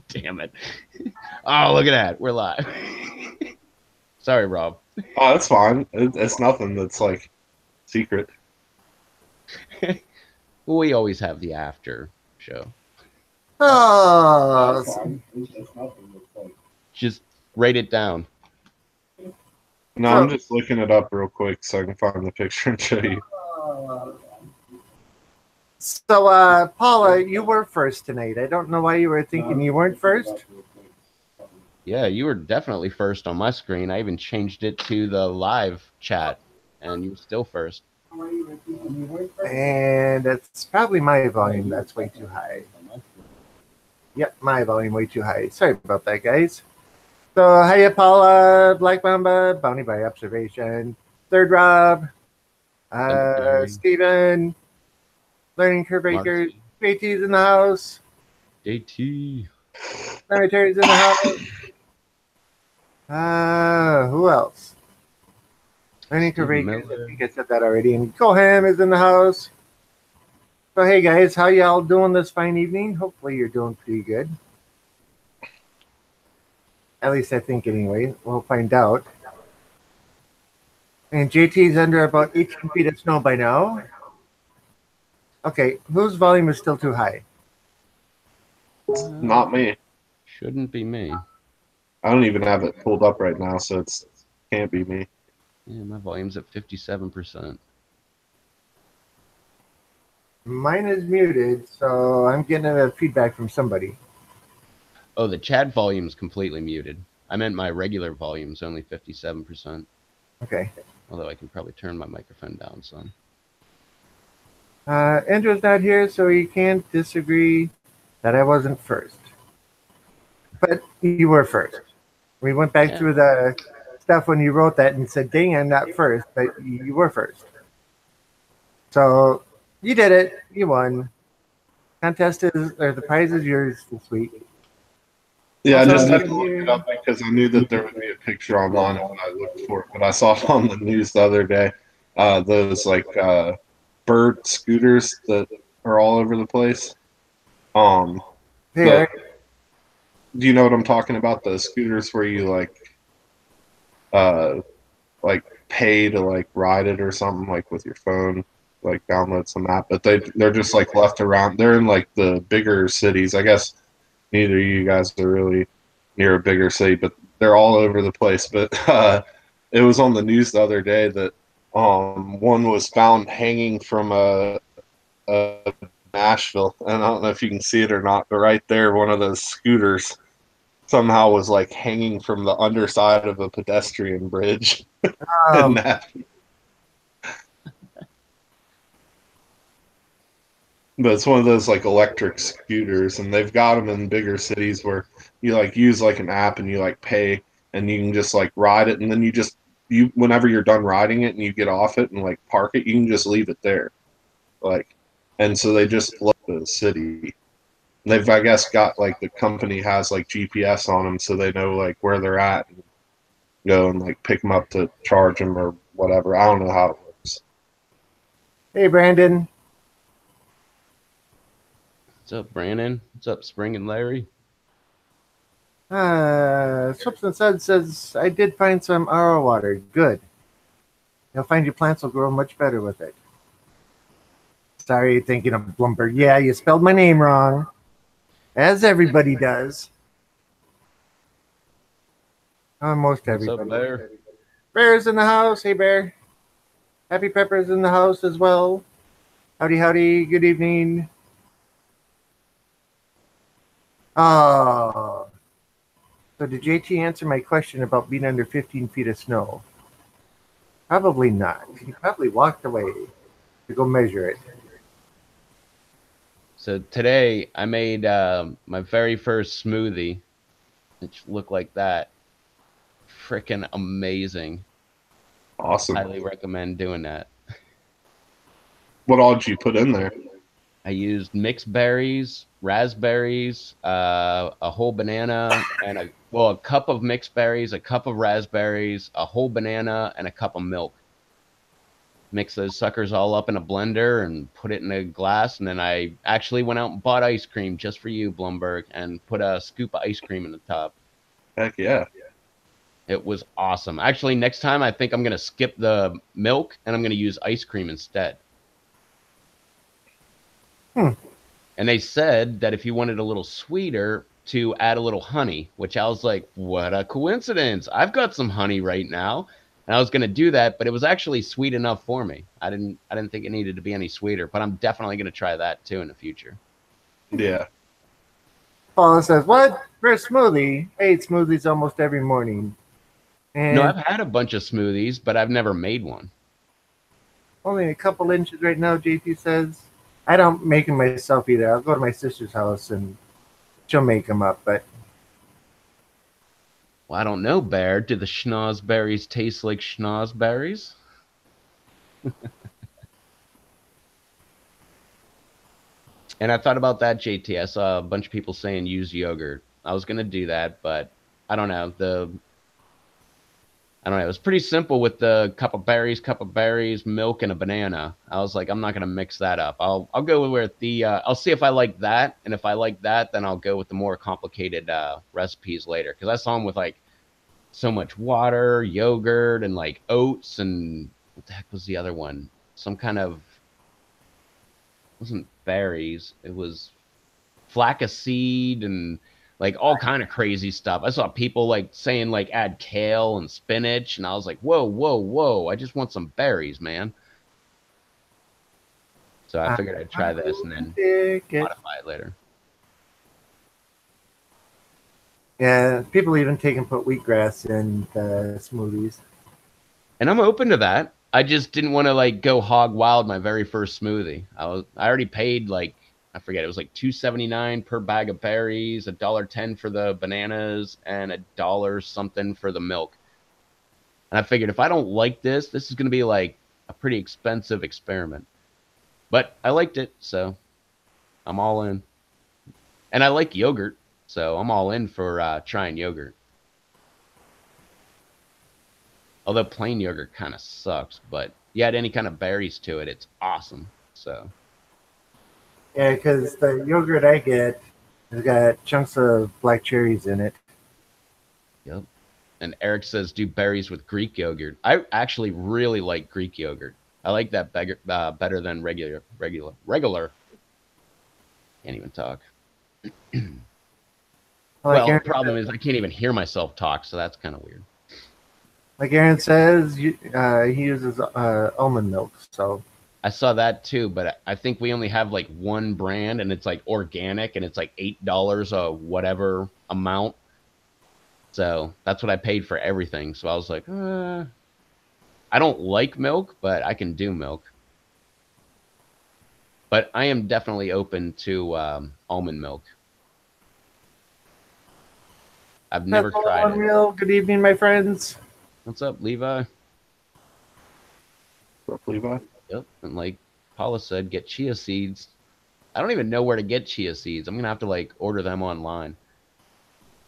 Damn it. Oh, look at that. We're live. Sorry, Rob. Oh, that's fine. It's nothing that's like secret. We always have the after show. Oh, Just write it down. No, I'm so just looking it up real quick so I can find the picture and show you. Paula, you were first tonight. I don't know why you were thinking you weren't first. Yeah, you were definitely first on my screen. I even changed it to the live chat, and you were still first. And it's probably my volume that's way too high. Yep, my volume way too high. Sorry about that, guys. So, hiya, Paula, Black Mamba, Bounty by Observation, Third Rob, Steven, Learning Curve Breakers, Marcy. JT's in the house, JT. Cemetery's in the house. Who else? Learning Curve Steven Breakers, Miller. I think I said that already. And Coham is in the house. So, hey, guys, how y'all doing this fine evening? Hopefully, you're doing pretty good. At least I think, anyway. We'll find out. And JT's under about 18 feet of snow by now. Okay, whose volume is still too high? Not me. Shouldn't be me. I don't even have it pulled up right now, so it can't be me. Yeah, my volume's at 57%. Mine is muted, so I'm getting a feedback from somebody. Oh, the chat volume's completely muted. I meant my regular volume's only 57%. Okay. Although I can probably turn my microphone down some. Andrew's not here, so he can't disagree that I wasn't first. But you were first. We went back through the stuff when you wrote that and said, dang, I'm not first, but you were first. So you did it. You won. Contest is, or the prize is yours this week. Yeah, Also, I just you had can to look hear- it up because I knew that there would be a picture online when I looked for it, but I saw it on the news the other day. Those like bird scooters that are all over the place. Here. Do you know what I'm talking about? The scooters where you uh like pay to like ride it or something like with your phone, like download some app, but they're just like left around. They're in like the bigger cities. I guess neither of you guys are really near a bigger city, but they're all over the place. But it was on the news the other day that one was found hanging from a Nashville, and I don't know if you can see it or not, but right there, one of those scooters somehow was like hanging from the underside of a pedestrian bridge in Nashville. But it's one of those like electric scooters, and they've got them in bigger cities where you like use like an app and you like pay, and you can just like ride it, and then you whenever you're done riding it and you get off it and like park it, you can just leave it there, like, and so they just float the city. They've, I guess, got like the company has like GPS on them, so they know like where they're at and go and like pick them up to charge them or whatever. I don't know how it works. Hey, Brandon. What's up, Brandon? What's up, Spring and Larry? Slips and Suds says, I did find some RO water. Good. You'll find your plants will grow much better with it. Sorry, thinking of Blumberg. Yeah, you spelled my name wrong. As everybody does. Almost What's everybody. up, Bear? Bear's in the house. Hey, Bear. Happy Pepper's in the house as well. Howdy, howdy. Good evening. Oh. So did JT answer my question about being under 15 feet of snow? Probably not. He probably walked away to go measure it. So today I made my very first smoothie, which looked like that. Freaking amazing. Awesome. Highly recommend doing that. What all did you put in there? I used mixed berries, raspberries, a whole banana, and a cup of mixed berries, a cup of raspberries, a whole banana, and a cup of milk. mix those suckers all up in a blender and put it in a glass. And then I actually went out and bought ice cream just for you, Blumberg, and put a scoop of ice cream in the top. Heck yeah. It was awesome. Actually, next time I think I'm going to skip the milk and I'm going to use ice cream instead. And they said that if you wanted a little sweeter, to add a little honey, which I was like, what a coincidence. I've got some honey right now. And I was going to do that, but it was actually sweet enough for me. I didn't think it needed to be any sweeter, but I'm definitely going to try that too in the future. Yeah. Paula says, "What for a smoothie? I eat smoothies almost every morning." And No, I've had a bunch of smoothies, but I've never made one. only a couple inches right now, JT says. I don't make them myself either. I'll go to my sister's house and she'll make them up. But Well, I don't know, Bear. Do the schnozberries taste like schnozberries? And I thought about that, JT. I saw a bunch of people saying use yogurt. I was gonna do that, but I don't know. I don't know. It was pretty simple with the cup of berries, milk, and a banana. I was like, I'm not gonna mix that up. I'll go with the. I'll see if I like that, and if I like that, then I'll go with the more complicated recipes later. Because I saw them with like so much water, yogurt, and like oats, and what the heck was the other one? Some kind of it wasn't berries. It was flaxseed and like all kind of crazy stuff. I saw people like saying like add kale and spinach, and I was like, whoa, whoa, whoa! I just want some berries, man. So I figured I'd try this and then modify it later. Yeah, people even take and put wheatgrass in the smoothies. And I'm open to that. I just didn't want to like go hog wild my very first smoothie. I already paid like I forget, it was like $2.79 per bag of berries, $1.10 for the bananas, and $1 something for the milk. And I figured if I don't like this, this is gonna be like a pretty expensive experiment. But I liked it, so I'm all in. And I like yogurt, so I'm all in for trying yogurt. Although plain yogurt kind of sucks, but you add any kind of berries to it, it's awesome. So Yeah, because the yogurt I get has got chunks of black cherries in it. yep. And Eric says do berries with Greek yogurt. I actually really like Greek yogurt. I like that better than regular. Can't even talk. Well, the problem is I can't even hear myself talk, so that's kind of weird. Like Aaron says, he uses almond milk. So I saw that too, but I think we only have like one brand, and it's like organic, and it's like $8 a whatever amount. So that's what I paid for everything. So I was like, I don't like milk, but I can do milk. But I am definitely open to almond milk. I've never tried it. Unreal. Good evening, my friends. What's up, Levi? What's up, Levi? Yep. And like Paula said, get chia seeds. I don't even know where to get chia seeds. I'm going to have to like order them online.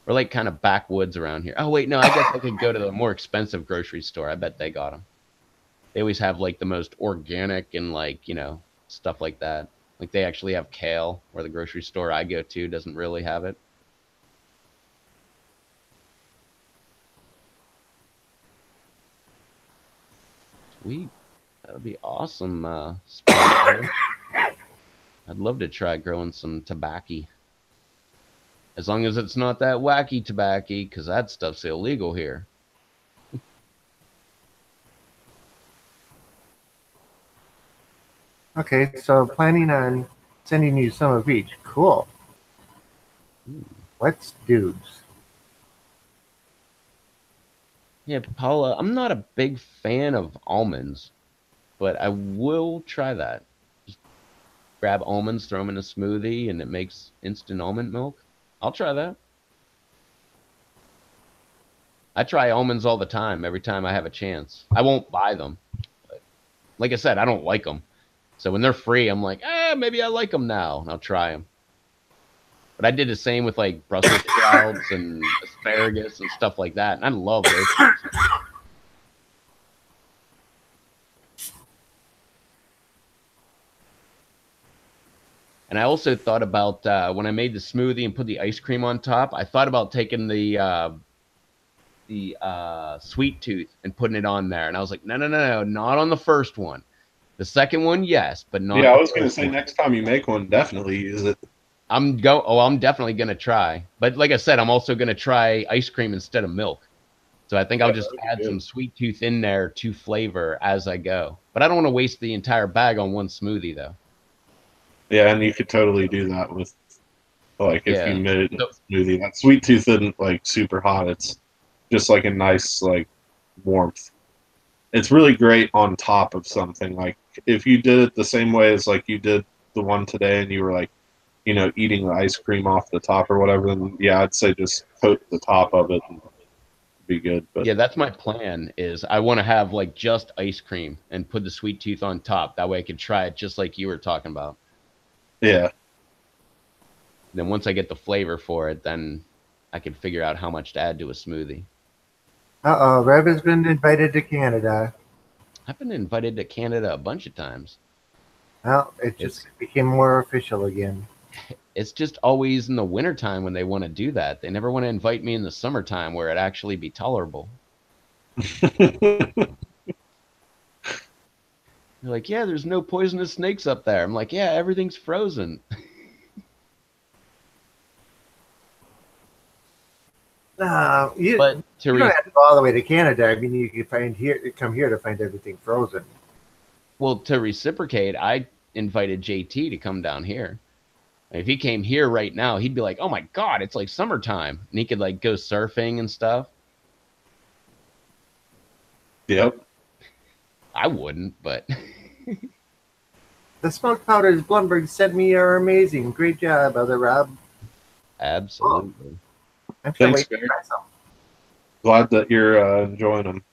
We're like kind of backwoods around here. Oh, wait, no, I guess I could go to the more expensive grocery store. I bet they got them. They always have like the most organic and like, stuff like that. Like they actually have kale, where the grocery store I go to doesn't really have it. Sweet. That would be awesome. I'd love to try growing some tobacco. As long as it's not that wacky tobacco, because that stuff's illegal here. Okay, so planning on sending you some of each. Cool. What's dudes? Yeah, Paula, I'm not a big fan of almonds, but I will try that. Just grab almonds, throw them in a smoothie, and it makes instant almond milk. I'll try that. I try almonds all the time, every time I have a chance. I won't buy them. But like I said, I don't like them. So when they're free, I'm like, maybe I like them now, and I'll try them. But I did the same with like Brussels sprouts and asparagus and stuff like that, and I love those things. And I also thought about when I made the smoothie and put the ice cream on top. I thought about taking the sweet tooth and putting it on there, and I was like, no, no, no, no, not on the first one. The second one, yes, but Yeah, not I the was gonna first say one. next time you make one, definitely use it. I'm definitely gonna try. But like I said, I'm also gonna try ice cream instead of milk. So I think Yeah, I'll that just would be add good. some sweet tooth in there to flavor as I go. But I don't want to waste the entire bag on one smoothie though. Yeah, and you could totally do that with like if you Yeah. made it So a smoothie. That sweet tooth isn't like super hot. It's just like a nice like warmth. It's really great on top of something. Like if you did it the same way as like you did the one today, and you were like, eating the ice cream off the top or whatever, then yeah, I'd say just coat the top of it and be good. But yeah, that's my plan is I want to have like just ice cream and put the sweet tooth on top. That way I can try it just like you were talking about. yeah, Then once I get the flavor for it, then I can figure out how much to add to a smoothie. Uh-oh, Rev has been invited to Canada. I've been invited to Canada a bunch of times. Well, it just It's became more official again. it's just always in the wintertime when they want to do that. They never want to invite me in the summertime where it actually be tolerable. They're like, yeah, there's no poisonous snakes up there. I'm like, yeah, everything's frozen. No, But you don't have to go all the way to Canada. I mean, you can come here to find everything frozen. to reciprocate, I invited JT to come down here. If he came here right now, he'd be like, "Oh my god, it's like summertime," and he could like go surfing and stuff. yep. I wouldn't, but The smoke powders Blumberg sent me are amazing. Great job, other Rob. Oh, absolutely. I'm still Thanks, waiting to Barry. try some. Glad that you're enjoying them.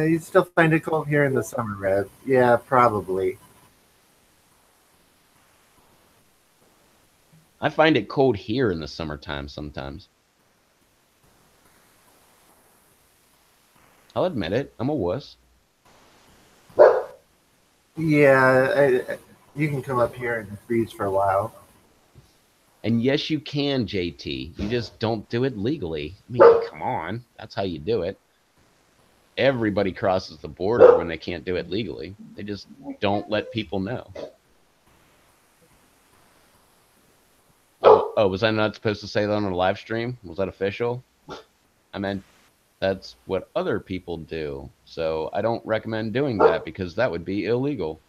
You still find it cold here in the summer, Rev? Yeah, probably. I find it cold here in the summertime sometimes. I'll admit it. I'm a wuss. Yeah, you can come up here and freeze for a while. And yes, you can, JT. You just don't do it legally. I mean, come on. That's how you do it. Everybody crosses the border when they can't do it legally. They just don't let people know. Oh, was I not supposed to say that on a live stream? Was that official? I meant that's what other people do. So I don't recommend doing that because that would be illegal.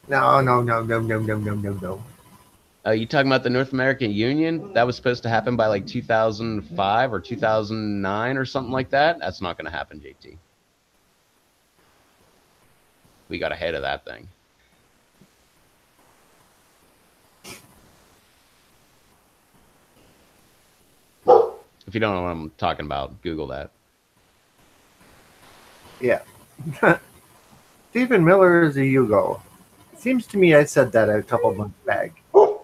No, no, no, no, no, no, no, no, no. You talking about the North American Union? That was supposed to happen by like 2005 or 2009 or something like that. That's not going to happen, JT. We got ahead of that thing. If you don't know what I'm talking about, Google that. Yeah. Stephen Miller is a Yugo. Seems to me I said that a couple months back. Won't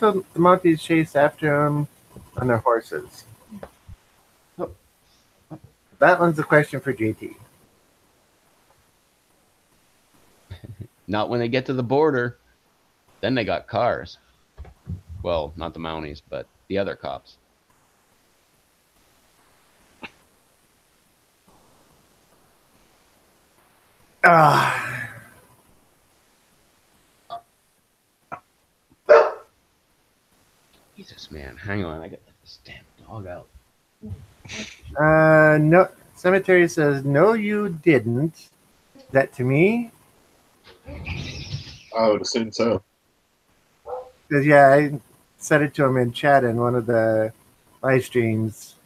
the Mounties chase after him on their horses? That one's a question for JT. Not when they get to the border. Then they got cars. Well, not the Mounties, but the other cops. Ah. Jesus, man. Hang on. I got this damn dog out. No. Cemetery says, no, you didn't. That to me? I would assume so. Because, yeah, I said it to him in chat in one of the live streams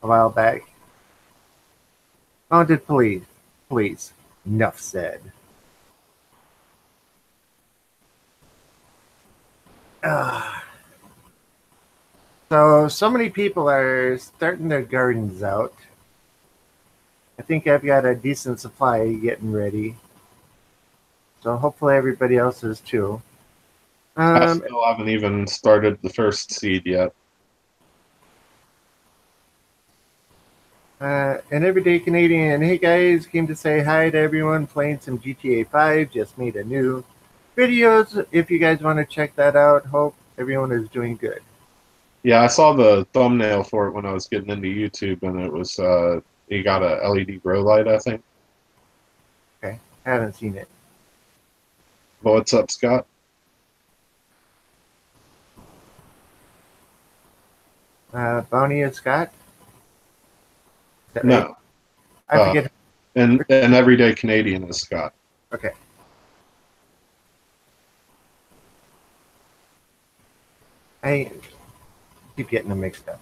a while back. Mounted police. Please. Enough said. Ah. So many people are starting their gardens out. I think I've got a decent supply getting ready. So hopefully everybody else is too. I Um, still haven't even started the first seed yet. an everyday Canadian. Hey guys, came to say hi to everyone playing some GTA 5. Just made a new videos. If you guys want to check that out, hope everyone is doing good. Yeah, I saw the thumbnail for it when I was getting into YouTube, and it was you got a LED grow light, I think. Okay, haven't seen it. But what's up, Scott? Bonnie and Scott. Is that right? No, I uh, forget. and an everyday Canadian is Scott. Okay. I keep getting them mixed up.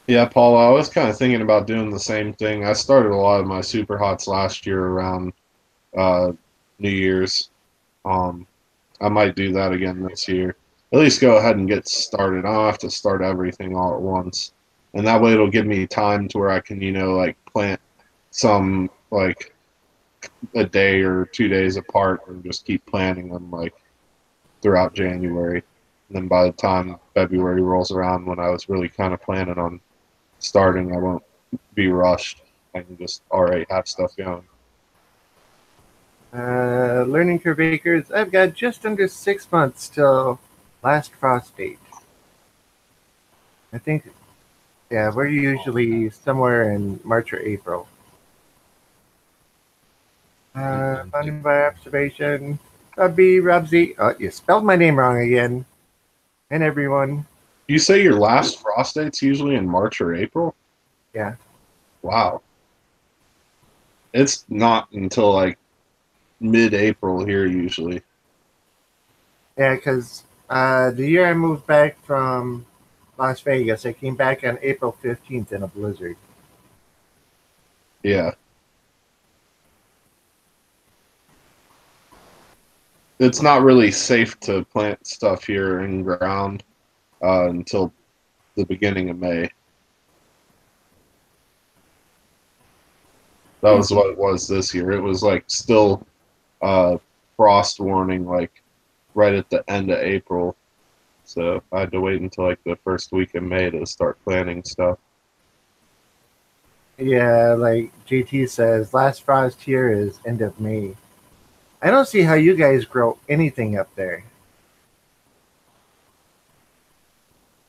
Yeah, Paul, I was kind of thinking about doing the same thing. I started a lot of my super hots last year around uh, New Year's. Um, I might do that again this year. At least go ahead and get started. I don't have to start everything all at once, and that way it'll give me time to where I can, like plant some like a day or 2 days apart, and just keep planting them like throughout January. And then by the time February rolls around, when I was really kind of planning on starting, I won't be rushed. I can just already have stuff going. Learning curve acres. I've got just under 6 months till last frost date. I think, yeah, we're usually somewhere in March or April. Finding by observation. B. Robsy. Oh, you spelled my name wrong again. And everyone. You say your last frost date's usually in March or April? Yeah. Wow. It's not until like mid-April here usually. Yeah, because the year I moved back from Las Vegas, I came back on April 15th in a blizzard. Yeah. It's not really safe to plant stuff here in ground until the beginning of May. That was what it was this year. It was like still uh, frost warning, like right at the end of April. So I had to wait until like the first week of May to start planting stuff. Yeah, like JT says, last frost here is end of May. I don't see how you guys grow anything up there.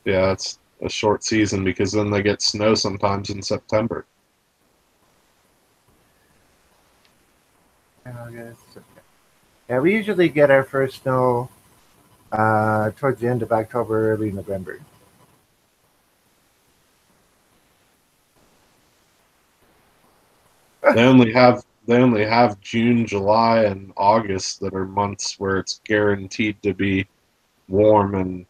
Yeah, it's a short season because then they get snow sometimes in September. August. Yeah, we usually get our first snow towards the end of October, early November. They only have June, July, and August that are months where it's guaranteed to be warm and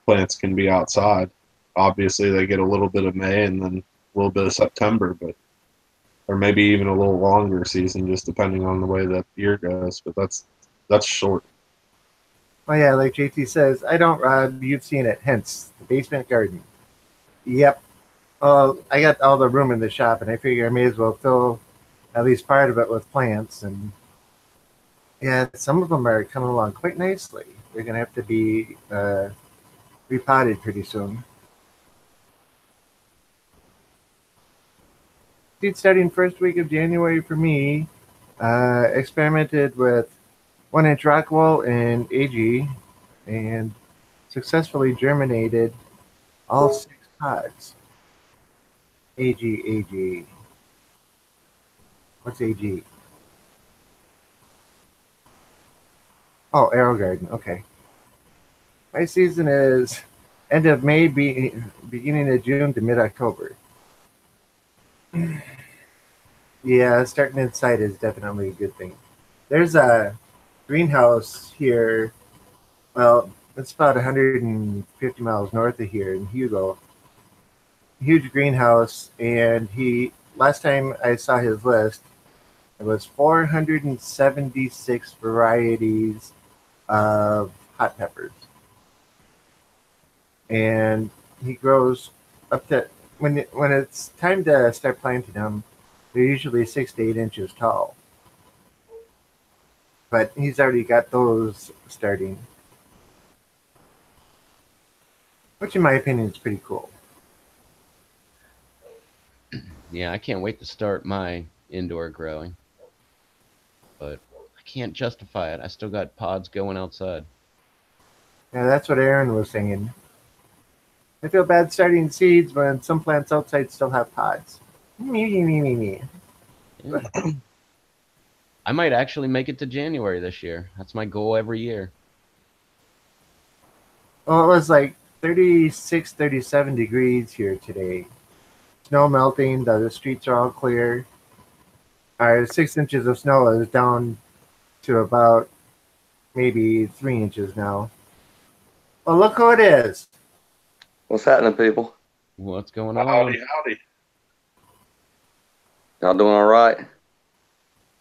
plants can be outside. Obviously, they get a little bit of May and then a little bit of September, but or maybe even a little longer season, just depending on the way that year goes. But that's short. Oh yeah, like JT says, I don't, Rob. You've seen it. Hence the basement garden. Yep. I got all the room in the shop, and I figure I may as well fill at least part of it with plants. And yeah, some of them are coming along quite nicely. They're gonna have to be repotted pretty soon. Seed starting first week of January for me. Experimented with 1 inch rock wool and AG and successfully germinated all 6 pods. AG, AG. What's AG? Oh, Arrow Garden. Okay. My season is end of May, beginning of June to mid October. Yeah, starting inside is definitely a good thing. There's a greenhouse here. Well, it's about 150 miles north of here in Hugo. Huge greenhouse, and he last time I saw his list, it was 476 varieties of hot peppers, and he grows up to when it's time to start planting them. They're usually 6 to 8 inches tall. but he's already got those starting, which in my opinion is pretty cool. Yeah, I can't wait to start my indoor growing, but I can't justify it. I still got pods going outside. Yeah, that's what Aaron was saying. I feel bad starting seeds when some plants outside still have pods. Me. Yeah. I might actually make it to January this year. That's my goal every year. Well, it was like 36, 37 degrees here today. Snow melting, the streets are all clear. Our 6 inches of snow is down to about maybe 3 inches now. Well, look who it is. What's happening, people? What's going on? Howdy. Y'all doing all right?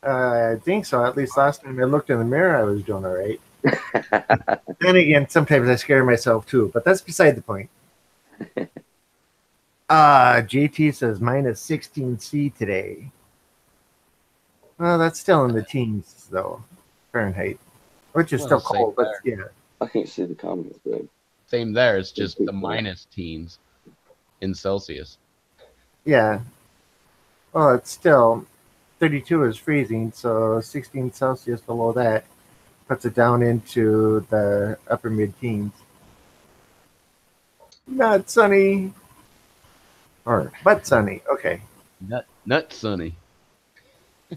I think so. At least last time I looked in the mirror, I was doing all right. Then again, sometimes I scare myself too, but that's beside the point. JT says minus 16C today. Well, that's still in the teens, though, Fahrenheit, which is still cold, but yeah. I can't see the comments, babe. Same there. It's just the minus teens in Celsius. Yeah. Well, it's still 32 is freezing, so 16 Celsius below that puts it down into the upper mid-teens. Not sunny. But sunny. Okay. Nut sunny.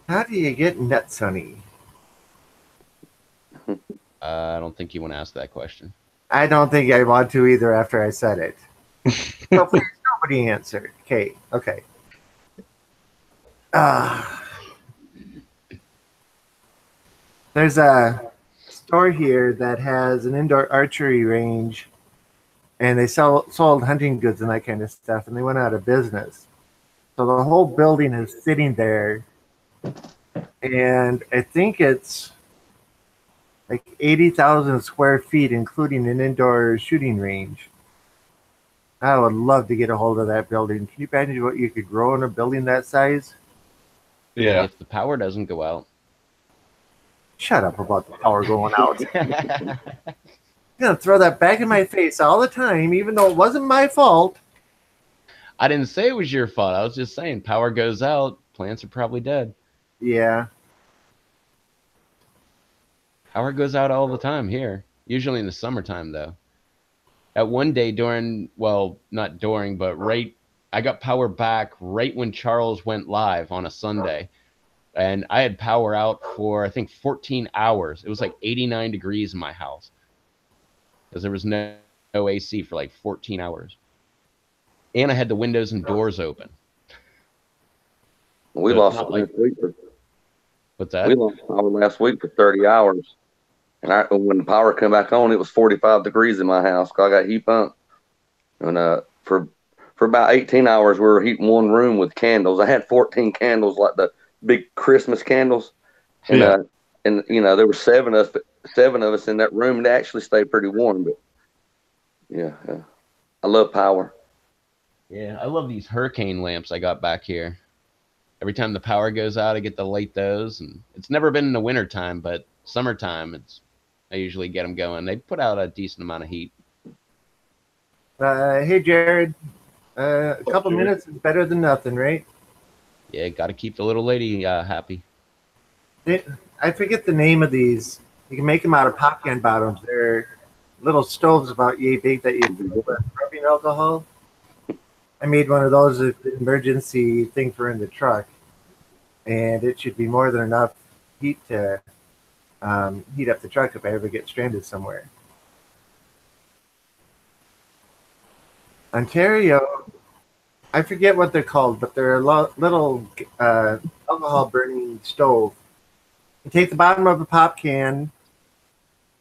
How do you get nut sunny? I don't think you want to ask that question. I don't think I want to either after I said it. So please, nobody answered. Okay. There's a store here that has an indoor archery range, and they sold hunting goods and that kind of stuff, and they went out of business. So the whole building is sitting there, and I think it's like 80,000 square feet, including an indoor shooting range. I would love to get a hold of that building. Can you imagine what you could grow in a building that size? Yeah. If the power doesn't go out. Shut up about the power going out. You're going to throw that back in my face all the time, even though it wasn't my fault. I didn't say it was your fault. I was just saying power goes out, plants are probably dead. Yeah. Power goes out all the time here, usually in the summertime, though. At one day not during, but I got power back right when Charles went live on a Sunday. And I had power out for, I think, 14 hours. It was like 89 degrees in my house because there was no AC for like 14 hours. And I had the windows and doors open. We So lost it's not last week. What's that? We lost power last week for 30 hours. And when the power came back on, it was 45 degrees in my house because I got heat pump. And for about 18 hours, we were heating one room with candles. I had 14 candles, like the big Christmas candles. And and there were seven of us in that room, and it actually stayed pretty warm. But yeah. I love power. Yeah, I love these hurricane lamps I got back here. Every time the power goes out, I get to light those, and it's never been in the wintertime, but summertime, I usually get them going. They put out a decent amount of heat. Hey, Jared. A couple minutes is better than nothing, right? Yeah, got to keep the little lady happy. I forget the name of these. You can make them out of popcorn bottoms. They're little stoves about yay big that you fill with rubbing alcohol. I made one of those as an emergency thing for in the truck, and it should be more than enough heat to heat up the truck if I ever get stranded somewhere. Ontario, I forget what they're called, but they're a little alcohol burning stove. You take the bottom of a pop can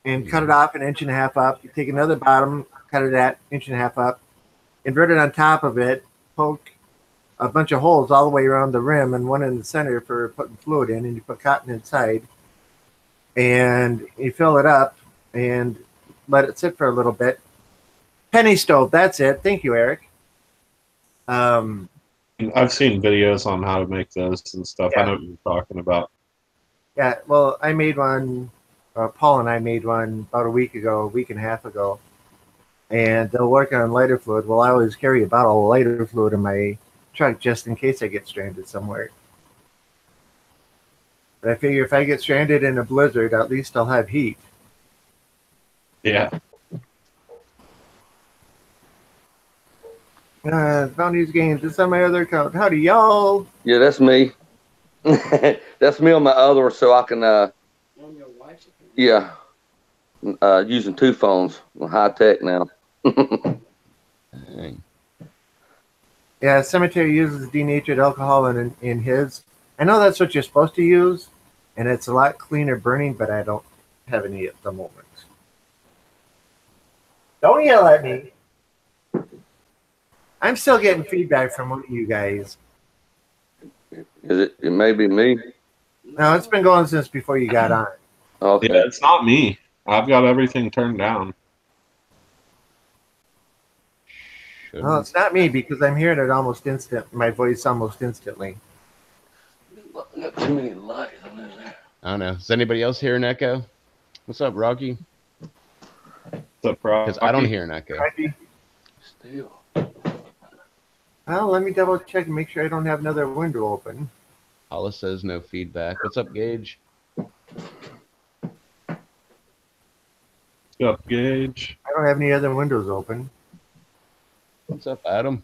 and cut it off an inch and a half up. You take another bottom, cut it at inch and a half up, invert it on top of it, poke a bunch of holes all the way around the rim and one in the center for putting fluid in, and you put cotton inside. And you fill it up and let it sit for a little bit. Penny stove, that's it. Thank you, Eric. I've seen videos on how to make those and stuff. Yeah. I know what you're talking about. Yeah, well, I made one. Paul and I made one about a week and a half ago, and they'll work on lighter fluid. Well, I always carry a bottle of lighter fluid in my truck just in case I get stranded somewhere. But I figure if I get stranded in a blizzard, at least I'll have heat. Yeah. Bounties games. It's on my other account. Howdy, y'all. Yeah, that's me. That's me on my other, so I can. Yeah, using two phones. High tech now. Dang. Yeah, cemetery uses denatured alcohol in his. I know that's what you're supposed to use, and it's a lot cleaner burning, but I don't have any at the moment. Don't yell at me. I'm still getting feedback from one of you guys. Is it? It may be me. No, it's been going since before you got on. Okay. Yeah, it's not me. I've got everything turned down. No, it's not me because I'm hearing it almost instant. My voice almost instantly. Got too many lights on there. I don't know. Is anybody else hear an echo? What's up, Rocky? Because I don't hear an echo. Still. Well, let me double check and make sure I don't have another window open. Hollis says no feedback. What's up, Gage? What's up, Gage? I don't have any other windows open. What's up, Adam?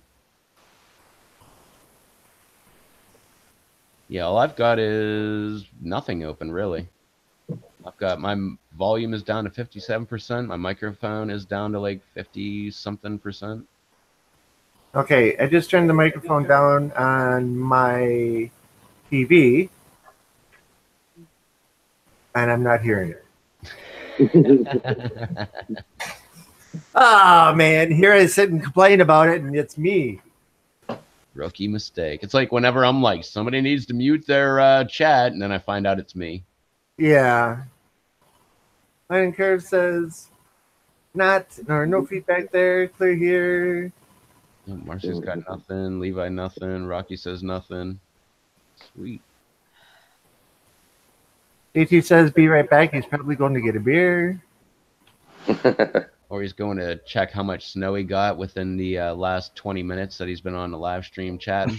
Yeah, all I've got is nothing open, really. I've got my volume is down to 57%. My microphone is down to like 50-something%. Okay, I just turned the microphone down on my TV, and I'm not hearing it. Oh, man, here I sit and complain about it, and it's me. Rookie mistake. It's like whenever I'm like, somebody needs to mute their chat, and then I find out it's me. Yeah. Lion Curve says, no feedback there, clear here. Oh, Marcia's got nothing. Levi nothing. Rocky says nothing. Sweet. AT says, be right back. He's probably going to get a beer. Or he's going to check how much snow he got within the last 20 minutes that he's been on the live stream chatting.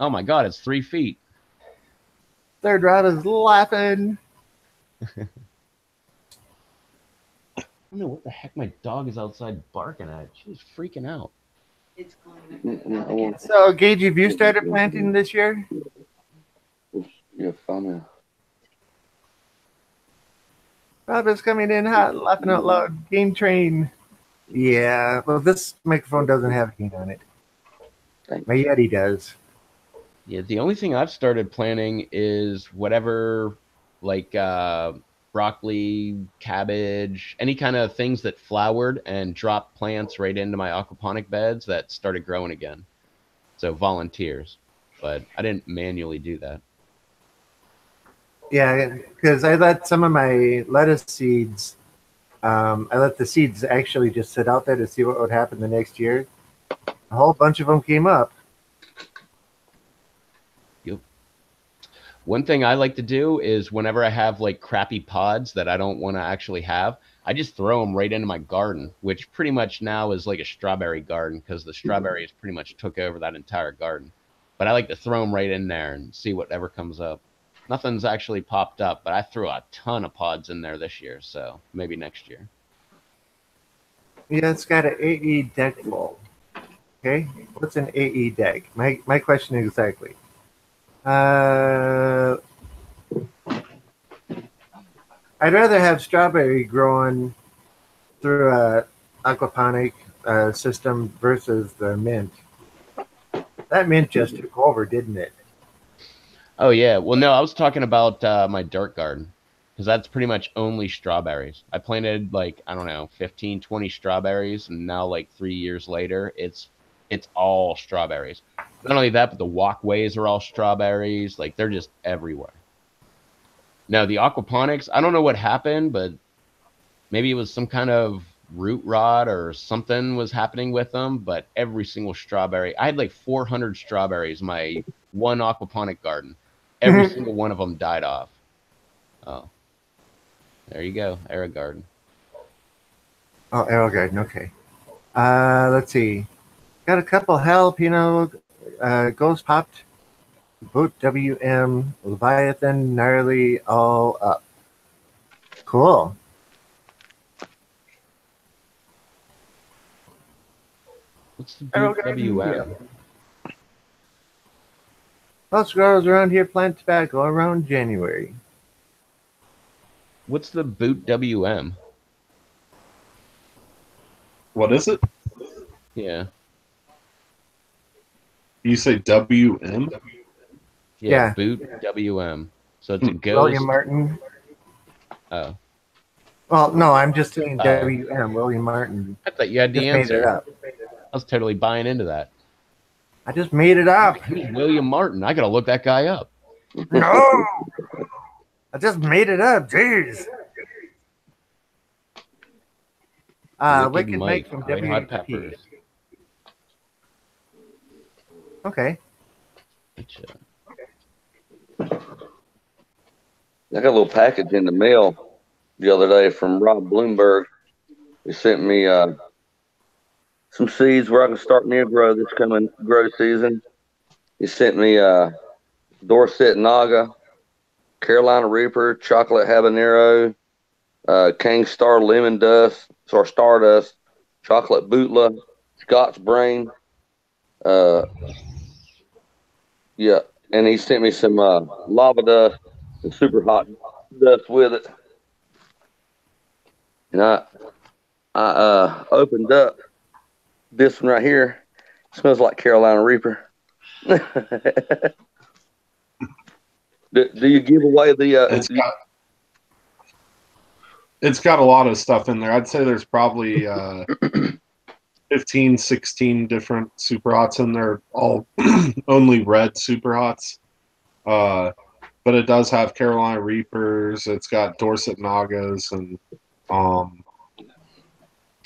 Oh my God, it's 3 feet. Third Rod is laughing. I don't know what the heck my dog is outside barking at. She's freaking out. So, Gage, have you started planting this year? Yeah, fun. Rob is coming in hot, laughing out loud. Game train. Yeah, well, this microphone doesn't have gain on it. My Yeti does. Yeah, the only thing I've started planting is whatever, like broccoli, cabbage, any kind of things that flowered and dropped plants right into my aquaponic beds that started growing again. So volunteers, but I didn't manually do that. Yeah, because I let some of my lettuce seeds, I let the seeds actually just sit out there to see what would happen the next year. A whole bunch of them came up. Yep. One thing I like to do is whenever I have like crappy pods that I don't want to actually have, I just throw them right into my garden, which pretty much now is like a strawberry garden because the strawberries pretty much took over that entire garden. But I like to throw them right in there and see whatever comes up. Nothing's actually popped up, but I threw a ton of pods in there this year, so maybe next year. Yeah, it's got an AE deck wall. Okay, what's an AE deck? My question exactly. I'd rather have strawberry growing through a aquaponic system versus the mint. That mint just took over, didn't it? Oh, yeah. Well, no, I was talking about my dirt garden because that's pretty much only strawberries. I planted like, I don't know, 15, 20 strawberries. And now like 3 years later, it's all strawberries. Not only that, but the walkways are all strawberries. Like they're just everywhere. Now the aquaponics, I don't know what happened, but maybe it was some kind of root rot or something was happening with them. But every single strawberry, I had like 400 strawberries in my one aquaponic garden. Every single one of them died off. Oh, there you go, Air Garden. Oh, Arrow Garden. Okay. Let's see. Got a couple jalapeno. Ghost popped. Boot WM. Leviathan. Gnarly. All up. Cool. What's the Arrow Boot Garden. WM? Yeah. Most girls around here plant tobacco around January. What's the Boot WM? What is it? Yeah. You say WM? Yeah, Yeah. Boot WM. So it's a William ghost. Martin. Oh. Well, no, I'm just saying Oh. WM. William Martin. I thought you had the Just made it answer. up. I was totally buying into that. I just made it up. Who's William Martin? I gotta look that guy up. No. I just made it up. Jeez. Wicked Mike from Red Hot WP. Peppers. Okay. Gotcha. I got a little package in the mail the other day from Rob Bloomberg. He sent me some seeds where I can start me a grow this coming grow season. He sent me Dorset Naga, Carolina Reaper, Chocolate Habanero, King Star Lemon Dust, or Stardust, Chocolate Bootla, Scotch Brain. Yeah, and he sent me some lava dust and super hot dust with it. And I opened up this one right here. It smells like Carolina Reaper. Do you give away the? It's got a lot of stuff in there. I'd say there's probably 15, 16 different super hots in there, all only red super hots. But it does have Carolina Reapers. It's got Dorset Nagas and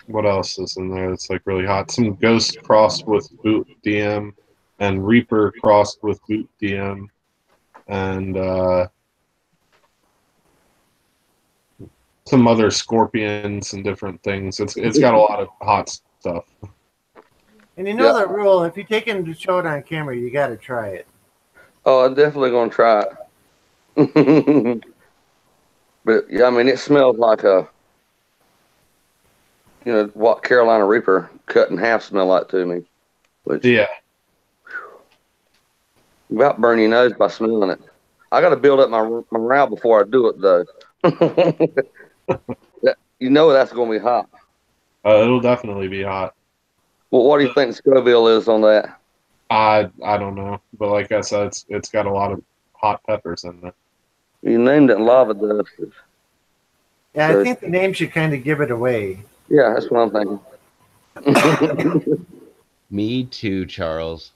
what else is in there? It's like really hot. Some Ghost crossed with Boot DM and Reaper crossed with Boot DM and some other scorpions and different things. It's got a lot of hot stuff. And you know the rule: if you take him to show it on camera, you got to try it. Oh, I'm definitely gonna try it. But yeah, I mean, it smells like what Carolina Reaper cut in half smell like to me. Which Yeah. You about burn your nose by smelling it. I got to build up my morale before I do it, though. You know that's going to be hot. It'll definitely be hot. Well, what do you think Scoville is on that? I don't know, but like I said, it's got a lot of hot peppers in it. You named it lava dust. Yeah, I think the name should kind of give it away. Yeah, that's what I'm thinking. Me too, Charles.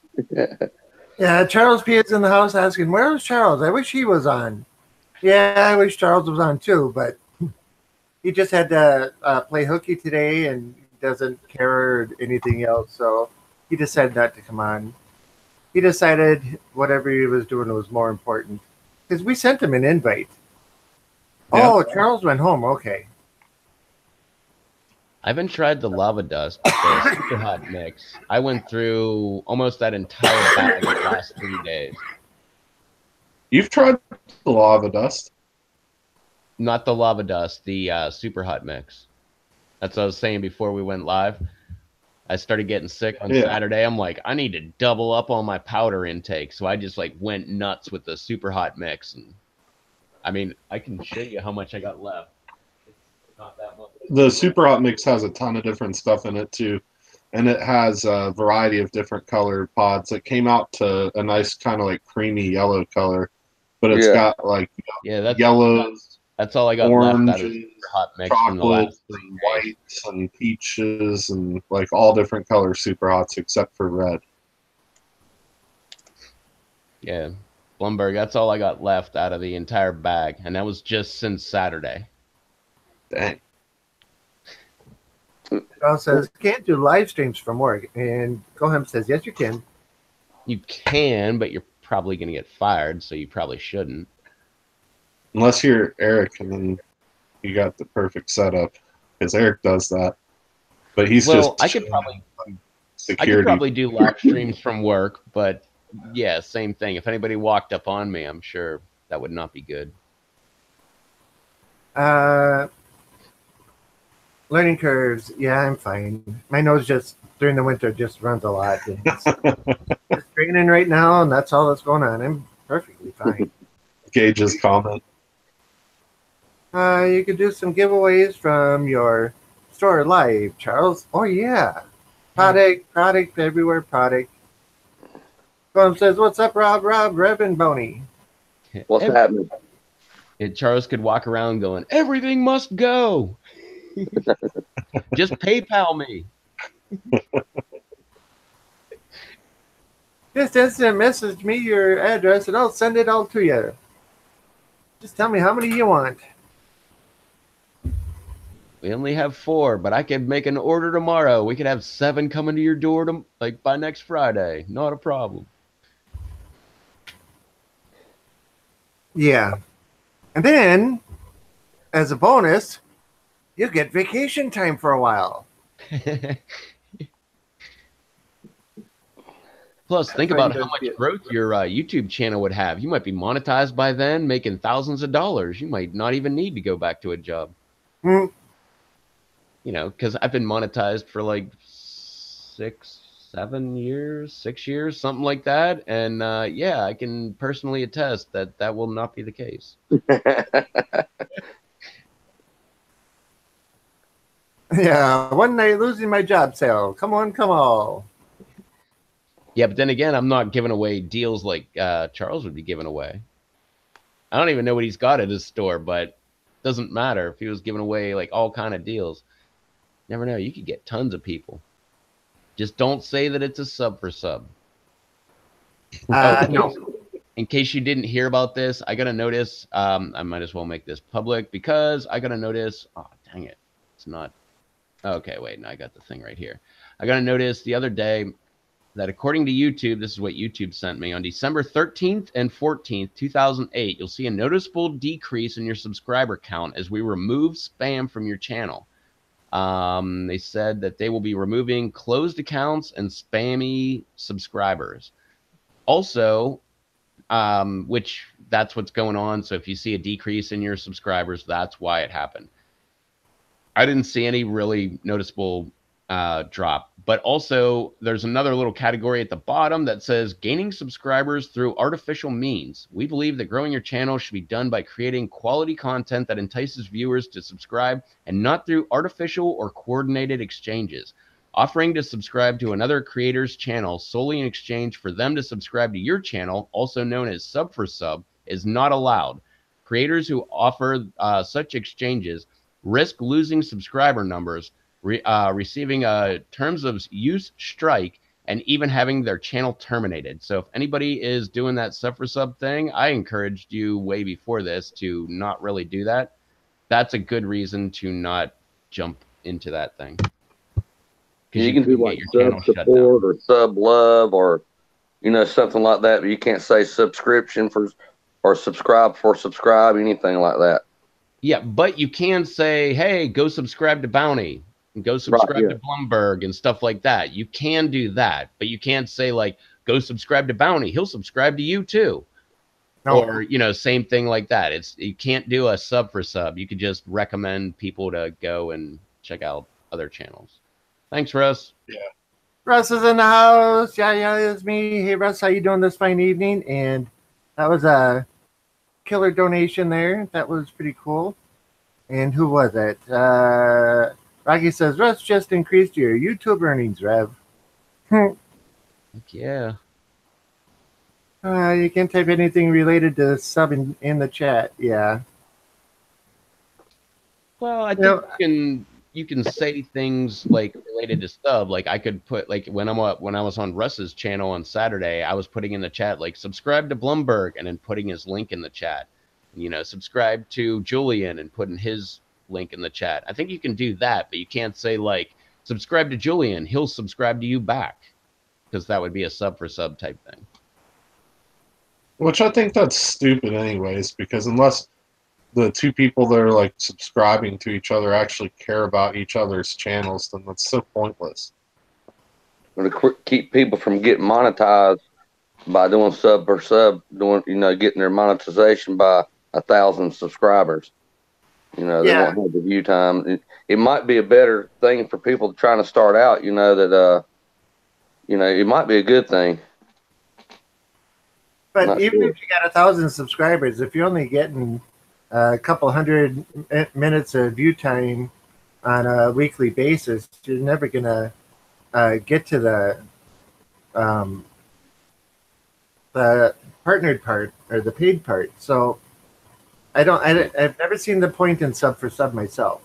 Yeah, Charles P is in the house asking, "Where was Charles? I wish he was on." Yeah, I wish Charles was on too, but he just had to play hooky today and doesn't care anything else, so he decided not to come on. He decided whatever he was doing was more important because we sent him an invite. Yeah. Oh, Charles went home. Okay. I haven't tried the lava dust, but the super hot mix. I went through almost that entire bag in the last 3 days. You've tried the lava dust? Not the lava dust, the super hot mix. That's what I was saying before we went live. I started getting sick on Saturday. I'm like, I need to double up on my powder intake. So I just went nuts with the super hot mix. And I mean, I can show you how much I got left. It's not that much. The super hot mix has a ton of different stuff in it too. And it has a variety of different colored pods. It came out to a nice kind of like creamy yellow color, but it's got that's yellows. That's all I got oranges, left out of the super hot mix from the last 3 days. Whites and peaches and like all different color super hots except for red. Yeah, Blumberg, that's all I got left out of the entire bag, and that was just since Saturday. Dang. Charles says, can't do live streams from work. And Gohem says, yes, you can. You can, but you're probably going to get fired, so you probably shouldn't. Unless you're Eric, and then you got the perfect setup, because Eric does that. But he's Well, just I could security. probably do live streams from work, but yeah, same thing. If anybody walked up on me, I'm sure that would not be good. Learning curves. Yeah, I'm fine. My nose just during the winter just runs a lot. And it's draining right now, and that's all that's going on. I'm perfectly fine. Gage's comment. You could do some giveaways from your store live, Charles. Oh yeah, product everywhere. Product. Boom says, "What's up, Rob? Rev, and Boney." What's happening? Charles could walk around going, "Everything must go. Just PayPal me." Just instant message me your address, and I'll send it all to you. Just tell me how many you want. We only have 4, but I could make an order tomorrow. We could have 7 coming to your door by next Friday. Not a problem. Yeah, and then as a bonus, you get vacation time for a while. Plus, think about how much growth your YouTube channel would have. You might be monetized by then, making thousands of dollars. You might not even need to go back to a job. Hmm. You know, because I've been monetized for like 6 years, something like that. And yeah, I can personally attest that that will not be the case. Yeah, one night losing my job sale. Come on, come on. Yeah, but then again, I'm not giving away deals like Charles would be giving away. I don't even know what he's got at his store, but doesn't matter if he was giving away like all kind of deals. Never know. You could get tons of people. Just don't say that it's a sub for sub. No. In case you didn't hear about this, I got a notice. I might as well make this public because I got a notice. Oh, dang it. It's not. Okay, wait. No, I got the thing right here. I got a notice the other day that according to YouTube, this is what YouTube sent me, on December 13th and 14th, 2008, you'll see a noticeable decrease in your subscriber count as we remove spam from your channel. They said that they will be removing closed accounts and spammy subscribers. Also, which that's what's going on. So if you see a decrease in your subscribers, that's why it happened. I didn't see any really noticeable drop, but also there's another little category at the bottom that says gaining subscribers through artificial means. We believe that growing your channel should be done by creating quality content that entices viewers to subscribe and not through artificial or coordinated exchanges. Offering to subscribe to another creator's channel solely in exchange for them to subscribe to your channel, also known as sub for sub, is not allowed. Creators who offer such exchanges risk losing subscriber numbers, receiving a terms of use strike, and even having their channel terminated. So if anybody is doing that sub for sub thing, I encouraged you way before this to not really do that. That's a good reason to not jump into that thing. You can do like sub support or sub love or something like that, but you can't say subscription for or subscribe for subscribe, anything like that. Yeah, but you can say, hey, go subscribe to Bounty and go subscribe to Blumberg and stuff like that. You can do that, but you can't say like, go subscribe to Bounty. He'll subscribe to you too. No. Or, same thing like that. You can't do a sub for sub. You could just recommend people to go and check out other channels. Thanks, Russ. Yeah. Russ is in the house. Yeah, it's me. Hey, Russ, how you doing this fine evening? And that was a killer donation there. That was pretty cool. And who was it? Rocky says, Russ just increased your YouTube earnings, Rev. Yeah. You can type anything related to subbing in the chat. Yeah. Well, I think you can say things like related to sub. Like I could put like when I was on Russ's channel on Saturday, I was putting in the chat like subscribe to Blumberg and then putting his link in the chat. Subscribe to Julian and putting his link in the chat. I think you can do that, but you can't say like subscribe to Julian, he'll subscribe to you back, because that would be a sub for sub type thing. Which I think that's stupid anyways, because unless the two people that are like subscribing to each other actually care about each other's channels, then that's so pointless. To keep people from getting monetized by doing sub per sub, getting their monetization by 1,000 subscribers. They Yeah. won't have the view time. It might be a better thing for people trying to start out. That it might be a good thing. But even if you got 1,000 subscribers, if you're only getting a couple hundred minutes of view time on a weekly basis, you're never gonna get to the partnered part or the paid part. So I've never seen the point in sub for sub myself.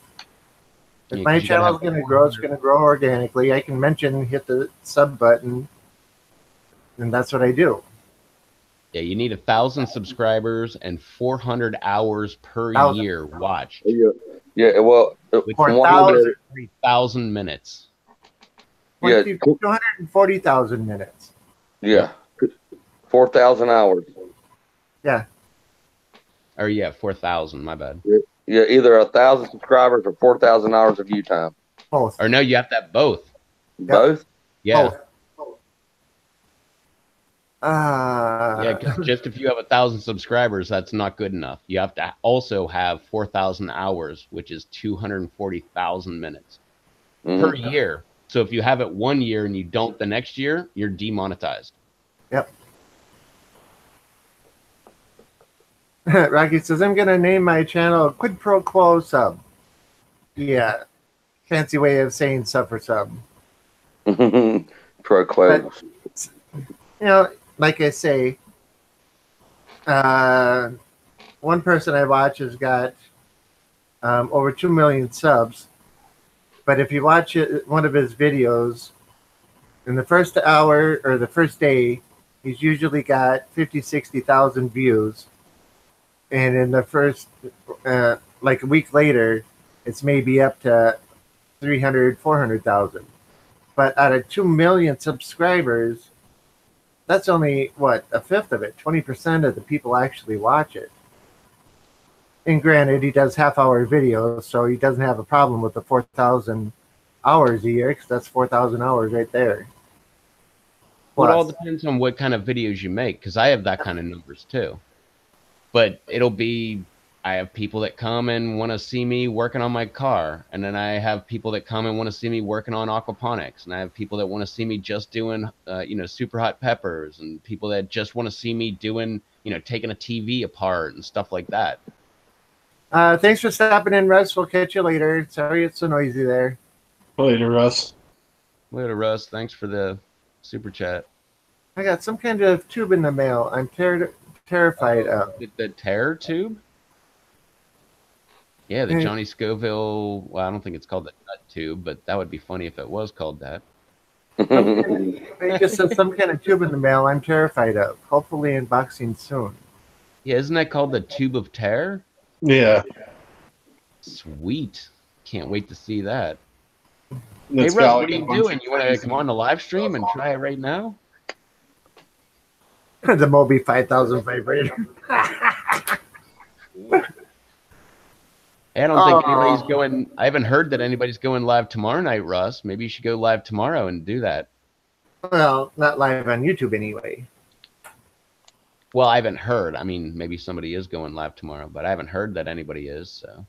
If my channel is going to grow, it's going to grow organically. I can hit the sub button, and that's what I do. Yeah, you need 1,000 subscribers and 400 hours per year watched. Yeah. Well, 3,000 minutes. Yeah, 240,000 minutes. Yeah, 4,000 hours. Yeah. Or 4,000. My bad. Yeah, either 1,000 subscribers or 4,000 hours of view time. Both. Or no, you have to have both. Both? Yeah. Both. Because just if you have 1,000 subscribers, that's not good enough. You have to also have 4,000 hours, which is 240,000 minutes per year. So if you have it 1 year and you don't the next year, you're demonetized. Yep. Rocky says, I'm going to name my channel Quid Pro Quo Sub. Yeah. Fancy way of saying sub for sub. Pro Quo. Like I say, one person I watch has got over 2 million subs. But if you watch one of his videos, in the first hour or the first day, he's usually got 50, 60,000 views. And in the first, like a week later, it's maybe up to 300, 400,000. But out of 2 million subscribers, that's only, a fifth of it. 20% of the people actually watch it. And granted, he does half-hour videos, so he doesn't have a problem with the 4,000 hours a year, because that's 4,000 hours right there. Well, it all depends on what kind of videos you make, because I have that kind of numbers too. But it'll be, I have people that come and want to see me working on my car. And then I have people that come and want to see me working on aquaponics. And I have people that want to see me just doing, super hot peppers. And people that just want to see me doing, taking a TV apart and stuff like that. Thanks for stopping in, Russ. We'll catch you later. Sorry it's so noisy there. Later, Russ. Later, Russ. Thanks for the super chat. I got some kind of tube in the mail. I'm terrified of. The terror tube? Yeah, the Johnny Scoville. Well, I don't think it's called the nut tube, but that would be funny if it was called that. They just said some kind of tube in the mail I'm terrified of. Hopefully unboxing soon. Yeah, isn't that called the Tube of Terror? Yeah. Sweet. Can't wait to see that. Hey, Russ, what are you doing? You want to come on the live stream and try it right now? The Moby 5000 vibrator. I don't think anybody's going. I haven't heard that anybody's going live tomorrow night, Russ. Maybe you should go live tomorrow and do that. Well, not live on YouTube anyway. Well, I haven't heard. I mean, maybe somebody is going live tomorrow, but I haven't heard that anybody is. So.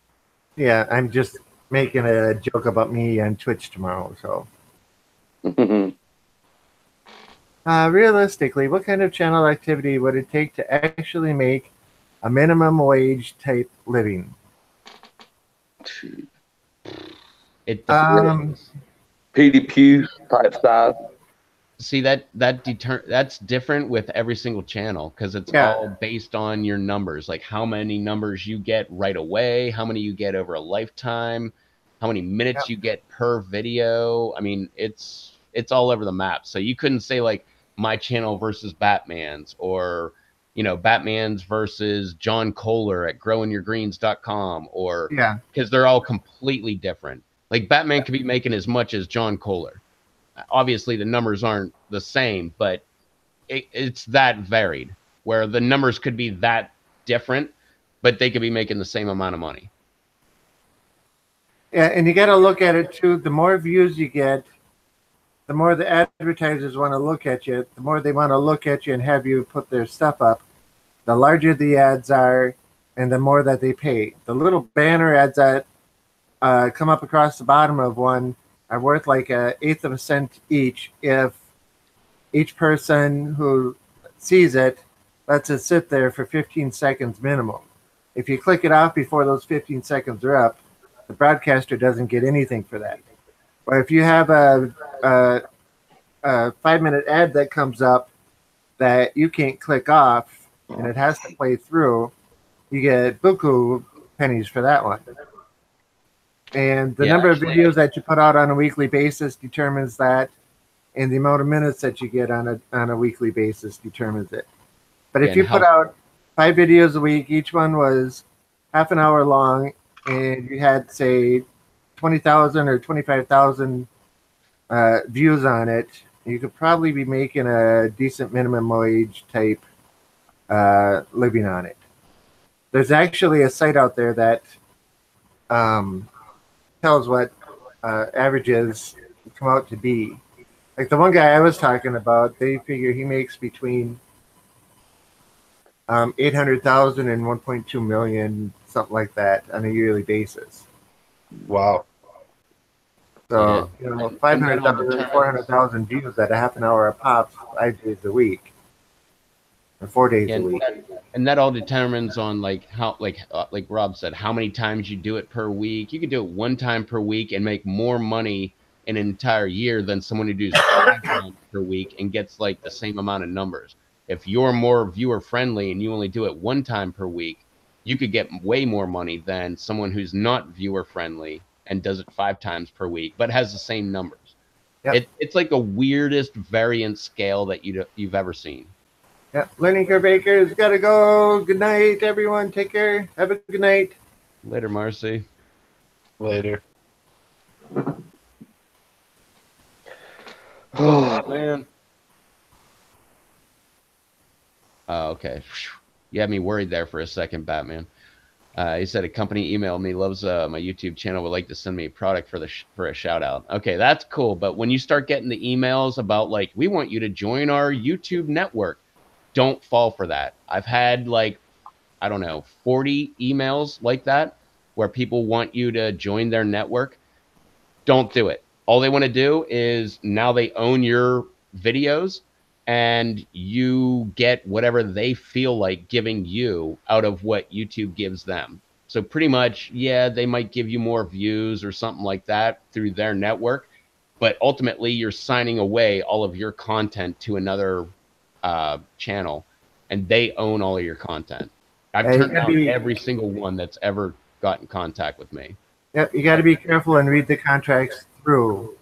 Yeah, I'm just making a joke about me on Twitch tomorrow. So. Realistically, what kind of channel activity would it take to actually make a minimum wage type living? It PDP type size. See that's different with every single channel because it's all based on your numbers, like how many numbers you get right away, how many you get over a lifetime, how many minutes you get per video. I mean, it's all over the map. So you couldn't say like my channel versus Batman's or Batman's versus John Kohler at growingyourgreens.com or because they're all completely different. Like Batman could be making as much as John Kohler. Obviously the numbers aren't the same, but it's that varied where the numbers could be that different, but they could be making the same amount of money. Yeah, and you got to look at it too. The more views you get, the more the advertisers want to look at you. The more they want to look at you and have you put their stuff up, the larger the ads are, and the more that they pay. The little banner ads that come up across the bottom of one are worth like an eighth of a cent each if each person who sees it lets it sit there for 15 seconds minimum. If you click it off before those 15 seconds are up, the broadcaster doesn't get anything for that. But if you have a 5-minute ad that comes up that you can't click off and it has to play through, you get buku pennies for that one. And the number of videos that you put out on a weekly basis determines that, and the amount of minutes that you get on a weekly basis determines it. But if you put out 5 videos a week, each one was half an hour long, and you had, say, 20,000 or 25,000 views on it, you could probably be making a decent minimum wage type living on it. There's actually a site out there that tells what averages come out to be. Like the one guy I was talking about, they figure he makes between 800,000 and 1.2 million, something like that, on a yearly basis. Wow. So, 500,000, 400,000 views at a half an hour a pop, 5 days a week, or 4 days a week. And that all determines on how Rob said, how many times you do it per week. You could do it 1 time per week and make more money in an entire year than someone who does 5 times per week and gets like the same amount of numbers. If you're more viewer friendly and you only do it 1 time per week, you could get way more money than someone who's not viewer friendly and does it 5 times per week, but has the same numbers. Yep. It's like the weirdest variance scale that you've ever seen. Yeah, learning curve Bakers, gotta go. Good night, everyone. Take care. Have a good night. Later, Marcy. Later. Oh man. Oh, okay. You had me worried there for a second, Batman. He said a company emailed me, loves my YouTube channel, would like to send me a product for a shout out. Okay, that's cool. But when you start getting the emails about like, we want you to join our YouTube network, don't fall for that. I've had 40 emails like that where people want you to join their network. Don't do it. All they want to do is now they own your videos and you get whatever they feel like giving you out of what YouTube gives them. So pretty much, yeah, they might give you more views or something like that through their network, but ultimately you're signing away all of your content to another channel, and they own all of your content. I've turned down every single one that's ever got in contact with me. Yep, you got to be careful and read the contracts through,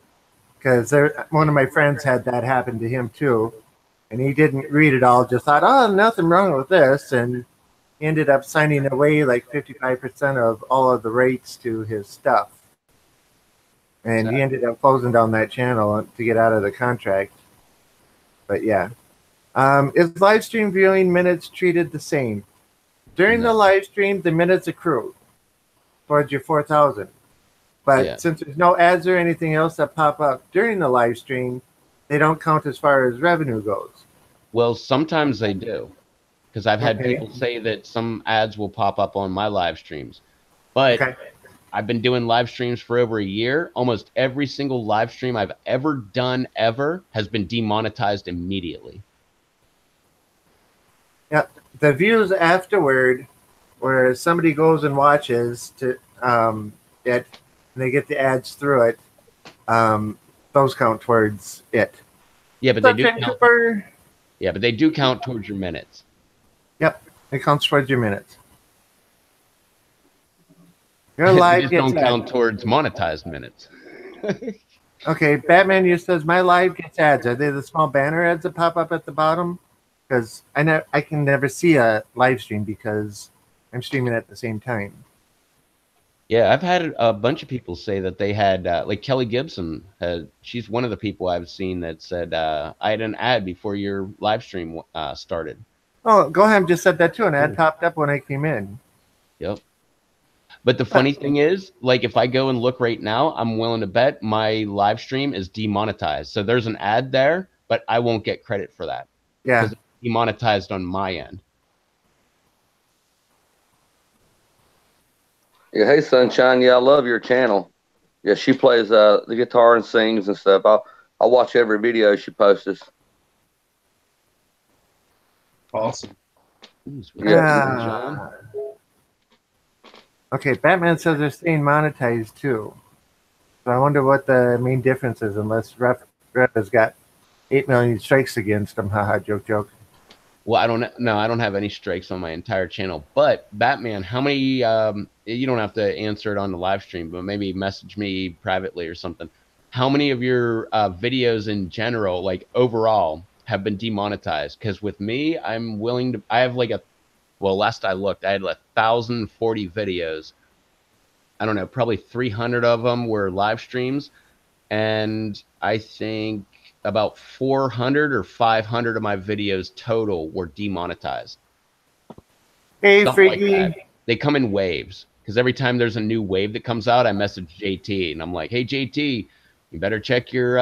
because one of my friends had that happen to him too. And he didn't read it all, just thought, oh, nothing wrong with this. And he ended up signing away like 55% of all of the rights to his stuff. And he ended up closing down that channel to get out of the contract. But yeah. Is live stream viewing minutes treated the same? During the live stream, the minutes accrue towards your 4,000. But since there's no ads or anything else that pop up during the live stream, they don't count as far as revenue goes. Well, sometimes they do, because I've had people say that some ads will pop up on my live streams. But I've been doing live streams for over a year. Almost every single live stream I've ever done has been demonetized immediately. Yeah, the views afterward, where somebody goes and watches it, and they get the ads through it, those count towards it. Yeah, but they do count. Yeah, but they do count towards your minutes. Yep, it counts towards your minutes. Your live just don't count towards monetized minutes. Okay, Batman, you says my live gets ads. Are they the small banner ads that pop up at the bottom? Because I can never see a live stream because I'm streaming at the same time. Yeah, I've had a bunch of people say that they had, like Kelly Gibson, she's one of the people I've seen that said, I had an ad before your live stream started. Oh, Goham just said that too. An ad popped up when I came in. Yep. But the funny thing is, like, if I go and look right now, I'm willing to bet my live stream is demonetized. So there's an ad there, but I won't get credit for that Yeah. because it's demonetized on my end. Yeah, hey Sunshine, yeah, I love your channel. Yeah, she plays the guitar and sings and stuff. I'll watch every video she posts. Awesome. Sweet. Yeah. John. Okay, Batman says they're staying monetized too. So I wonder what the main difference is, unless Ref has got 8 million strikes against him. Haha, joke, joke. Well, I don't have any strikes on my entire channel. But Batman, how many? You don't have to answer it on the live stream, but maybe message me privately or something. How many of your videos in general, like overall, have been demonetized? Because with me, I'm willing to. I have like last I looked, I had 1,040 videos. I don't know, probably 300 of them were live streams, and I think about 400 or 500 of my videos total were demonetized. Hey, Stuff like Freaky. that. They come in waves because every time there's a new wave that comes out, I message JT and I'm like, "Hey JT, you better check your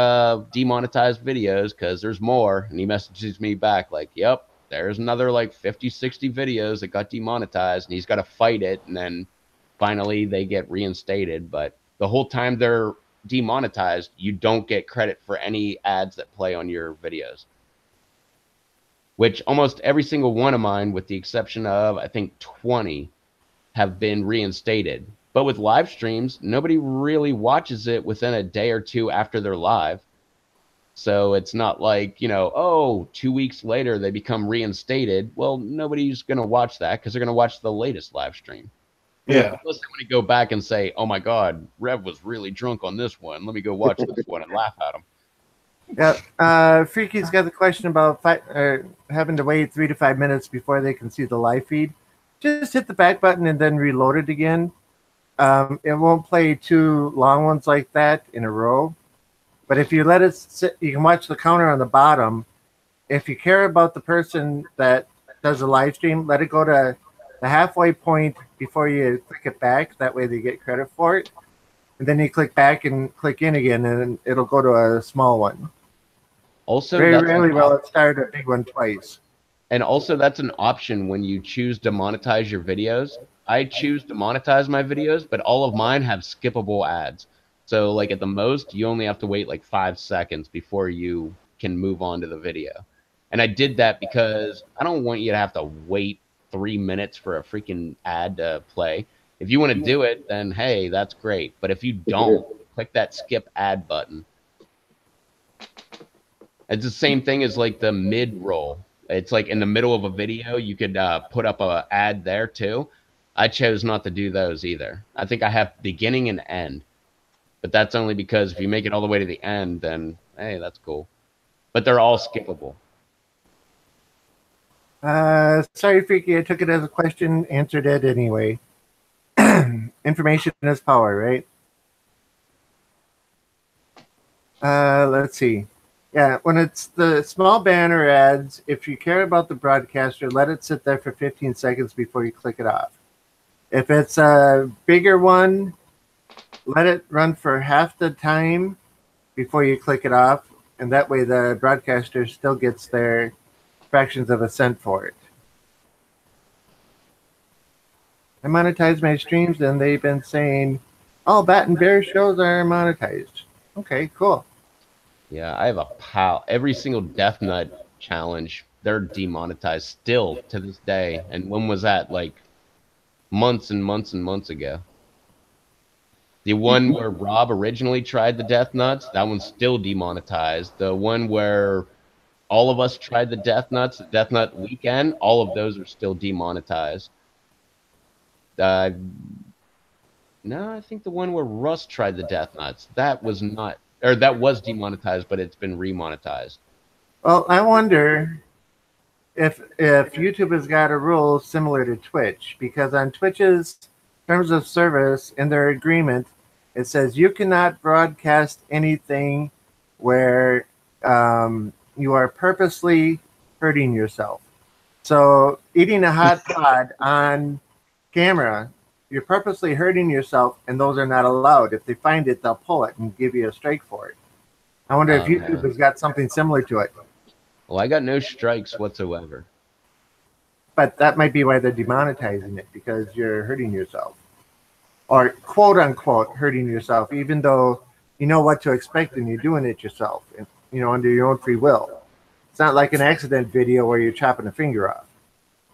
demonetized videos because there's more." And he messages me back like, "Yep, there's another like 50, 60 videos that got demonetized," and he's got to fight it, and then finally they get reinstated. But the whole time they're demonetized, you don't get credit for any ads that play on your videos, which almost every single one of mine, with the exception of I think 20, have been reinstated. But with live streams, nobody really watches it within a day or two after they're live. So it's not like, oh, 2 weeks later they become reinstated. Well, nobody's going to watch that because they're going to watch the latest live stream. Yeah. Unless they want to go back and say, oh my God, Rev was really drunk on this one. Let me go watch this one and laugh at him. Yeah, Freaky's got the question about having to wait 3 to 5 minutes before they can see the live feed. Just hit the back button and then reload it again. It won't play 2 long ones like that in a row. But if you let it sit, you can watch the counter on the bottom. If you care about the person that does the live stream, let it go to the halfway point before you click it back. That way they get credit for it. And then you click back and click in again, and it'll go to a small one. Also, Very rarely will it start a big one twice. And also, that's an option when you choose to monetize your videos. I choose to monetize my videos, but all of mine have skippable ads. So, like, at the most, you only have to wait like 5 seconds before you can move on to the video. And I did that because I don't want you to have to wait 3 minutes for a freaking ad to play. If you want to do it, then hey, that's great. But if you don't, click that skip ad button. It's the same thing as like the mid roll. It's like in the middle of a video, you could put up a ad there too. I chose not to do those either. I think I have beginning and end, but that's only because if you make it all the way to the end, then hey, that's cool. But they're all skippable. Sorry, Freaky, I took it as a question, answered it anyway. Information is power, right? Let's see. Yeah, when it's the small banner ads, if you care about the broadcaster, let it sit there for 15 seconds before you click it off. If it's a bigger one, let it run for half the time before you click it off, and that way the broadcaster still gets their fractions of a cent for it. I monetize my streams, and they've been saying, all Bat and Bear shows are monetized. Okay, cool. Yeah, I have a pile. Every single Death Nut challenge, they're demonetized still to this day. And when was that? Like months and months and months ago. The one where Rob originally tried the Death Nuts, that one's still demonetized. The one where all of us tried the Death Nuts, the Death Nut weekend, all of those are still demonetized. No, I think the one where Russ tried the Death Nuts, that was not, or that was demonetized, but it's been remonetized. Well, I wonder if YouTube has got a rule similar to Twitch, because on Twitch's terms of service in their agreement, it says you cannot broadcast anything where you are purposely hurting yourself. So eating a hot pod on camera, you're purposely hurting yourself, and those are not allowed. If they find it, they'll pull it and give you a strike for it. I wonder if Okay. YouTube has got something similar to it. Well, I got no strikes whatsoever. But that might be why they're demonetizing it, because you're hurting yourself. Or quote unquote hurting yourself, even though you know what to expect and you're doing it yourself, and, under your own free will. It's not like an accident video where you're chopping a finger off.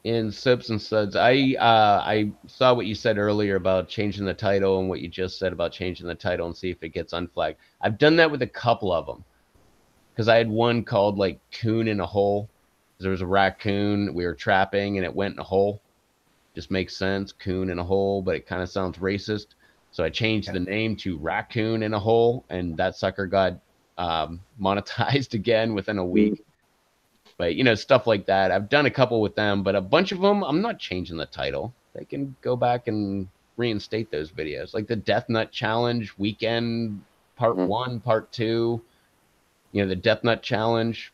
In Sips and Suds, I saw what you said earlier about changing the title and what you just said about changing the title and see if it gets unflagged. I've done that with a couple of them because I had one called like Coon in a Hole. There was a raccoon we were trapping and it went in a hole. Just makes sense, Coon in a Hole, but it kind of sounds racist. So I changed the name to Raccoon in a Hole, and that sucker got monetized again within a week. But, stuff like that. I've done a couple with them, but a bunch of them, I'm not changing the title. They can go back and reinstate those videos. Like the Death Nut Challenge Weekend Part 1, Part 2, the Death Nut Challenge.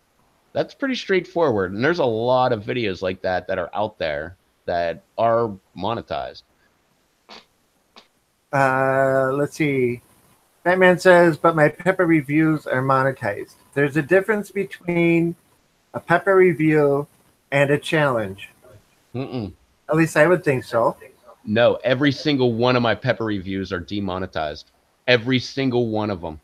That's pretty straightforward. And there's a lot of videos like that that are out there that are monetized. Let's see. Batman says, but my Pepper reviews are monetized. There's a difference between a Pepper review and a challenge. Mm-mm. At least I would think so. No, every single one of my Pepper reviews are demonetized. Every single one of them.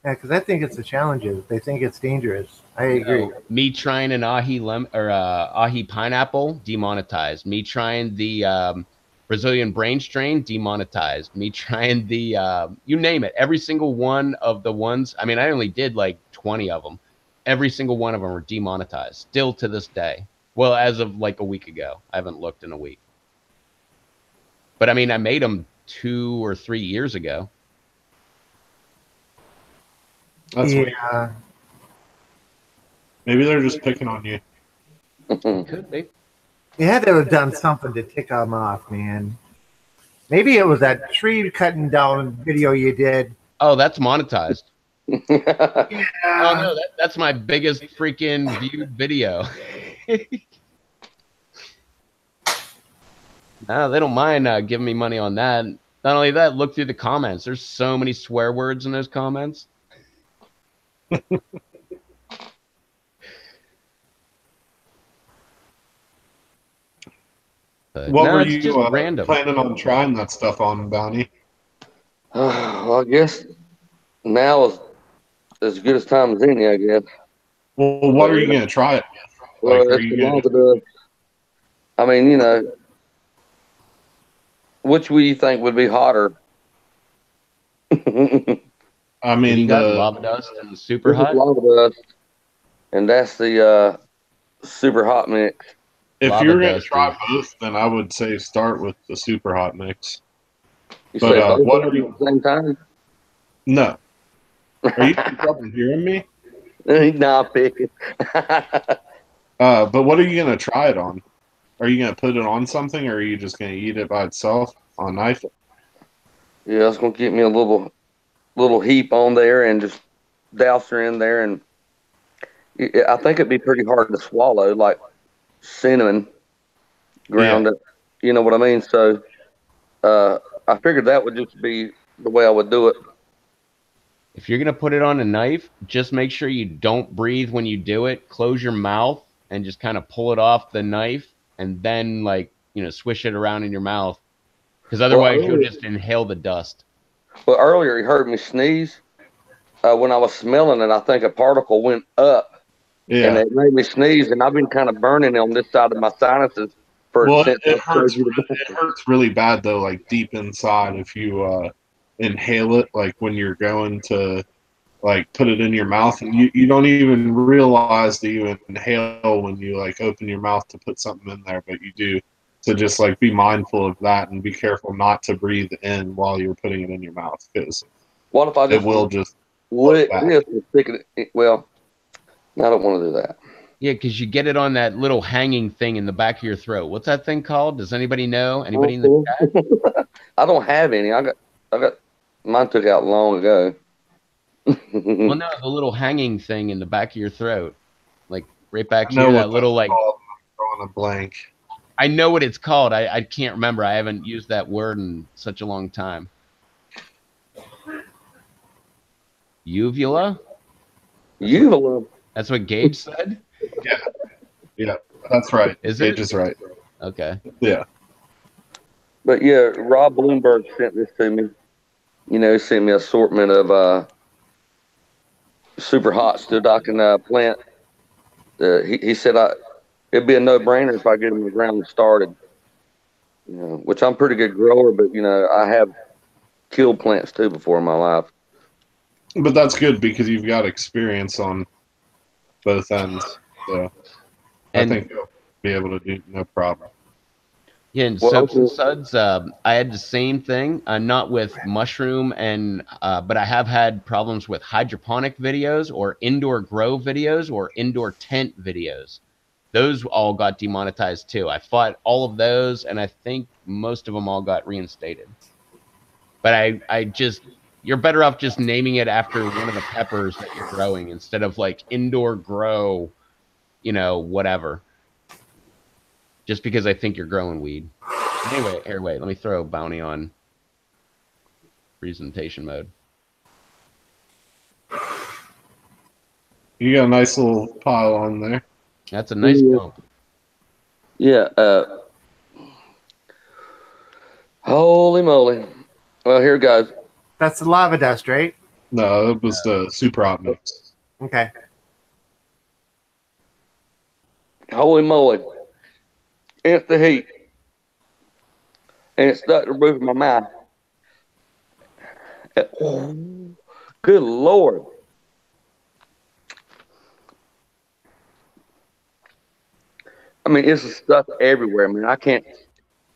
Yeah, because I think it's the challenges. They think it's dangerous. I agree. Me trying an ahi pineapple, demonetized. Me trying the Brazilian brain strain, demonetized. Me trying the you name it. Every single one of the ones. I mean, I only did like 20 of them. Every single one of them are demonetized. Still to this day. Well, as of like a week ago. I haven't looked in a week. But I mean, I made them 2 or 3 years ago. That's weird. Maybe they're just picking on you. Could be. You had to have done something to tick them off, man. Maybe it was that tree cutting down video you did. Oh, that's monetized. Yeah. Oh no, that's my biggest freaking viewed video. No, they don't mind giving me money on that. Not only that, look through the comments. There's so many swear words in those comments. What were you random. planning on trying that stuff on, Bounty? Well, I guess now is as good as time as any, I guess. Well, what are you going to try it with? Well, like, I mean, which would you think would be hotter? I mean, you got lava dust and super hot. Lava dust, and that's the super hot mix. If you're going to try both, then I would say start with the super hot mix. But what are you at the same time? No. Are you having trouble hearing me? Nah, picking. But what are you going to try it on? Are you going to put it on something, or are you just going to eat it by itself on a knife? Yeah, it's going to get me a little heap on there and just douse her in there, and I think it'd be pretty hard to swallow, like cinnamon ground up. You know what I mean? So I figured that would just be the way I would do it. If you're going to put it on a knife, just make sure you don't breathe when you do it. Close your mouth and just kind of pull it off the knife and then, swish it around in your mouth. Because otherwise you'll just inhale the dust. Well, earlier you heard me sneeze. When I was smelling it, I think a particle went up. Yeah. And it made me sneeze, and I've been kind of burning on this side of my sinuses. It hurts really bad, though, like deep inside if you inhale it, like when you're going to put it in your mouth, and you don't even realize that you inhale when you open your mouth to put something in there, but you do. So just be mindful of that and be careful not to breathe in while you're putting it in your mouth, because what if I just it will just lick this and stick it? Well, I don't want to do that. Yeah, because you get it on that little hanging thing in the back of your throat. What's that thing called? Does anybody know? Anybody in the chat? I don't have any. I got mine took out long ago. Well, no, the little hanging thing in the back of your throat, right back here. That little drawing a blank. I know what it's called. I can't remember. I haven't used that word in such a long time. Uvula? Uvula. That's what Gage said? Yeah, that's right. Is Gage it? is right. Okay. Yeah. But yeah, Rob Bloomberg sent this to me. You know, he sent me an assortment of super hot still I can plant. He said it'd be a no-brainer if I get them in the ground started. You know, which I'm a pretty good grower, but you know, I have killed plants too before in my life. But that's good because you've got experience on both ends. So I And think you'll be able to do no problem. yeah, and Well, soaps and suds, I had the same thing, not with mushroom and but I have had problems with hydroponic videos or indoor grow videos or indoor tent videos. Those all got demonetized too. I fought all of those, and I think most of them all got reinstated. But I just you're better off just naming it after one of the peppers that you're growing instead of like indoor grow, whatever. Just because I think you're growing weed. Anyway, here, wait, let me throw bounty on presentation mode. You got a nice little pile on there. That's a nice bump. yeah. Holy moly! Well, here goes. That's the lava dust, right? No, it was the super hot mix. Okay. Holy moly! It's the heat, and it stuck to the roof of my mouth. Good Lord! I mean, it's stuff everywhere. I mean, I can't.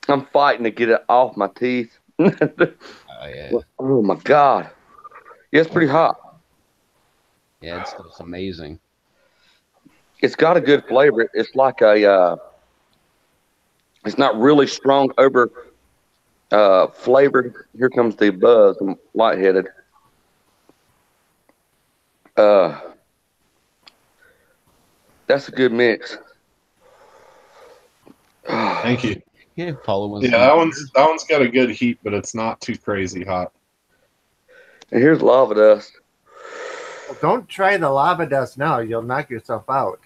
I'm fighting to get it off my teeth. Oh yeah. Oh my God! Yeah, it's pretty hot. Yeah, it's amazing. It's got a good flavor. It's like it's not really strong over flavored. Here comes the buzz. I'm lightheaded. Uh, that's a good mix. Thank you. Yeah, Paula wants Yeah, to that one's got a good heat, but it's not too crazy hot. And here's lava dust. Well, don't try the lava dust now. You'll knock yourself out.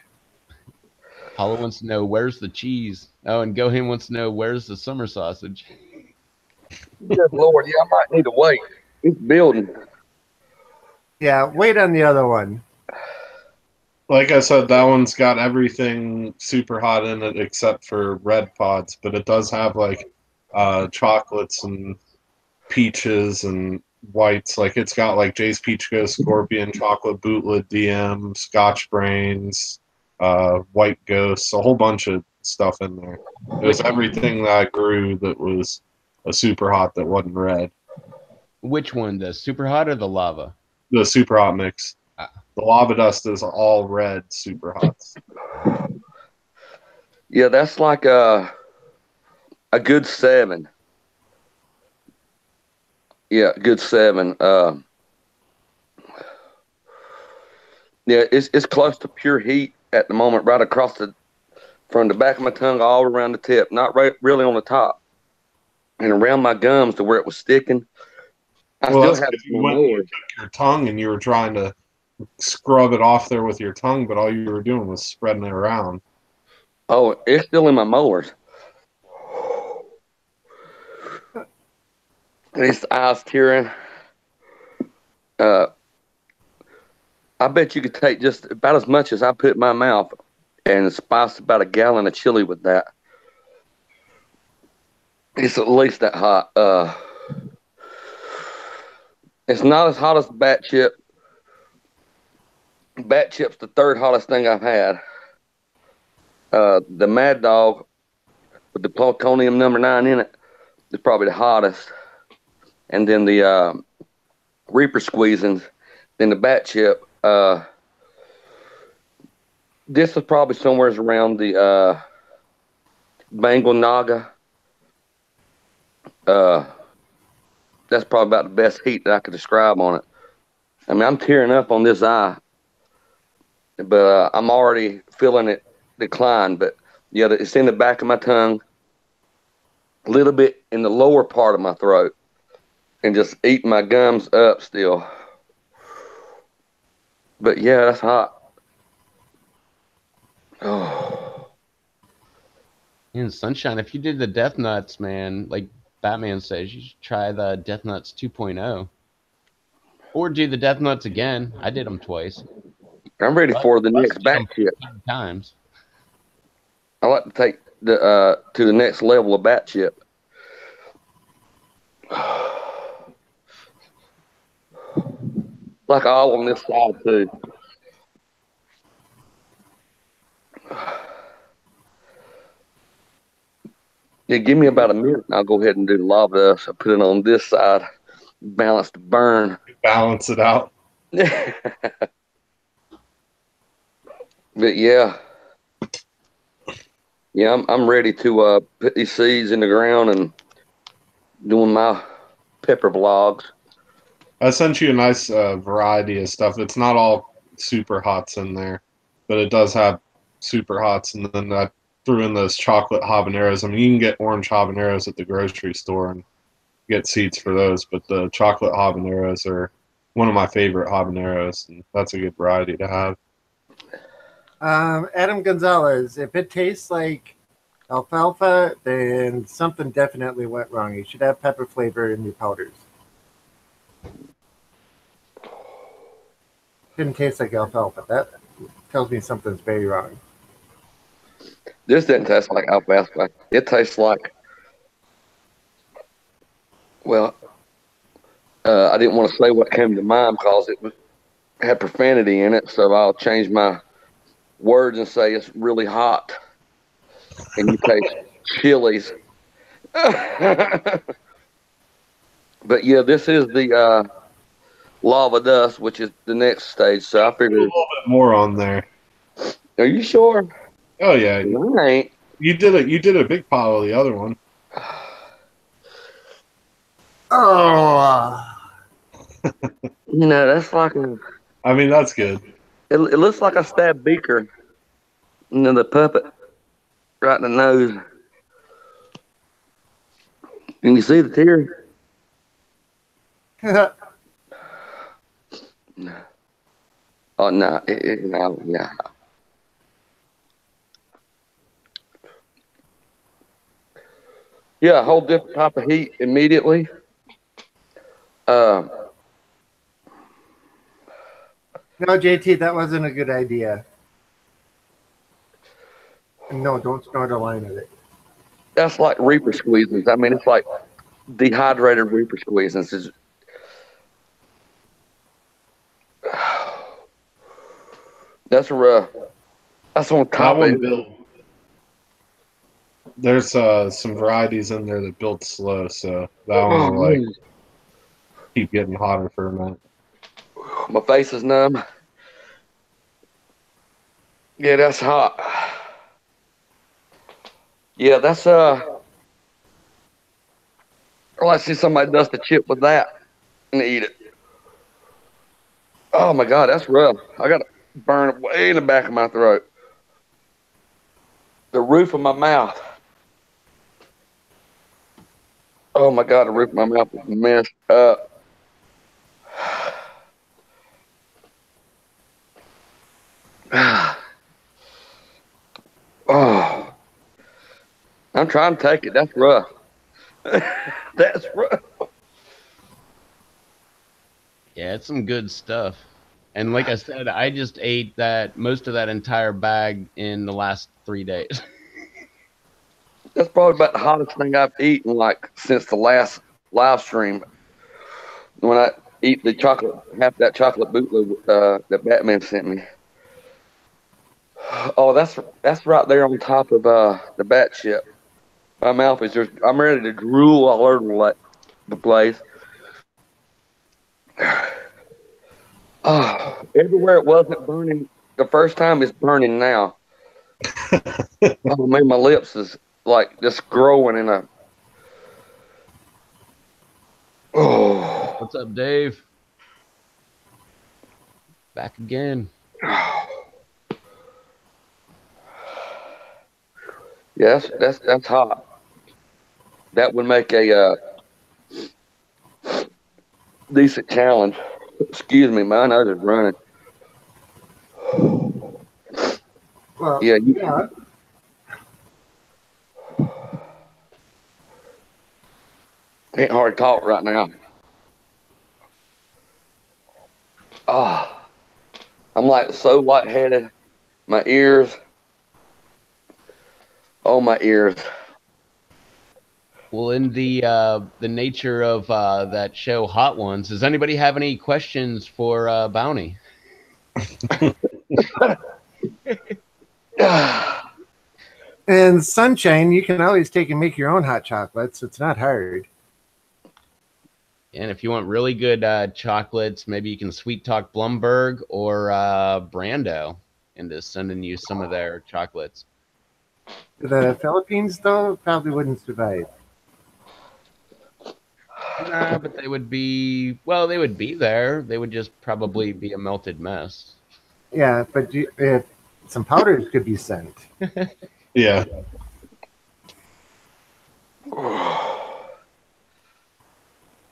Paula wants to know where's the cheese. Oh, and Gohan wants to know where's the summer sausage. Good Lord, yeah, I might need to wait. It's building. Yeah, wait on the other one. Like I said, that one's got everything super hot in it except for red pods, but it does have like chocolates and peaches and whites. Like it's got like Jay's Peach Ghost, Scorpion, Chocolate Bootlet, DM, Scotch Brains, White Ghosts, a whole bunch of stuff in there. It was everything that I grew that was a super hot that wasn't red. Which one, the super hot or the lava? The super hot mix. The lava dust is all red super hots. Yeah, that's like a good 7. Yeah, good 7. Yeah, it's close to pure heat at the moment, right across from the back of my tongue all around the tip, not right really on the top, and around my gums to where it was sticking. I still have you took your tongue and you were trying to scrub it off there with your tongue, but all you were doing was spreading it around. Oh, it's still in my molars. These eyes tearing. I bet you could take just about as much as I put in my mouth and spice about a gallon of chili with that. It's at least that hot. It's not as hot as the bat chip. Bat chip's the 3rd hottest thing I've had. The Mad Dog with the plutonium number 9 in it is probably the hottest. And then the Reaper Squeezins, then the bat chip. This is probably somewhere around the Bengal Naga. That's probably about the best heat that I could describe on it. I mean, I'm tearing up on this eye, but I'm already feeling it decline. But Yeah, it's in the back of my tongue, a little bit in the lower part of my throat, and just eating my gums up still. But yeah, that's hot. Oh, In Sunshine, if you did the Death Nuts, man, like Batman says, you should try the Death Nuts 2.0. Or do the Death Nuts again. I did them twice. I'm ready But for the Russ next did bat them chip. 15 times. I like to take the to the next level of bat chip. Like all on this side too. Yeah, give me about a minute and I'll go ahead and do the lava dust. I put it on this side, balance the burn. Balance it out. But yeah. Yeah, I'm ready to put these seeds in the ground and doing my pepper vlogs. I sent you a nice variety of stuff. It's not all super hots in there, but it does have super hots. And then I threw in those chocolate habaneros. I mean, you can get orange habaneros at the grocery store and get seeds for those, but the chocolate habaneros are one of my favorite habaneros, and that's a good variety to have. Adam Gonzalez, if it tastes like alfalfa, then something definitely went wrong. You should have pepper flavor in your powders. Didn't taste like alfalfa. That tells me something's very wrong. This didn't taste like alfalfa. It tastes like, well, I didn't want to say what came to mind because had profanity in it, so I'll change my words and say it's really hot and you taste chilies. But yeah, this is the lava dust, which is the next stage. So I A figured, little bit more on there. are you sure? Oh yeah, I ain't. you did it. You did a big pile of the other one. Oh, You know, that's like a, I mean, that's good. it looks like I stabbed Beaker, you know, the puppet, right in the nose. Can you see the tear? No. Oh no, no, yeah. Yeah, a whole different type of heat immediately. Uh, no, JT, that wasn't a good idea. No, don't snort a line of it. that's like Reaper squeezes. I mean, it's like dehydrated Reaper squeezes. That's rough. That's on That top of one it. built. There's some varieties in there that build slow, so that one Oh, will like man. keep getting hotter for a minute. My face is numb. Yeah, that's hot. Yeah, that's I like to see somebody dust a chip with that and eat it. Oh my god, that's rough. I got to burn it way in the back of my throat. The roof of my mouth. Oh my god, the roof of my mouth is messed up. Oh, I'm trying to take it. That's rough. That's rough. Yeah, it's some good stuff. And like I said, I just ate that most of that entire bag in the last 3 days. That's probably about the hottest thing I've eaten like since the last live stream. When I eat the chocolate, half that chocolate bootleg that Batman sent me. Oh, that's right there on top of the bat chip. My mouth is just, I'm ready to drool all over the place. Oh, everywhere it wasn't burning the first time is burning now. Oh man, my lips is like just growing in a. Oh. What's up, Dave? Back again. Yes, that's hot. That would make a decent challenge. Excuse me, my nose is running. Well, Yeah, yeah. can't hardly talk right now. Ah, I'm like so lightheaded. My ears. Oh, my ears. Well, in the nature of that show, Hot Ones, does anybody have any questions for Bounty? And Sunshine, you can always take and make your own hot chocolates. It's not hard. And if you want really good chocolates, maybe you can sweet talk Blumberg or Brando into sending you some of their chocolates. The Philippines, though, probably wouldn't survive. Nah, but they would be, well, they would be there. They would just probably be a melted mess. Yeah, but if some powders could be sent. Yeah.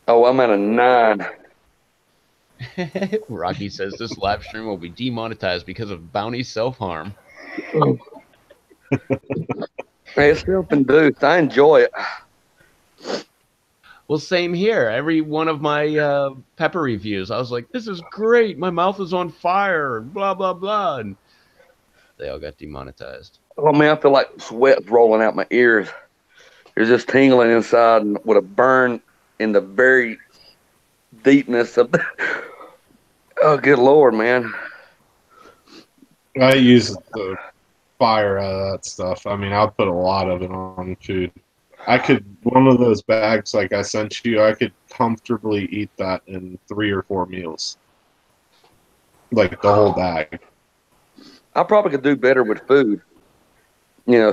Oh, I'm at a 9. Rocky says this live stream will be demonetized because of Bounty self-harm. Hey, it's self-induced. I enjoy it. Well, same here. Every one of my pepper reviews, I was like, this is great. My mouth is on fire, and blah, blah, blah. And they all got demonetized. Oh, man, I feel like sweat's rolling out my ears. It's just tingling inside and with a burn in the very deepness of the... Oh, good Lord, man. I use the fire out of that stuff. I mean, I'll put a lot of it on food. One of those bags like I sent you, I could comfortably eat that in 3 or 4 meals. Like the whole bag. I probably could do better with food.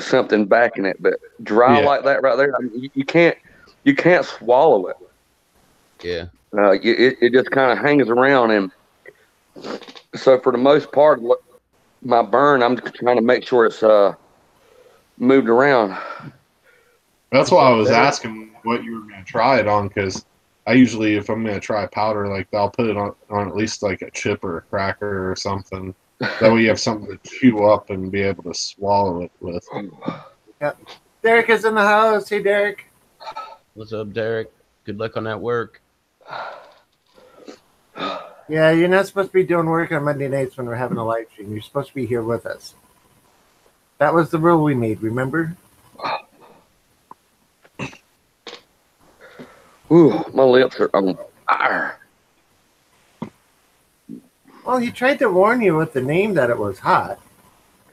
Something back in it, but dry like that right there, I mean, you can't swallow it. Yeah. It just kind of hangs around, and so for the most part, my burn, I'm trying to make sure it's moved around. That's why I was asking what you were going to try it on, because I usually, if I'm going to try powder, like I'll put it on at least like a chip or a cracker or something. That way you have something to chew up and be able to swallow it with. Yep. Derek is in the house. Hey, Derek. What's up, Derek? Good luck on that work. Yeah, you're not supposed to be doing work on Monday nights when we're having a live stream. You're supposed to be here with us. That was the rule we made, remember? Ooh, my lips are on fire. Well, he tried to warn you with the name that it was hot.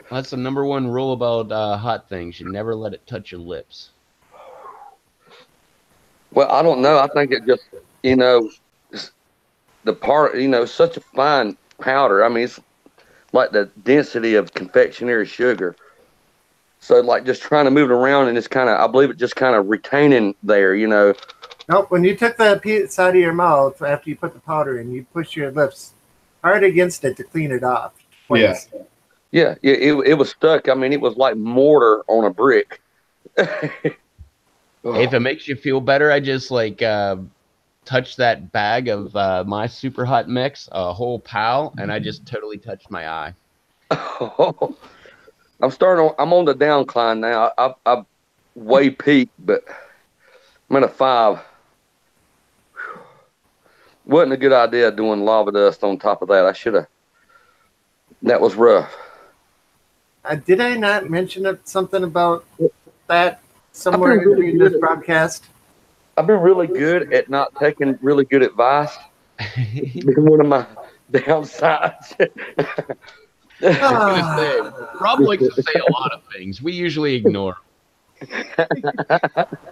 That's the number one rule about hot things. You never let it touch your lips. Well, I don't know. I think it just, the part, such a fine powder. I mean, it's like the density of confectionery sugar. So, like, just trying to move it around, and it's kind of, I believe it just kind of retaining there, Nope, when you took the piece out of your mouth after you put the powder in, you push your lips hard against it to clean it off. Twice. Yeah, it was stuck. I mean, it was like mortar on a brick. Hey, if it makes you feel better, I just touched that bag of my super hot mix, a whole pal, and I just totally touched my eye. I'm on the downcline now. I way peaked, but I'm at a 5. Wasn't a good idea doing lava dust on top of that. I should have. That was rough. Did I not mention something about that somewhere in this broadcast? I've been really good at not taking really good advice. Been one of my downsides. I was gonna say, Rob likes to say a lot of things. We usually ignore him.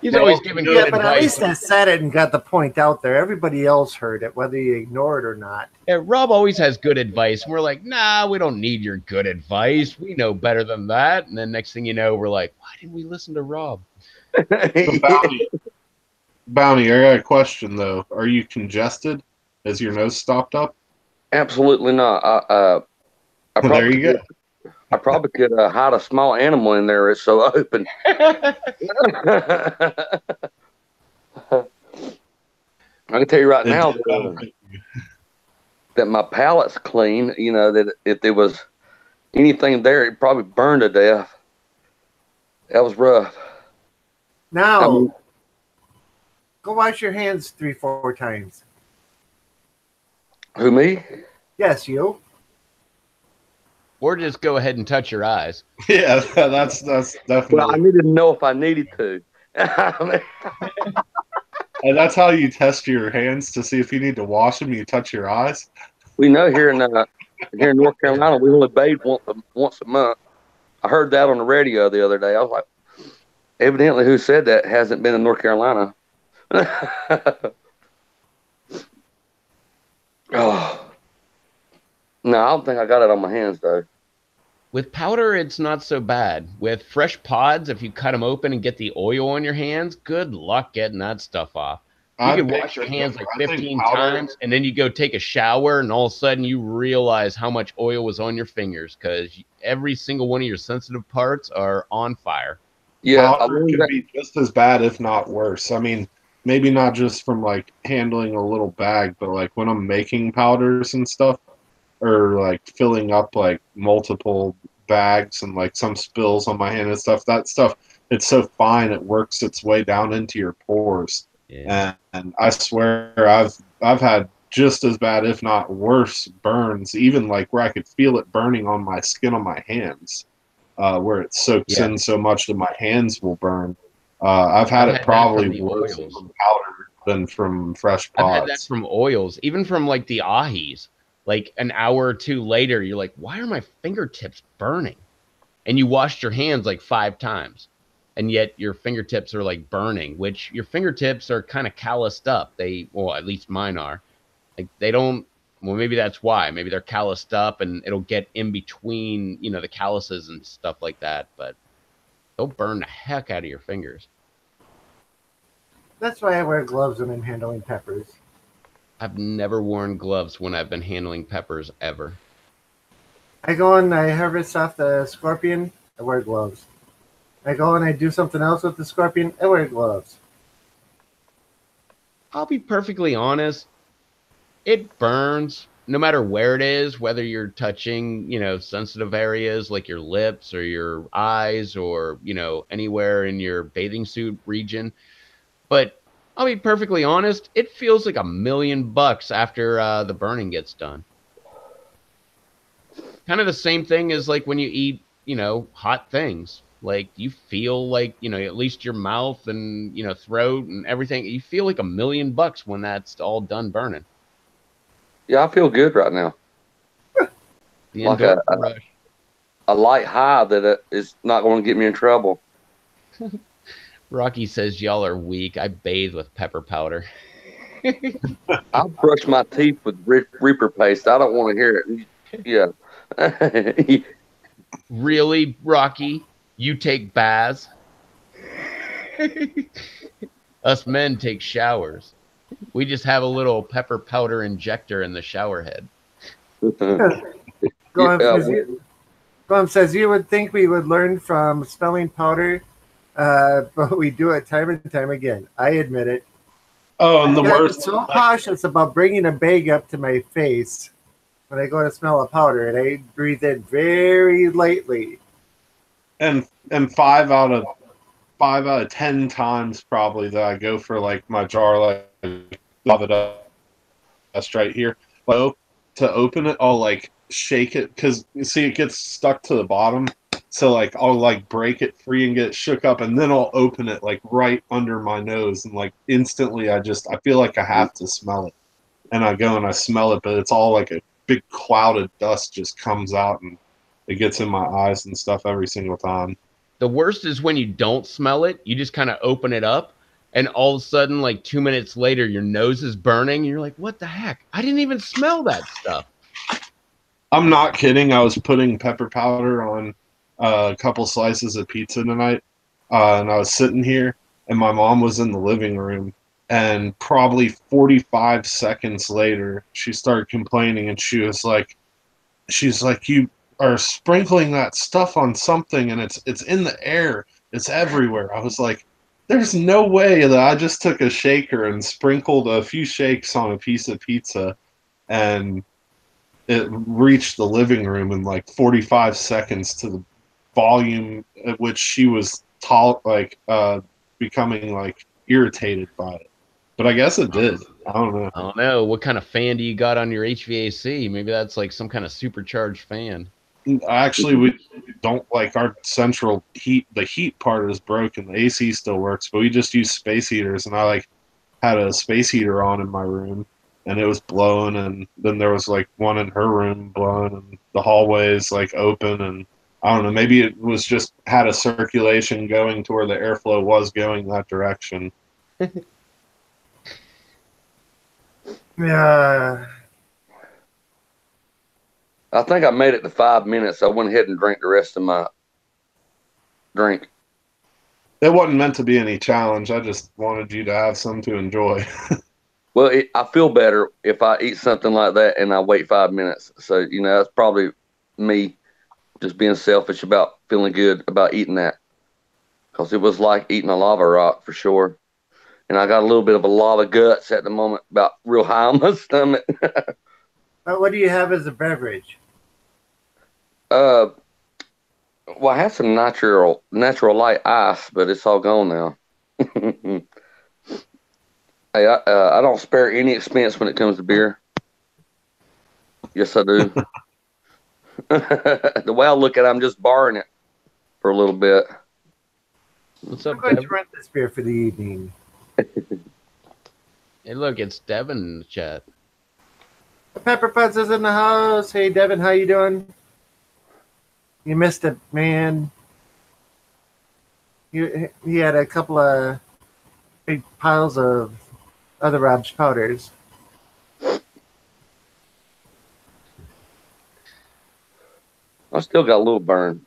He's always giving good but advice. at least I said it and got the point out there. Everybody else heard it, whether you ignore it or not. Yeah, Rob always has good advice. We're like, nah, we don't need your good advice. We know better than that. And then next thing you know, we're like, why didn't we listen to Rob? So Bounty, I got a question though. Are you congested? Is your nose stopped up? Absolutely not. There you go. I probably could hide a small animal in there. It's so open. I can tell you right It now did benefit you. that my palate's clean. You know, that if there was anything there, it probably burned to death. That was rough. I Now, mean, go wash your hands 3-4 times. who, me? Yes, you. Or just go ahead and touch your eyes. Yeah, that's Well, I definitely. needed to know if I needed to. And that's how you test your hands to see if you need to wash them. You touch your eyes. We know here in North Carolina, we only bathe once a month. I heard that on the radio the other day. I was like, evidently, who said that hasn't been in North Carolina. Oh, no, I don't think I got it on my hands though. With powder, it's not so bad. With fresh pods, if you cut them open and get the oil on your hands, good luck getting that stuff off. You I can beg wash your to hands differ. like I think 15 powder. times and then you go take a shower and all of a sudden you realize how much oil was on your fingers because every single one of your sensitive parts are on fire. Yeah, I Powder learned can that. be just as bad, if not worse. I mean, maybe not just from like handling a little bag, but like when I'm making powders and stuff, or like filling up like multiple bags and like some spills on my hand and stuff. That stuff, it's so fine, it works its way down into your pores. Yeah. And I swear, I've had just as bad, if not worse, burns. Even like where I could feel it burning on my skin on my hands, where it soaks Yeah. in so much that my hands will burn. I've had I've it had that from probably the worse oils. from powder than from fresh I've had that pods. from oils, even from like the ahis. Like an hour or two later, you're like, why are my fingertips burning? And you washed your hands like 5 times. And yet your fingertips are like burning, which your fingertips are kind of calloused up. Well, at least mine are. Like they don't, well, maybe that's why. Maybe they're calloused up and it'll get in between, the calluses and stuff like that. But they'll burn the heck out of your fingers. That's why I wear gloves when I'm handling peppers. I've never worn gloves when I've been handling peppers ever. I go and I harvest off the scorpion, I wear gloves. I go and I do something else with the scorpion, I wear gloves. I'll be perfectly honest. It burns no matter where it is, whether you're touching, sensitive areas like your lips or your eyes or, anywhere in your bathing suit region. But I'll be perfectly honest, it feels like $1,000,000 after the burning gets done. Kind of the same thing as like when you eat, hot things. Like you feel like, at least your mouth and, throat and everything, you feel like $1,000,000 when that's all done burning. Yeah, I feel good right now. The Like endorphin rush. a light high that is not going to get me in trouble. Rocky says y'all are weak. I bathe with pepper powder. I brush my teeth with Reaper paste. I don't want to hear it. Yeah. Really, Rocky? You take baths? Us men take showers. We just have a little pepper powder injector in the shower head. Graham says you would think we would learn from smelling powder, but we do it time and time again. I admit it. Oh, and the I'm worst. so cautious about bringing a bag up to my face when I go to smell a powder, and I breathe in very lightly. And 5 out of 10 times probably that I go for like my jar, like lava dust right here. Like, to open it, I'll like shake it because you see it gets stuck to the bottom. So like I'll like break it free and get it shook up, and then I'll open it like right under my nose, and like instantly I feel like I have to smell it, and I go and I smell it, but it's all like a big cloud of dust just comes out and it gets in my eyes and stuff every single time. The worst is when you don't smell it. You just kind of open it up, and all of a sudden, like 2 minutes later, your nose is burning. And you're like, what the heck? I didn't even smell that stuff. I'm not kidding. I was putting pepper powder on a couple slices of pizza tonight, and I was sitting here, and my mom was in the living room, and probably 45 seconds later, she started complaining, and she's like, you, are sprinkling that stuff on something, and it's in the air. It's everywhere. I was like, there's no way that I just took a shaker and sprinkled a few shakes on a piece of pizza, and it reached the living room in like 45 seconds to the volume at which she was becoming like irritated by it. But I guess it did. I don't know. I don't know. What kind of fan do you got on your HVAC? Maybe that's like some kind of supercharged fan. Actually, we don't like our central heat. The heat part is broken. The AC still works, but we just use space heaters. And I like had a space heater on in my room, and it was blowing. And then there was like one in her room blowing, and the hallways like open. And I don't know. Maybe it was just had a circulation going to where the airflow was going that direction. Yeah. I think I made it to 5 minutes. I went ahead and drank the rest of my drink. It wasn't meant to be any challenge. I just wanted you to have some to enjoy. Well, I feel better if I eat something like that and I wait 5 minutes. So, that's probably me just being selfish about feeling good about eating that. Because it was like eating a lava rock for sure. And I got a little bit of a lava guts at the moment, about real high on my stomach. But what do you have as a beverage? Well, I had some natural light ice, but it's all gone now. Hey, I don't spare any expense when it comes to beer. Yes, I do. The way I look at it, I'm just borrowing it for a little bit. What's I'm up, going to Devin? rent this beer for the evening. Hey, look, it's Devin in the chat. Pepper Putz is in the house. Hey, Devin, how you doing? You missed it, man. He had a couple of big piles of other Rob's powders. I still got a little burn.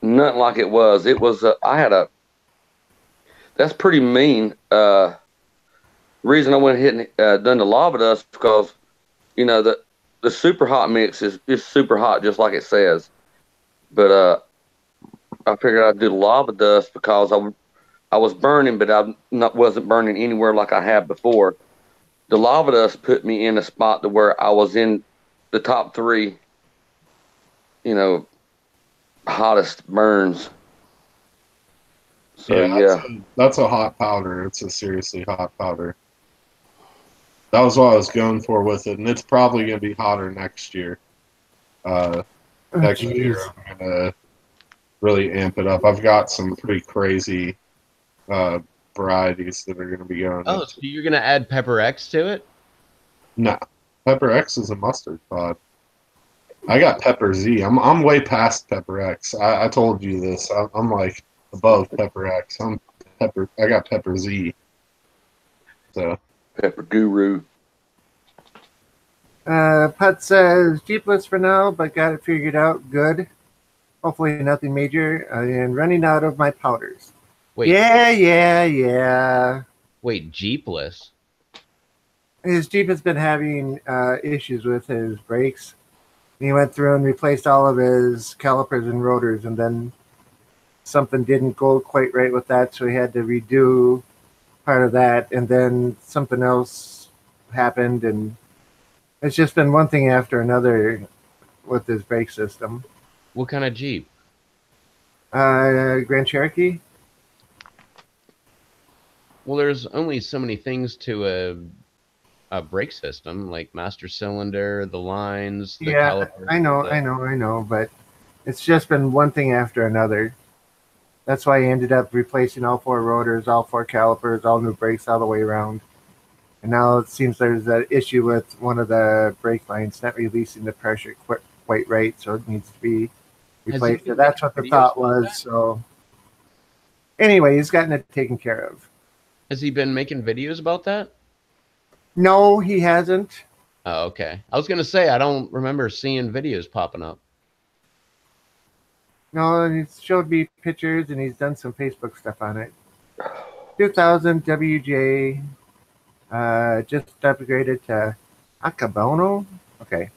Nothing like it was. It was. That's pretty mean. The reason I went ahead and done the lava dust because, the super hot mix is super hot, just like it says. But I figured I'd do the lava dust because I was burning, but wasn't burning anywhere like I had before. The lava dust put me in a spot to where I was in the top 3, hottest burns. So yeah. That's a hot powder. It's a seriously hot powder. That was what I was going for with it, and it's probably going to be hotter next year. Next year, I'm going to really amp it up. I've got some pretty crazy varieties that are going to be going. Oh, so you're going to add Pepper X to it? No. Pepper X is a mustard pod. I got Pepper Z. I'm way past Pepper X. I told you this. I'm like above Pepper X. I got Pepper Z. So Pepper Guru. Put says Jeepless for now, but got it figured out. Good. Hopefully nothing major. And running out of my powders. Wait. Yeah. Wait, Jeepless? His Jeep has been having issues with his brakes. He went through and replaced all of his calipers and rotors, and then something didn't go quite right with that, so he had to redo part of that, and then something else happened, and it's just been one thing after another with his brake system. What kind of Jeep? Grand Cherokee. Well, there's only so many things to a brake system, like master cylinder, the lines, the calipers. I know, but it's just been one thing after another. That's why I ended up replacing all 4 rotors, all 4 calipers, all new brakes all the way around. And now it seems there's an issue with one of the brake lines not releasing the pressure quite right, so it needs to be replaced. So that's what the thought was. So anyway, he's gotten it taken care of. Has he been making videos about that? No, he hasn't. Oh, okay. I was going to say, I don't remember seeing videos popping up. No, and he's showed me pictures, and he's done some Facebook stuff on it. 2000 WJ, just upgraded to Akabono. Okay.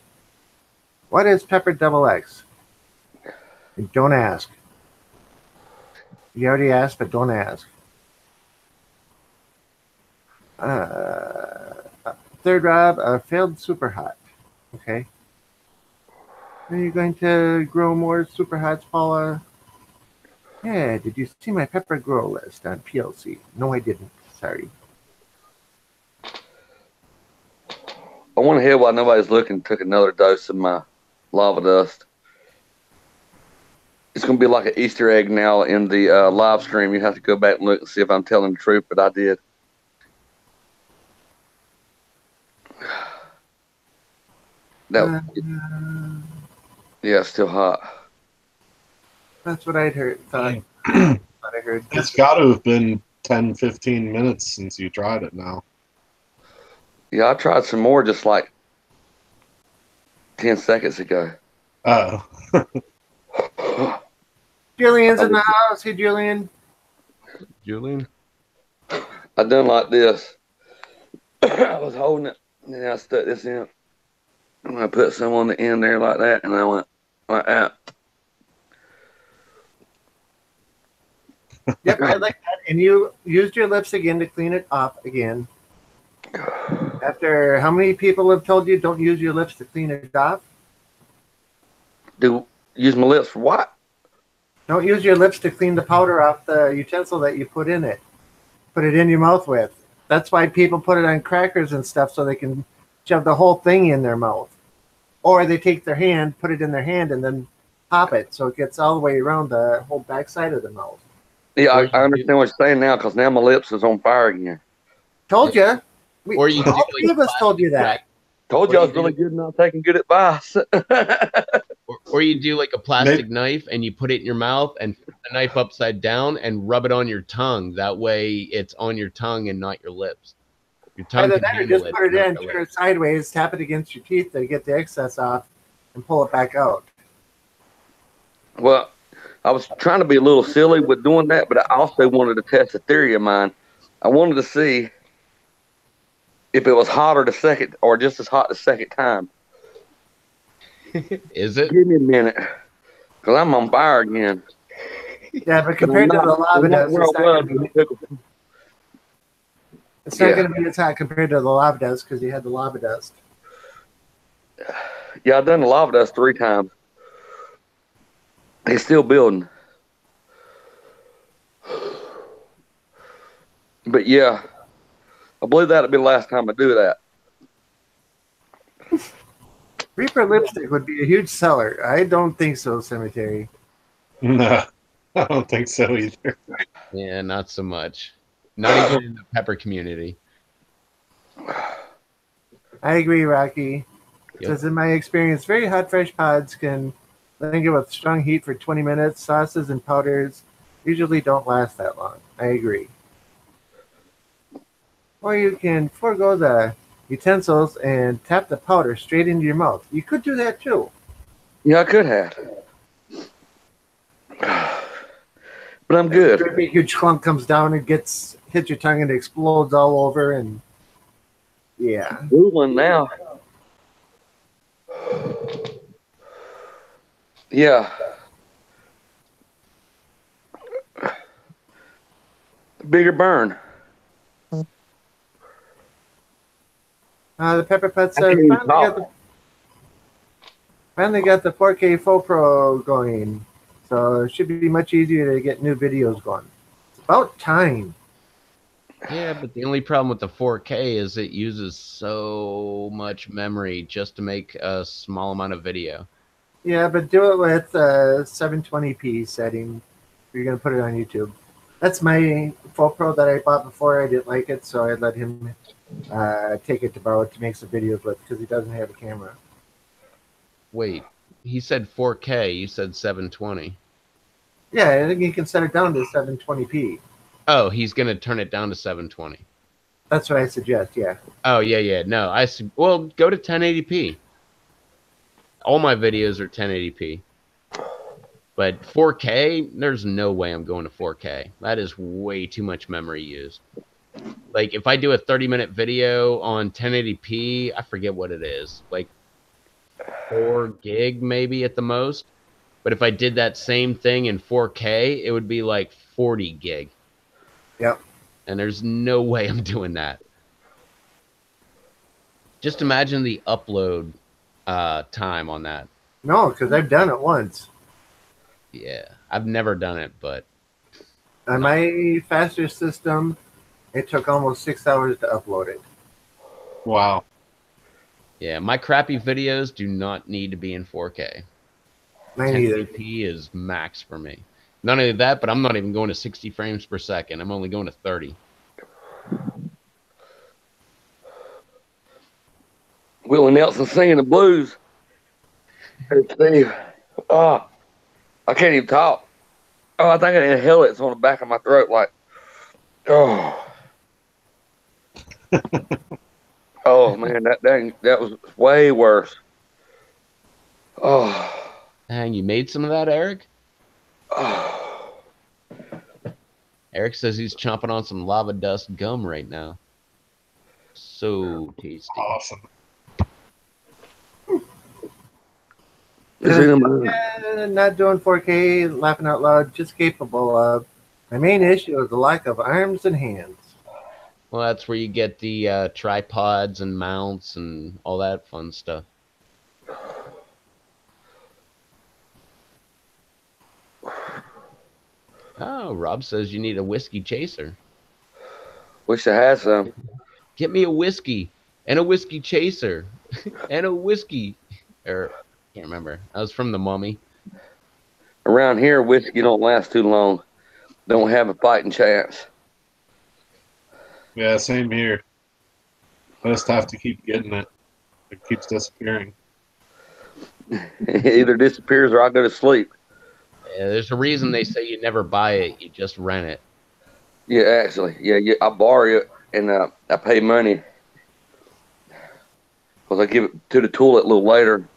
What is Pepper Double X? And don't ask. You already asked, but don't ask. Uh, Third, Rob, failed super hot. Okay. Are you going to grow more super hots, Paula? Yeah, did you see my pepper grow list on PLC? No, I didn't. Sorry. I went ahead while nobody's looking, took another dose of my lava dust. It's going to be like an Easter egg now in the live stream. You have to go back and look and see if I'm telling the truth, but I did. That, yeah, it's still hot. That's what I'd heard. Thought I heard. It's got to have been 10, 15 minutes since you tried it now. Yeah, I tried some more just like 10 seconds ago. Oh. Julian's in the house. Hey, Julian. Julian? I done like this. I was holding it, and then I stuck this in. And I put some on the end there like that, and I went like that. Yep, I like that. And you used your lips again to clean it off again. After how many people have told you don't use your lips to clean it off? Do use my lips for what? Don't use your lips to clean the powder off the utensil that you put in it. Put it in your mouth with. That's why people put it on crackers and stuff so they can shove the whole thing in their mouth. Or they take their hand, put it in their hand, and then pop it so it gets all the way around the whole backside of the mouth. Yeah, I understand what you're saying now because now my lips is on fire again. Told you. Or you all three of us told you that. Told you I was really good enough taking good advice. Or you do like a plastic knife and you put it in your mouth and put the knife upside down and rub it on your tongue. That way it's on your tongue and not your lips. Your tongue Either can that or handle just put it in, not your turn it lips. sideways, tap it against your teeth to get the excess off, and pull it back out. Well, I was trying to be a little silly with doing that, but I also wanted to test a theory of mine. I wanted to see if it was hotter the second or just as hot the second time. Is it? Give me a minute, because I'm on fire again. Yeah, but compared to the lava dust, it's not going to be as hot compared to the lava dust because you had the lava dust. Yeah, I've done the lava dust 3 times. It's still building. But yeah, I believe that'll be the last time I do that. Reaper lipstick would be a huge seller. I don't think so, Cemetery. No, I don't think so either. Yeah, not so much. Not even in the pepper community. I agree, Rocky. Yep. Says in my experience, very hot fresh pods can linger with strong heat for 20 minutes. Sauces and powders usually don't last that long. I agree. Or you can forego the utensils and tap the powder straight into your mouth. You could do that too. Yeah, I could have. But I'm good. A huge clump comes down and hits your tongue and explodes all over, and yeah. Drooling now. Yeah. Bigger burn. The Pepper Pet says finally got the 4K Full Pro going, so it should be much easier to get new videos going. It's about time. Yeah, but the only problem with the 4K is it uses so much memory just to make a small amount of video. Yeah, but do it with 720p setting. You're going to put it on YouTube. That's my Full Pro that I bought before. I didn't like it, so I let him take it to borrow it to make some videos with because he doesn't have a camera. Wait, he said 4K. You said 720. Yeah, I think you can set it down to 720p. Oh, he's going to turn it down to 720. That's what I suggest, yeah. Oh, yeah. No, well, go to 1080p. All my videos are 1080p. But 4K, there's no way I'm going to 4K. That is way too much memory used. Like, if I do a 30-minute video on 1080p, I forget what it is. Like, 4 gig maybe at the most. But if I did that same thing in 4K, it would be like 40 gig. Yep. And there's no way I'm doing that. Just imagine the upload time on that. No, because I've done it once. Yeah, I've never done it, but On my faster system, it took almost 6 hours to upload it. Wow. yeah, my crappy videos do not need to be in 4K. Mine either. 1080p is max for me. Not only that, but I'm not even going to 60 frames per second. I'm only going to 30. Willie Nelson singing the blues. Hey, Steve. Oh, I can't even talk. Oh, I think I inhaled it. It's on the back of my throat. Like, oh. Oh, man, that was way worse. Oh. Dang, you made some of that, Eric? Oh. Eric says he's chomping on some lava dust gum right now. So tasty. Awesome. Not doing 4K, laughing out loud, just capable of. My main issue is the lack of arms and hands. Well, that's where you get the tripods and mounts and all that fun stuff. Oh, Rob says you need a whiskey chaser. Wish I had some. Get me a whiskey and a whiskey chaser and a whiskey. Or, can't remember. That was from The Mummy. Around here, whiskey don't last too long. Don't have a fighting chance. Yeah, same here. I just have to keep getting it. It keeps disappearing. It either disappears or I go to sleep. Yeah, there's a reason they say you never buy it. You just rent it. Yeah, actually. Yeah, I borrow it and I pay money. Because I give it to the toilet a little later.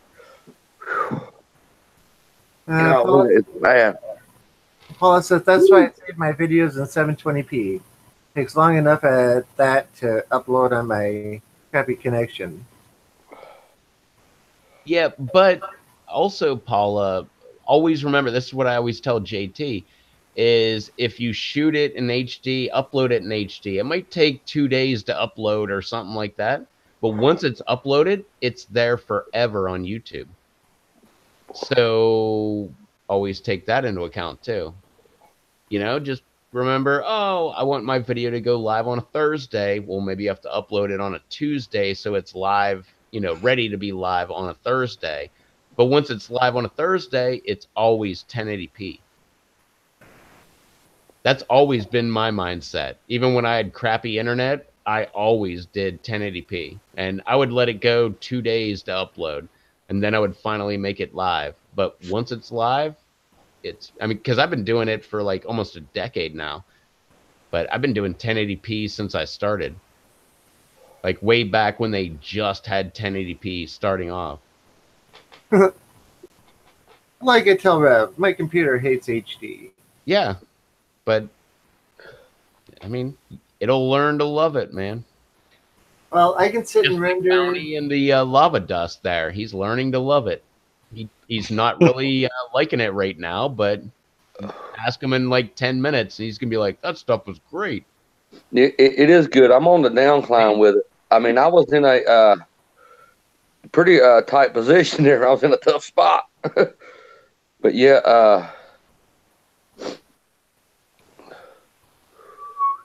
It's bad. Paula says, that's why I save my videos in 720p. Takes long enough at that to upload on my crappy connection. Yeah, but also, Paula, always remember, this is what I always tell JT, is if you shoot it in HD, upload it in HD. It might take 2 days to upload or something like that, but once it's uploaded, it's there forever on YouTube. So always take that into account too. You know, just remember, oh, I want my video to go live on a Thursday. Well, maybe you have to upload it on a Tuesday so it's live, you know, ready to be live on a Thursday. But once it's live on a Thursday, it's always 1080p. That's always been my mindset. Even when I had crappy internet, I always did 1080p. And I would let it go 2 days to upload. And then I would finally make it live. But once it's live, I mean, because I've been doing it for like almost a decade now. But I've been doing 1080p since I started. Like way back when they just had 1080p starting off. Like I tell Rev, my computer hates HD. Yeah, but I mean, it'll learn to love it, man. Well, I can sit Just and like render. Bounty in the lava dust there. He's learning to love it. He's not really liking it right now, but ask him in like 10 minutes, and he's going to be like, that stuff was great. It is good. I'm on the downcline with it. I mean, I was in a pretty tight position there. I was in a tough spot. But yeah,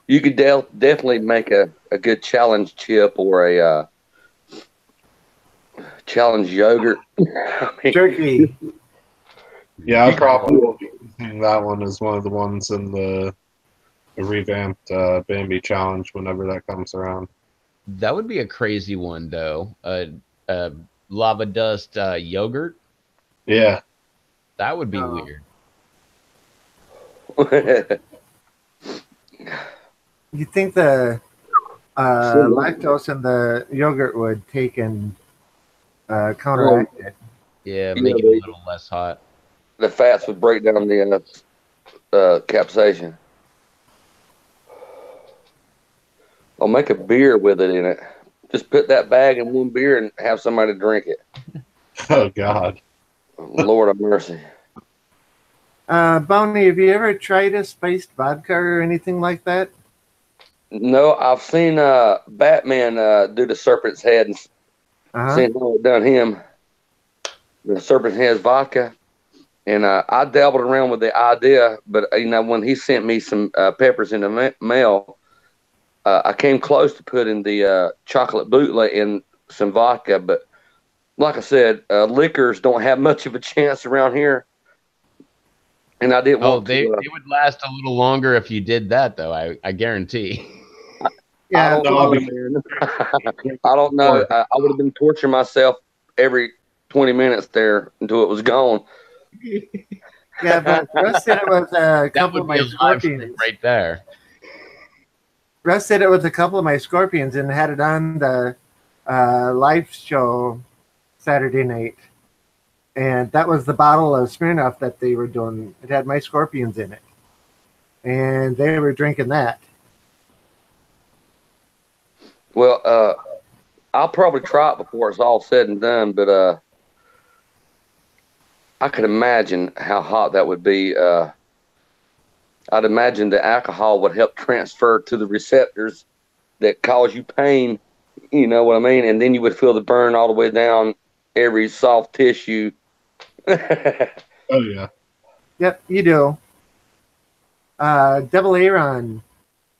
you could definitely make a good challenge chip or a challenge yogurt. I mean, Turkey. Yeah, I probably will be using that one as one of the ones in the revamped Bambi challenge whenever that comes around. That would be a crazy one, though. Lava dust yogurt. Yeah. That would be No. weird. You think the lactose in the yogurt would take and counteract it? Yeah, Yeah, make it a little less hot. The fats would break down the capsaicin. I'll make a beer with it in it. Just put that bag in one beer and have somebody drink it. Oh, God. Lord of mercy. Bounty, have you ever tried a spiced vodka or anything like that? No, I've seen Batman do the serpent's head and Uh-huh. seen how it done him. The serpent's head vodka. And I dabbled around with the idea, but when he sent me some peppers in the mail, I came close to putting the chocolate bootleg in some vodka. But like I said, liquors don't have much of a chance around here, and I didn't Oh, want they to. they would last a little longer if you did that, though. I guarantee. I Yeah, don't No, know, man. I don't know. I would have been torturing myself every 20 minutes there until it was gone. yeah, but Russ said it was a That couple would of be my a live stream scorpions. right there. Russ said it was a couple of my scorpions and had it on the live show Saturday night. And that was the bottle of Smirnoff that they were doing. It had my scorpions in it. And they were drinking that. Well, I'll probably try it before it's all said and done, but I could imagine how hot that would be. I'd imagine the alcohol would help transfer to the receptors that cause you pain. You know what I mean? And then you would feel the burn all the way down every soft tissue. Oh yeah. Yep, you do. Double Aaron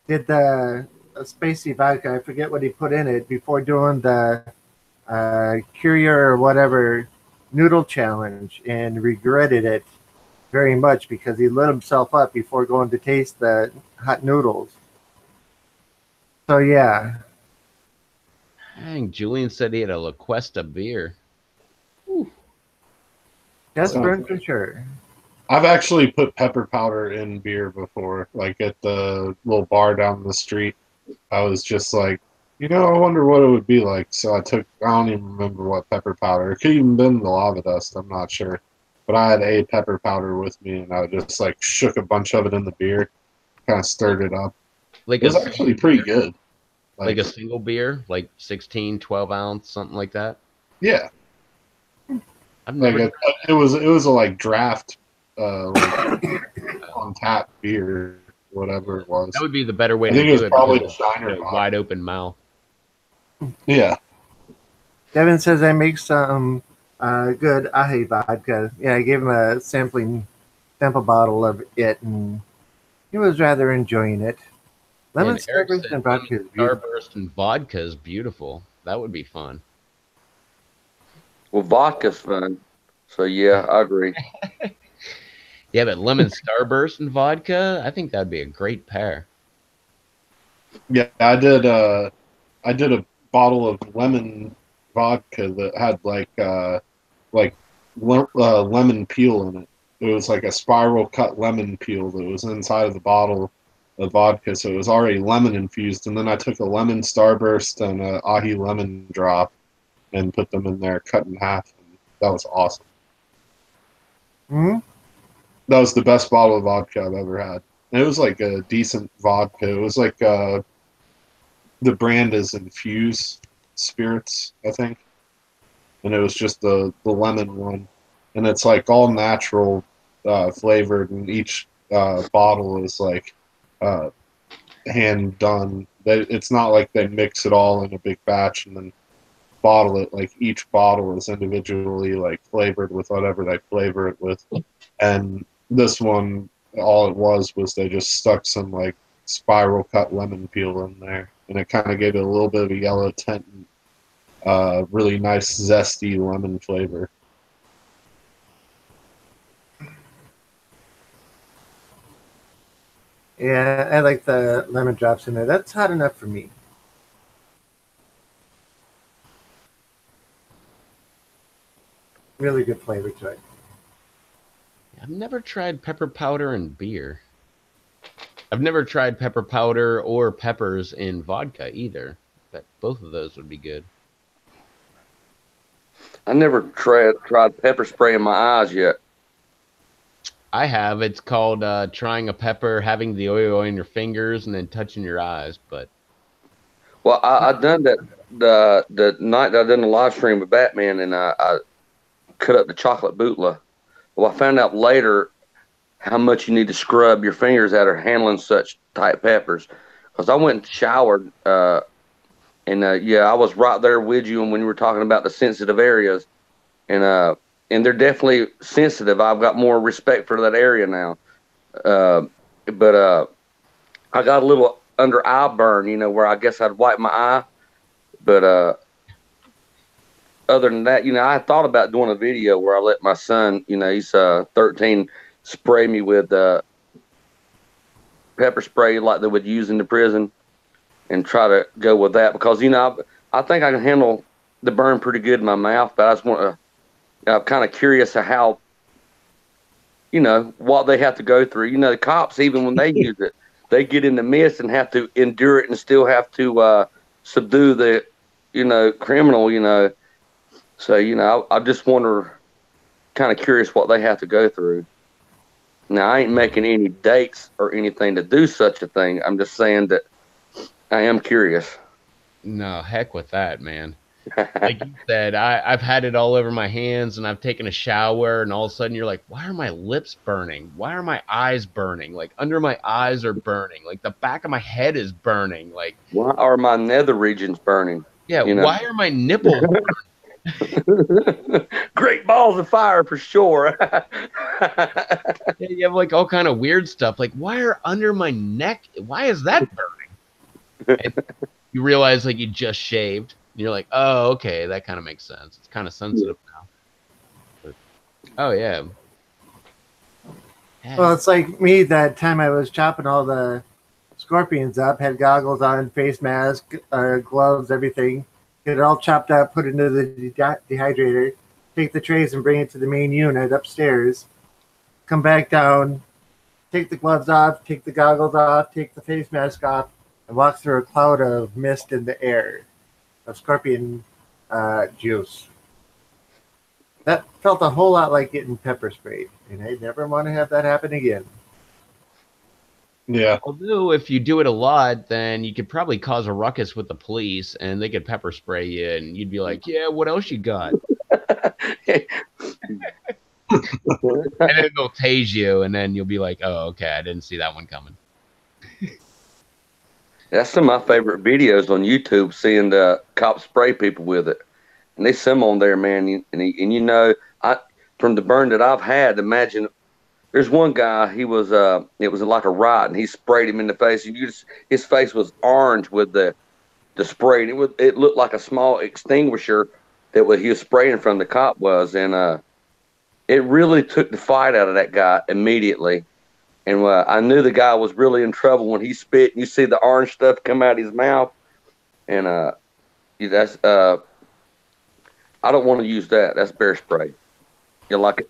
did the spacey vodka. I forget what he put in it before doing the Courier or whatever noodle challenge and regretted it very much because he lit himself up before going to taste the hot noodles. So yeah, Dang, Julian said he had a La Cuesta beer. that's Oh. burn for sure. I've actually put pepper powder in beer before, like at the little bar down the street. I was just like, I wonder what it would be like. So I don't even remember what pepper powder. It could even been the lava dust. I'm not sure. But I had a pepper powder with me, and I just like shook a bunch of it in the beer, kind of stirred it up. Like It was actually pretty good. like a single beer, like 16, 12 ounce, something like that. Yeah, I've like never. it was a like draft, like on tap beer, whatever it was. That would be the better way I to think it was do it probably because the of Shiner the box. wide open mouth. Yeah. Devin says I make some good ahi vodka. Yeah, I gave him a sample bottle of it, and he was rather enjoying it. Lemon And Eric starburst said and lemon vodka is beautiful. starburst and vodka is beautiful. That would be fun. Well, vodka's fun. So, yeah, I agree. Yeah, but lemon starburst and vodka, I think that'd be a great pair. Yeah, I did. I did a bottle of lemon vodka that had lemon peel in it. It was like a spiral cut lemon peel that was inside of the bottle of vodka, so it was already lemon infused. And then I took a lemon starburst and a ahi lemon drop and put them in there, cut in half. And that was awesome. Hmm. That was the best bottle of vodka I've ever had. And it was like a decent vodka. It was like the brand is Infuse Spirits, I think, and it was just the lemon one, and it's like all natural flavored, and each bottle is like hand done. It's not like they mix it all in a big batch and then bottle it. Like each bottle is individually like flavored with whatever they flavor it with, and this one, all it was they just stuck some like spiral cut lemon peel in there, and it kind of gave it a little bit of a yellow tint and really nice zesty lemon flavor. Yeah, I like the lemon drops in there. That's hot enough for me. Really good flavor to it. I've never tried pepper powder in beer. I've never tried pepper powder or peppers in vodka either. But both of those would be good. I never tried pepper spray in my eyes yet. I have. It's called trying a pepper, having the oil in your fingers, and then touching your eyes. But Well, I done that the night that I done the live stream with Batman, and I cut up the chocolate bootleg. Well, I found out later how much you need to scrub your fingers that are handling such tight peppers. Because I went and showered, yeah, I was right there with you when you were talking about the sensitive areas, and they're definitely sensitive. I've got more respect for that area now. Uh, but I got a little under eye burn, where I guess I'd wipe my eye. But other than that, I thought about doing a video where I let my son, he's 13, spray me with pepper spray like they would use in the prison, and try to go with that because I think I can handle the burn pretty good in my mouth. But I just want to, I'm kind of curious of how, what they have to go through. The cops, even when they use it, they get in the mist and have to endure it and still have to subdue the, criminal. So I just wonder, kind of curious what they have to go through. Now I ain't making any dates or anything to do such a thing. I'm just saying that I am curious. No, heck with that, man. Like you said, I've had it all over my hands, and I've taken a shower, and all of a sudden you're like, why are my lips burning? Why are my eyes burning? Like under my eyes are burning. Like the back of my head is burning. Like, why are my nether regions burning? Yeah, why are my nipples Great balls of fire for sure. Yeah, you have like all kind of weird stuff. Like, why are under my neck? Why is that burning? And you realize like you just shaved. And you're like, oh, okay, that kind of makes sense. It's kind of sensitive now. But, oh yeah. Well, it's like me that time I was chopping all the scorpions up, had goggles on, face mask, gloves, everything. Get it all chopped up, put it into the dehydrator, take the trays and bring it to the main unit upstairs. Come back down, take the gloves off, take the goggles off, take the face mask off, and walk through a cloud of mist in the air of scorpion juice. That felt a whole lot like getting pepper sprayed, and I never want to have that happen again. Yeah. Although if you do it a lot, then you could probably cause a ruckus with the police, and they could pepper spray you, and you'd be like, "Yeah, what else you got?" And then they'll tase you, and then you'll be like, "Oh, okay, I didn't see that one coming." That's some of my favorite videos on YouTube, seeing the cops spray people with it. And there's some on there, man. I from the burn that I've had, imagine there's one guy, it was like a riot, and he sprayed him in the face. His face was orange with the spray, and it looked like a small extinguisher he was spraying from, the cop was. And it really took the fight out of that guy immediately. And I knew the guy was really in trouble when he spit. And you see the orange stuff come out of his mouth, and that's I don't want to use that. That's bear spray. Like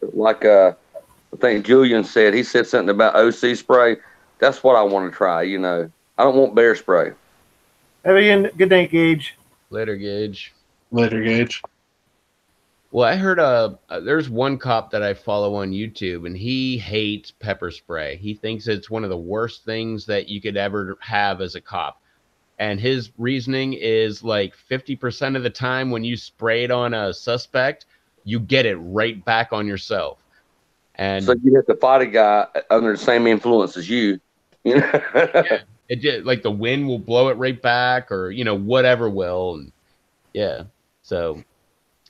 I think Julian said. He said something about OC spray. That's what I want to try. I don't want bear spray. Have a good night, Gage. Later, Gage. Later, Gage. Well, I heard there's one cop that I follow on YouTube, and he hates pepper spray. He thinks it's one of the worst things that you could ever have as a cop. And his reasoning is like 50% of the time when you spray it on a suspect, you get it right back on yourself. And so you have to fight a guy under the same influence as you. Yeah, it just, like the wind will blow it right back, or whatever will. And yeah, so.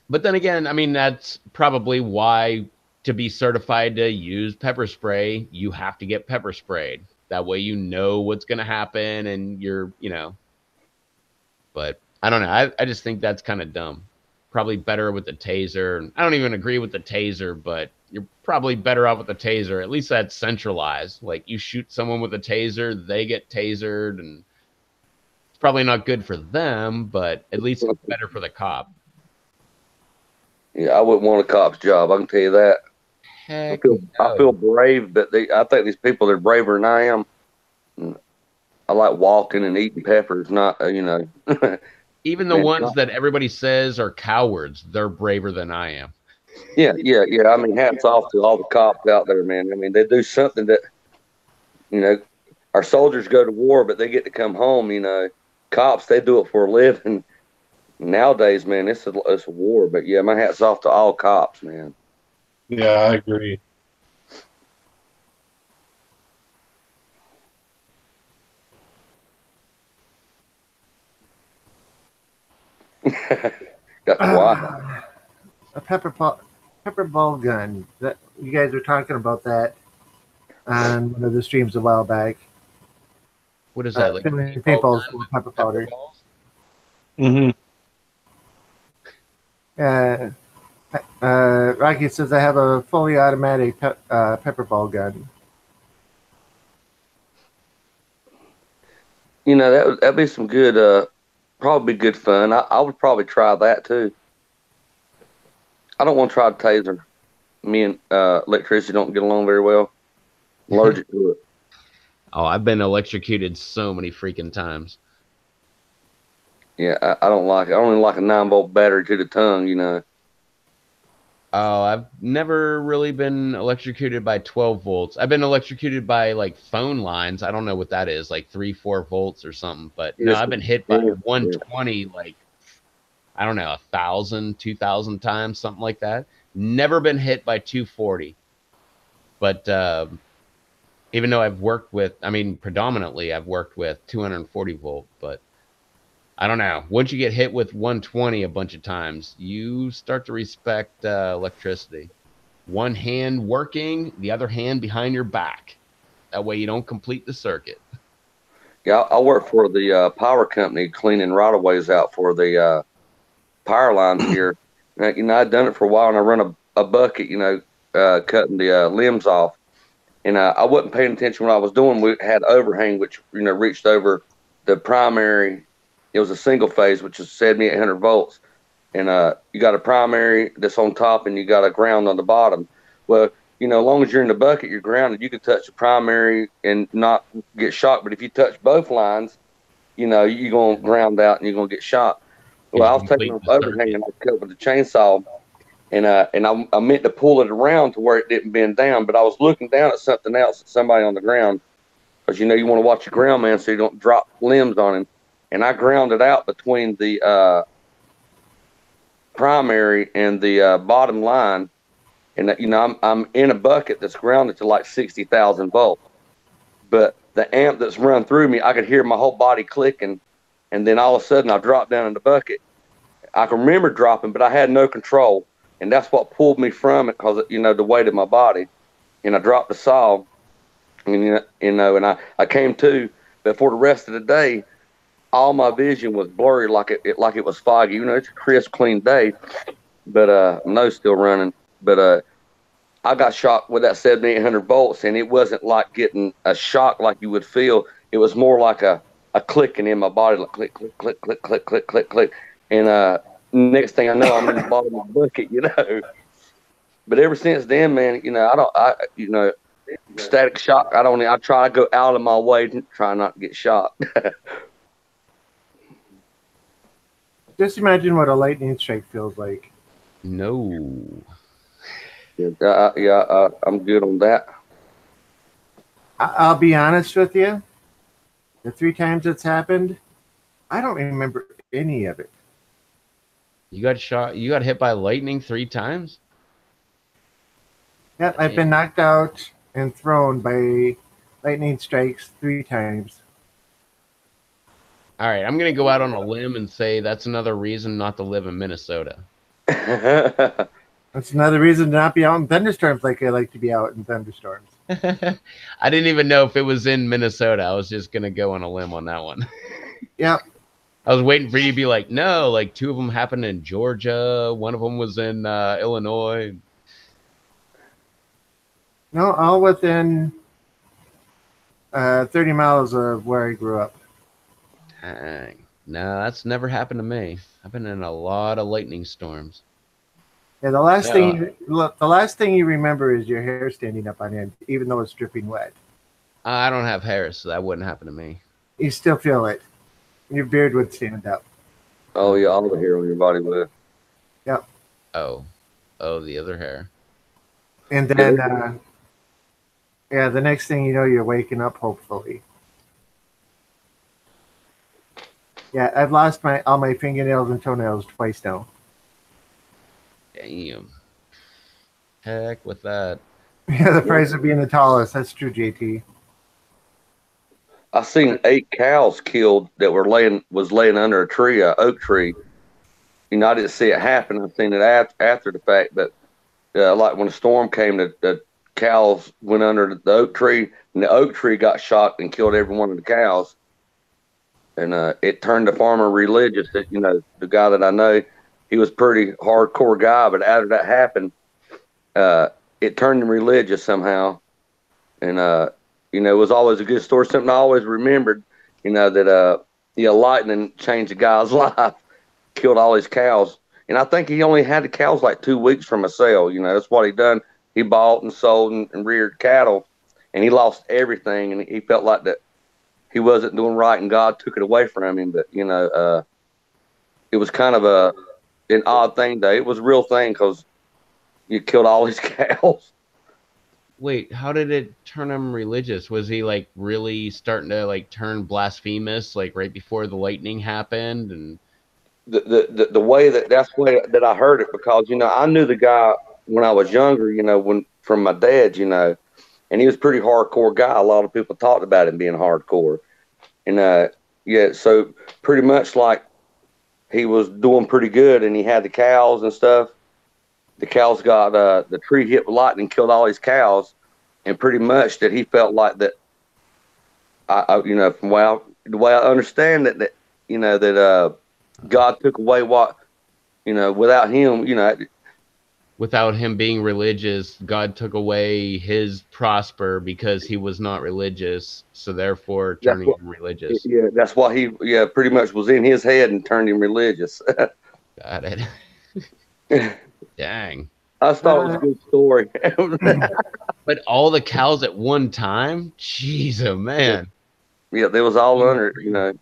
But then again, I mean, that's probably why to be certified to use pepper spray, you have to get pepper sprayed. That way you know what's going to happen, and you're. But I don't know. I just think that's kind of dumb. Probably better with the taser. I don't even agree with the taser, but you're probably better off with the taser. At least that's centralized. Like you shoot someone with a taser, they get tasered, and it's probably not good for them, but at least it's better for the cop. Yeah, I wouldn't want a cop's job. I can tell you that. Heck I feel brave, but I think these people are braver than I am. I like walking and eating peppers, not Even the ones that everybody says are cowards, they're braver than I am. Yeah. I mean, hats off to all the cops out there, man. I mean, they do something that, our soldiers go to war, but they get to come home. Cops, they do it for a living. Nowadays, man, it's a war. But yeah, my hat's off to all cops, man. Yeah, I agree. Got quiet. A pepper ball gun. That you guys were talking about that on one of the streams a while back. What is that? Like Filling paintball paintballs gun full with of pepper pepper powder. balls? Mm-hmm. Rocky says I have a fully automatic pepper ball gun. You know, that'd be some good, probably good fun. I would probably try that too. I don't want to try the taser. Me and electricity don't get along very well. I'm allergic to it. Oh, I've been electrocuted so many freaking times. Yeah, I don't like it. I only like a 9-volt battery to the tongue, you know. Oh, I've never really been electrocuted by 12 volts. I've been electrocuted by like phone lines. I don't know what that is, like 3-4 volts or something. But no, Yes, I've been hit by yeah, 120, like, I don't know, 1,000, 2,000 times, something like that. Never been hit by 240. But even though I've worked with, I mean, predominantly I've worked with 240 volt, but I don't know. Once you get hit with 120 a bunch of times, you start to respect electricity. One hand working, the other hand behind your back. That way you don't complete the circuit. Yeah, I work for the power company cleaning right of ways out for the power lines here. Now, you know, I'd done it for a while, and I run a bucket, you know, cutting the limbs off. And I wasn't paying attention when I was doing. We had overhang, which you know reached over the primary. It was a single phase, which is 7,800 volts, and you got a primary that's on top, and you got a ground on the bottom. Well, you know, as long as you're in the bucket, you're grounded. You can touch the primary and not get shocked. But if you touch both lines, you know, you're gonna ground out and you're gonna get shocked. Because Well, I you was taking complete off the overhang circuit. and I cut with the chainsaw, and I meant to pull it around to where it didn't bend down, but I was looking down at something else, at somebody on the ground, because you know you want to watch your ground man so you don't drop limbs on him. And I grounded out between the primary and the bottom line, and you know I'm in a bucket that's grounded to like 60,000 volts, but the amp that's run through me, I could hear my whole body clicking, and then all of a sudden I dropped down in the bucket. I can remember dropping, but I had no control, and that's what pulled me from it because you know the weight of my body. And I dropped the saw, and and I came to, but for the rest of the day, all my vision was blurry, like it was foggy. You know, it's a crisp, clean day, but nose still running. But I got shocked with that 7,800 volts, and it wasn't like getting a shock like you would feel. It was more like a clicking in my body, like click, click, click, click, click, click, click, click. And next thing I know, I'm in the bottom of the bucket, you know. But ever since then, man, you know, you know, static shock. I try to go out of my way to try not to get shocked. Just imagine what a lightning strike feels like. No. I'm good on that. I'll be honest with you. The 3 times it's happened, I don't remember any of it. You got shot. You got hit by lightning 3 times? Yeah, I've been knocked out and thrown by lightning strikes 3 times. All right, I'm going to go out on a limb and say that's another reason not to live in Minnesota. That's another reason to not be out in thunderstorms like I like to be out in thunderstorms. I didn't even know if it was in Minnesota. I was just going to go on a limb on that one. Yeah. I was waiting for you to be like, no, like 2 of them happened in Georgia. One of them was in Illinois. No, all within 30 miles of where I grew up. Dang. No, that's never happened to me. I've been in a lot of lightning storms. Yeah, the last thing you remember is your hair standing up on end, even though it's dripping wet. I don't have hair, so that wouldn't happen to me. You still feel it. Your beard would stand up. Oh yeah, all the hair on your body would. Yep. Oh, the other hair. And then, the next thing you know, you're waking up, hopefully. Yeah, I've lost all my fingernails and toenails twice now. Damn. Heck with that. Yeah, the price of being the tallest. That's true, JT. I seen 8 cows killed that was laying under a tree, a oak tree, I didn't see it happen. I seen it after the fact. But like when the storm came, the cows went under the oak tree, and the oak tree got shocked and killed every one of the cows. And it turned the farmer religious. That the guy that I know, he was a pretty hardcore guy. But after that happened, it turned him religious somehow. And it was always a good story. Something I always remembered. That lightning changed the guy's life, killed all his cows. And I think he only had the cows like 2 weeks from a sale. That's what he done. He bought and sold and reared cattle, and he lost everything. And he felt like that he wasn't doing right, and God took it away from him. But it was kind of an odd thing, though. It was a real thing because you killed all his cows. Wait, how did it turn him religious? Was he like really starting to like turn blasphemous like right before the lightning happened? And the way that's the way that I heard it, because I knew the guy when I was younger, when from my dad, and he was a pretty hardcore guy. A lot of people talked about him being hardcore, and so pretty much like he was doing pretty good, and he had the cows and stuff. The cows got the tree hit with lightning, killed all his cows, and pretty much that he felt like that. From the way I understand that God took away what, without him, without him being religious, God took away his prosper because he was not religious, so therefore turning him religious. Yeah, that's why he pretty much was in his head and turned him religious. Got it. Dang. I thought it was a good story. But all the cows at one time? Jeez, oh man. Yeah, they was all under it,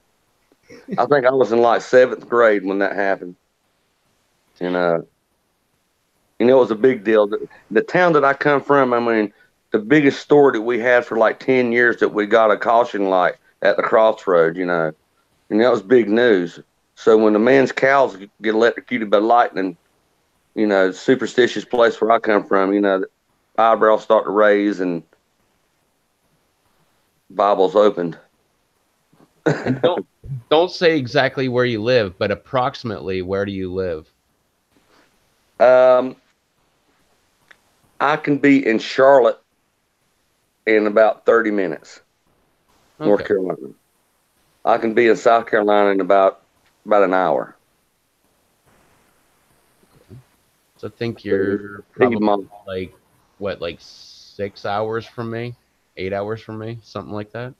I think I was in like 7th grade when that happened. And it was a big deal. The town that I come from, I mean, the biggest store that we had for like 10 years that we got a caution light at the crossroads, and that was big news. So when the man's cows get electrocuted by lightning, superstitious place where I come from, the eyebrows start to raise and Bibles opened. And don't say exactly where you live, but approximately where do you live? I can be in Charlotte in about 30 minutes, okay. North Carolina. I can be in South Carolina in about an hour. So I think you're probably like 6 hours from me, 8 hours from me, something like that.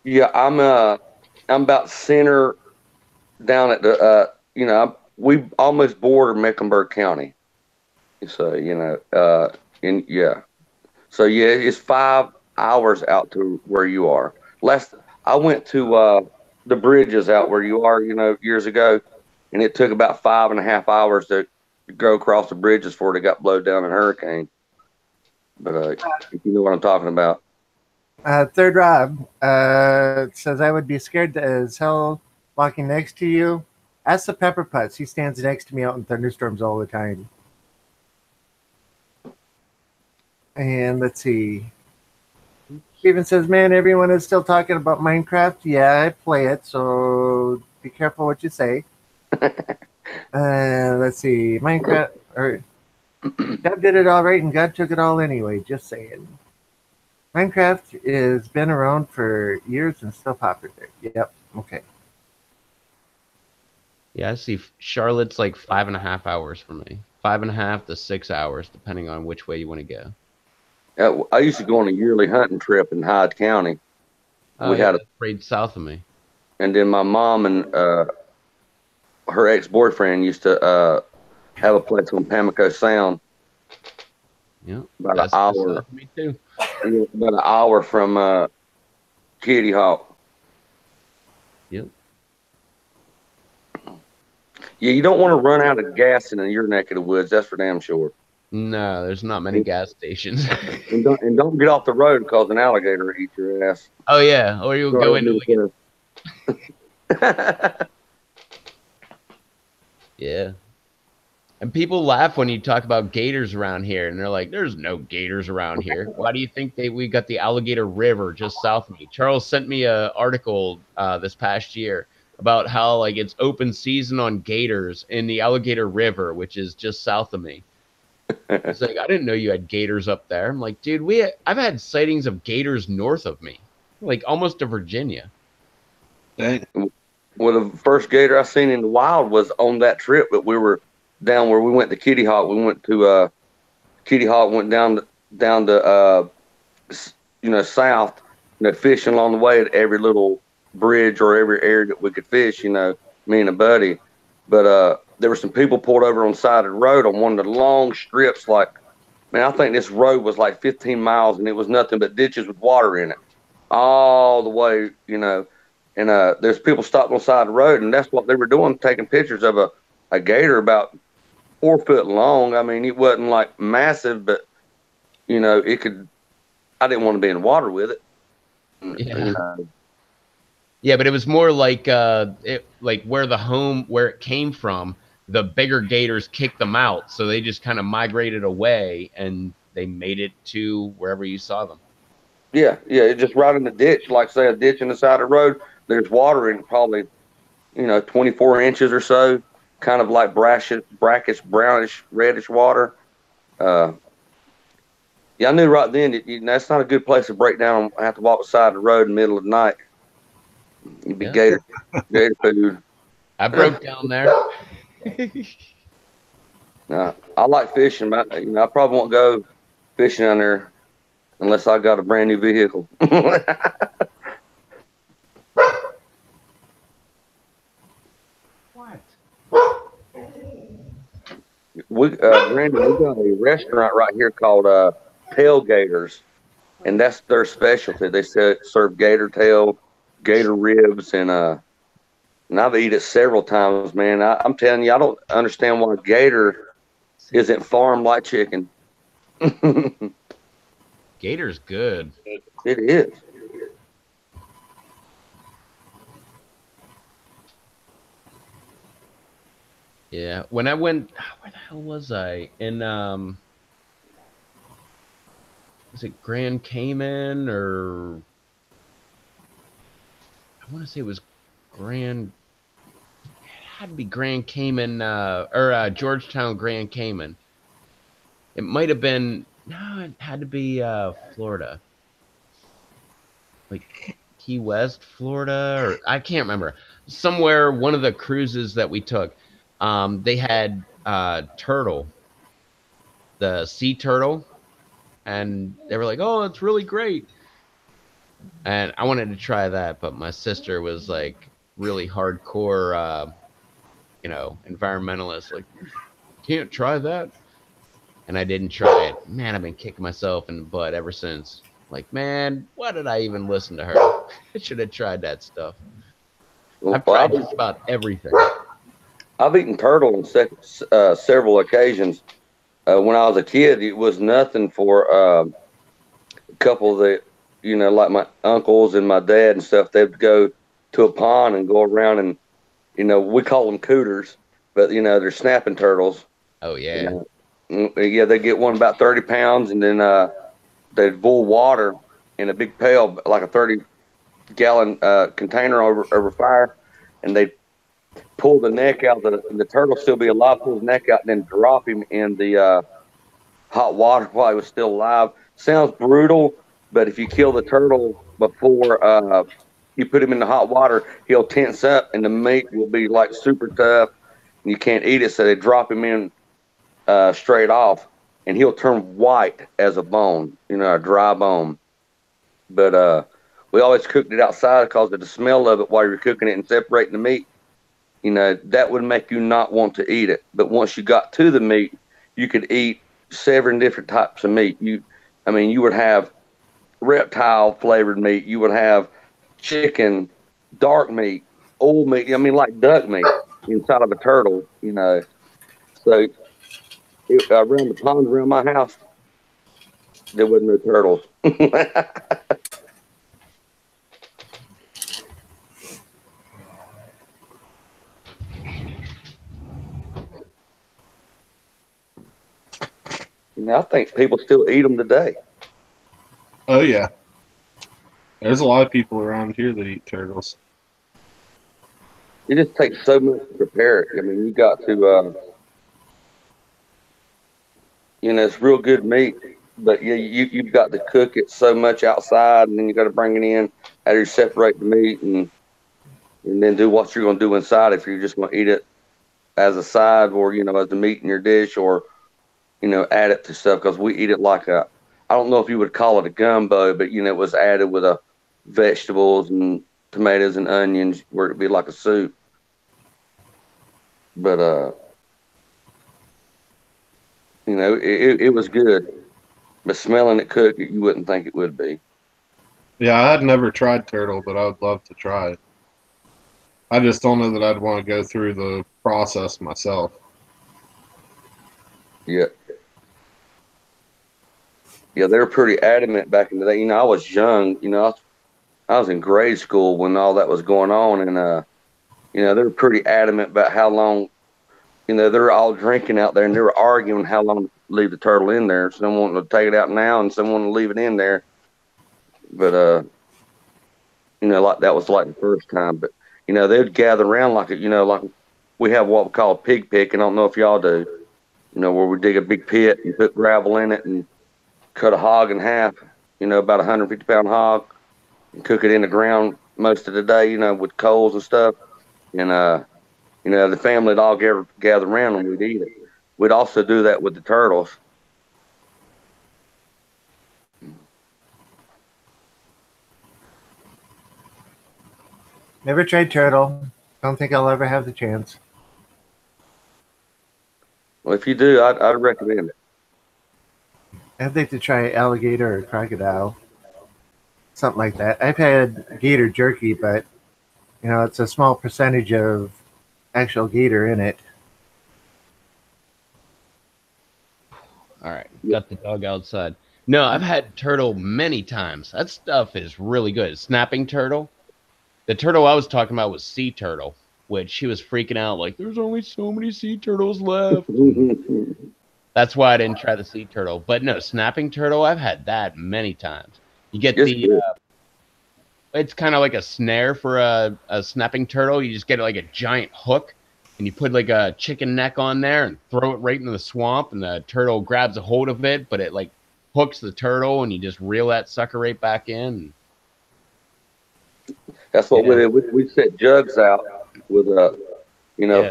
Yeah, I'm about center down at the we almost border Mecklenburg County. So so it's 5 hours out to where you are. I went to the bridges out where you are, years ago, and it took about 5.5 hours to go across the bridges before they got blown down in a hurricane. But if you know what I'm talking about. Third Rob says, I would be scared as hell walking next to you. Ask the Pepper Putz. He stands next to me out in thunderstorms all the time. And let's see. Steven says, man, everyone is still talking about Minecraft. Yeah, I play it, so be careful what you say. Let's see. Minecraft. God did it all right, and God took it all anyway. Just saying. Minecraft has been around for years and still popular. Yep. Okay. Yeah, I see. Charlotte's like 5.5 hours from me. 5.5 to 6 hours, depending on which way you want to go. I used to go on a yearly hunting trip in Hyde County. We had a right south of me. And then my mom and her ex-boyfriend used to have a place on Pamlico Sound. Yeah, about an hour. Me too. About an hour from Kitty Hawk. Yep. Yeah, you don't want to run out of gas in your neck of the woods. That's for damn sure. No, there's not many gas stations. and don't get off the road because an alligator will eat your ass. Oh yeah, or you'll go into Yeah. And people laugh when you talk about gators around here, and they're like, "There's no gators around here." Why do you think we got the Alligator River just south of me? Charles sent me an article this past year about how like it's open season on gators in the Alligator River, which is just south of me. He's like, I didn't know you had gators up there. I'm like, dude, I've had sightings of gators north of me, like almost to Virginia. Dang. Well, the first gator I seen in the wild was on that trip that we were down where we went to Kitty Hawk. We went to Kitty Hawk, went down to south, fishing along the way at every little bridge or every area that we could fish. Me and a buddy. But there were some people pulled over on the side of the road on one of the long strips. Like, man, I think this road was like 15 miles, and it was nothing but ditches with water in it all the way. And there's people stopped on the side of the road, and that's what they were doing, taking pictures of a gator about 4 foot long. I mean, it wasn't like massive, but it could. I didn't want to be in the water with it. Yeah. Yeah, but it was more like where it came from. The bigger gators kicked them out, so they just kind of migrated away, and they made it to wherever you saw them. Yeah, it's just right in the ditch, like say a ditch in the side of the road. There's water in probably 24 inches or so, kind of like brackish, brownish, reddish water. Yeah, I knew right then that's not a good place to break down. I have to walk beside the road in the middle of the night. You'd be gator food. I broke down there. I like fishing, but I probably won't go fishing down there unless I got a brand new vehicle. Brandon, we got a restaurant right here called Tailgaters, and that's their specialty. They serve gator tail, gator ribs, and I've eaten it several times, man. I'm telling you, I don't understand why gator isn't farmed like chicken. Gator's good. It is. Yeah, when I went, where the hell was I? In was it Grand Cayman or I want to say it was Grand. It had to be Grand Cayman or Georgetown, Grand Cayman. It might have been it had to be Florida, like Key West, Florida, or I can't remember. Somewhere, one of the cruises that we took. They had turtle, the sea turtle, and they were like, "Oh, it's really great." And I wanted to try that, but my sister was like really hardcore, environmentalist. Like, can't try that. And I didn't try it. Man, I've been kicking myself in the butt ever since. Like, man, why did I even listen to her? I should have tried that stuff. I've tried just about everything. I've eaten turtle on several occasions. When I was a kid, it was nothing for a couple that, like my uncles and my dad and stuff. They'd go to a pond and go around and, we call them cooters, but, they're snapping turtles. Oh, yeah. Yeah, they get one about 30 pounds, and then they'd boil water in a big pail, like a 30-gallon container over fire, and they'd pull the neck out. The turtle still be alive, pull the neck out, and then drop him in the hot water while he was still alive. Sounds brutal, but if you kill the turtle before you put him in the hot water, he'll tense up, and the meat will be like super tough, and you can't eat it. So they drop him in straight off, and he'll turn white as a bone, a dry bone. But we always cooked it outside because of the smell of it while you're cooking it and separating the meat. That would make you not want to eat it. But once you got to the meat, you could eat 7 different types of meat. You would have reptile flavored meat. You would have chicken, dark meat, old meat. Like duck meat inside of a turtle. So around the ponds around my house, there wasn't no turtles. I think people still eat them today. Oh, yeah. There's a lot of people around here that eat turtles. it just takes so much to prepare it. I mean, you got to, it's real good meat, but you've got to cook it so much outside, and then you got to bring it in. How do you separate the meat and then do what you're going to do inside if you're just going to eat it as a side or, as the meat in your dish or, add it to stuff because we eat it like I don't know if you would call it a gumbo, but, it was added with vegetables and tomatoes and onions where it'd be like a soup. But, it was good. But smelling it cooked, you wouldn't think it would be. Yeah, I had never tried turtle, but I would love to try it. I just don't know that I'd want to go through the process myself. Yeah. Yeah, they were pretty adamant back in the day. I was young. I was in grade school when all that was going on, and they were pretty adamant about how long. They were all drinking out there, and they were arguing how long to leave the turtle in there. Some wanted to take it out now, and some wanted to leave it in there. But like that was like the first time. But they'd gather around like like we have what we call a pig pick, and I don't know if y'all do. Where we dig a big pit and put gravel in it and cut a hog in half. About 150-pound hog, and cook it in the ground most of the day. With coals and stuff, and the family would all gather around and we'd eat it. We'd also do that with the turtles. Never tried turtle. Don't think I'll ever have the chance. Well, if you do, I'd recommend it. I'd like to try alligator or crocodile. Something like that. I've had gator jerky, but it's a small percentage of actual gator in it. All right, got the dog outside. No, I've had turtle many times. That stuff is really good. Snapping turtle. The turtle I was talking about was sea turtle, which she was freaking out like, there's only so many sea turtles left. That's why I didn't try the sea turtle. But no, snapping turtle, I've had that many times. You get it's kind of like a snare for a snapping turtle. You just get like a giant hook, and you put like a chicken neck on there and throw it right into the swamp, and the turtle grabs a hold of it, but it like hooks the turtle, and you just reel that sucker right back in. That's what we did. We set jugs out with a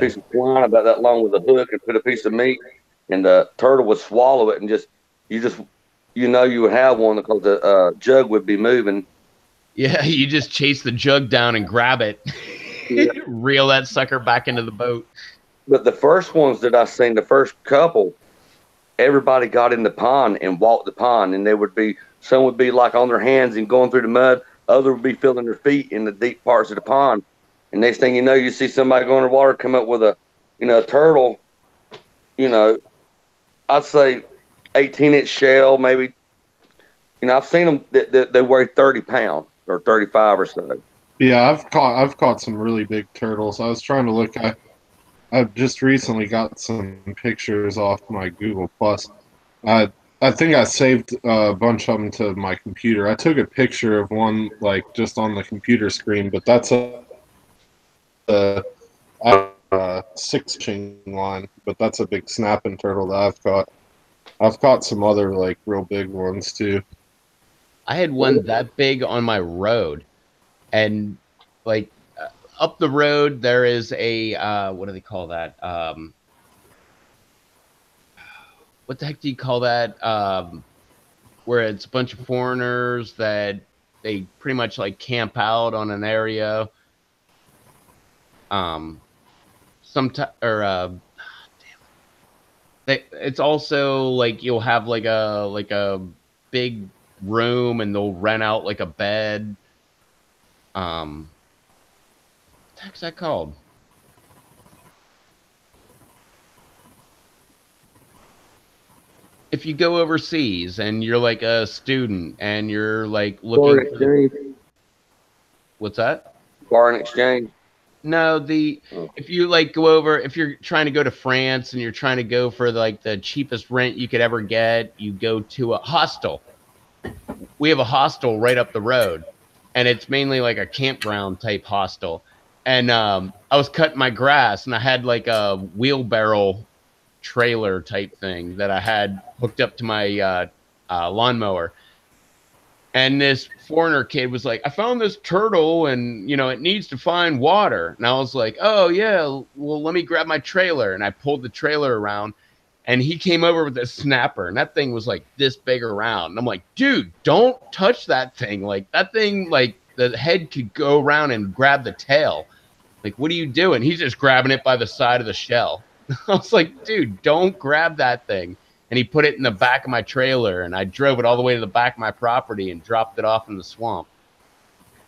piece of twine about that long with a hook and put a piece of meat, and the turtle would swallow it, and you would have one because the jug would be moving. Yeah, you just chase the jug down and grab it, reel that sucker back into the boat. But the first ones that I seen, the first couple, everybody got in the pond and walked the pond, and some would be like on their hands and going through the mud. Others would be filling their feet in the deep parts of the pond. And next thing you know, you see somebody go underwater, come up with a turtle, I'd say 18-inch shell, maybe. I've seen them that they weigh 30 pounds or 35 or so. Yeah, I've caught some really big turtles. I was trying to look. I've just recently got some pictures off my Google Plus. I think I saved a bunch of them to my computer. I took a picture of one like just on the computer screen, but that's a 6-inch line. But that's a big snapping turtle that I've caught. I've caught some other like real big ones too. I had one that big on my road, and like up the road there is a what do they call that? What the heck do you call that? Where it's a bunch of foreigners that they pretty much like camp out on an area. It's also like you'll have like a big room and they'll rent out like a bed. What the heck's that called? If you go overseas and you're like a student and you're like Foreign looking exchange. What's that? Foreign exchange. No, if you like go over, if you're trying to go to France and you're trying to go for like the cheapest rent you could ever get, you go to a hostel. We have a hostel right up the road, and it's mainly like a campground type hostel. and I was cutting my grass, and I had like a wheelbarrow trailer type thing that I had hooked up to my lawnmower. And this foreigner kid was like, I found this turtle and, you know, it needs to find water. And I was like, oh, yeah, well, let me grab my trailer. And I pulled the trailer around and he came over with a snapper. And that thing was like this big around. And I'm like, dude, don't touch that thing. Like, that thing, like, the head could go around and grab the tail. Like, what are you doing? He's just grabbing it by the side of the shell. I was like, dude, don't grab that thing. And he put it in the back of my trailer, and I drove it all the way to the back of my property and dropped it off in the swamp.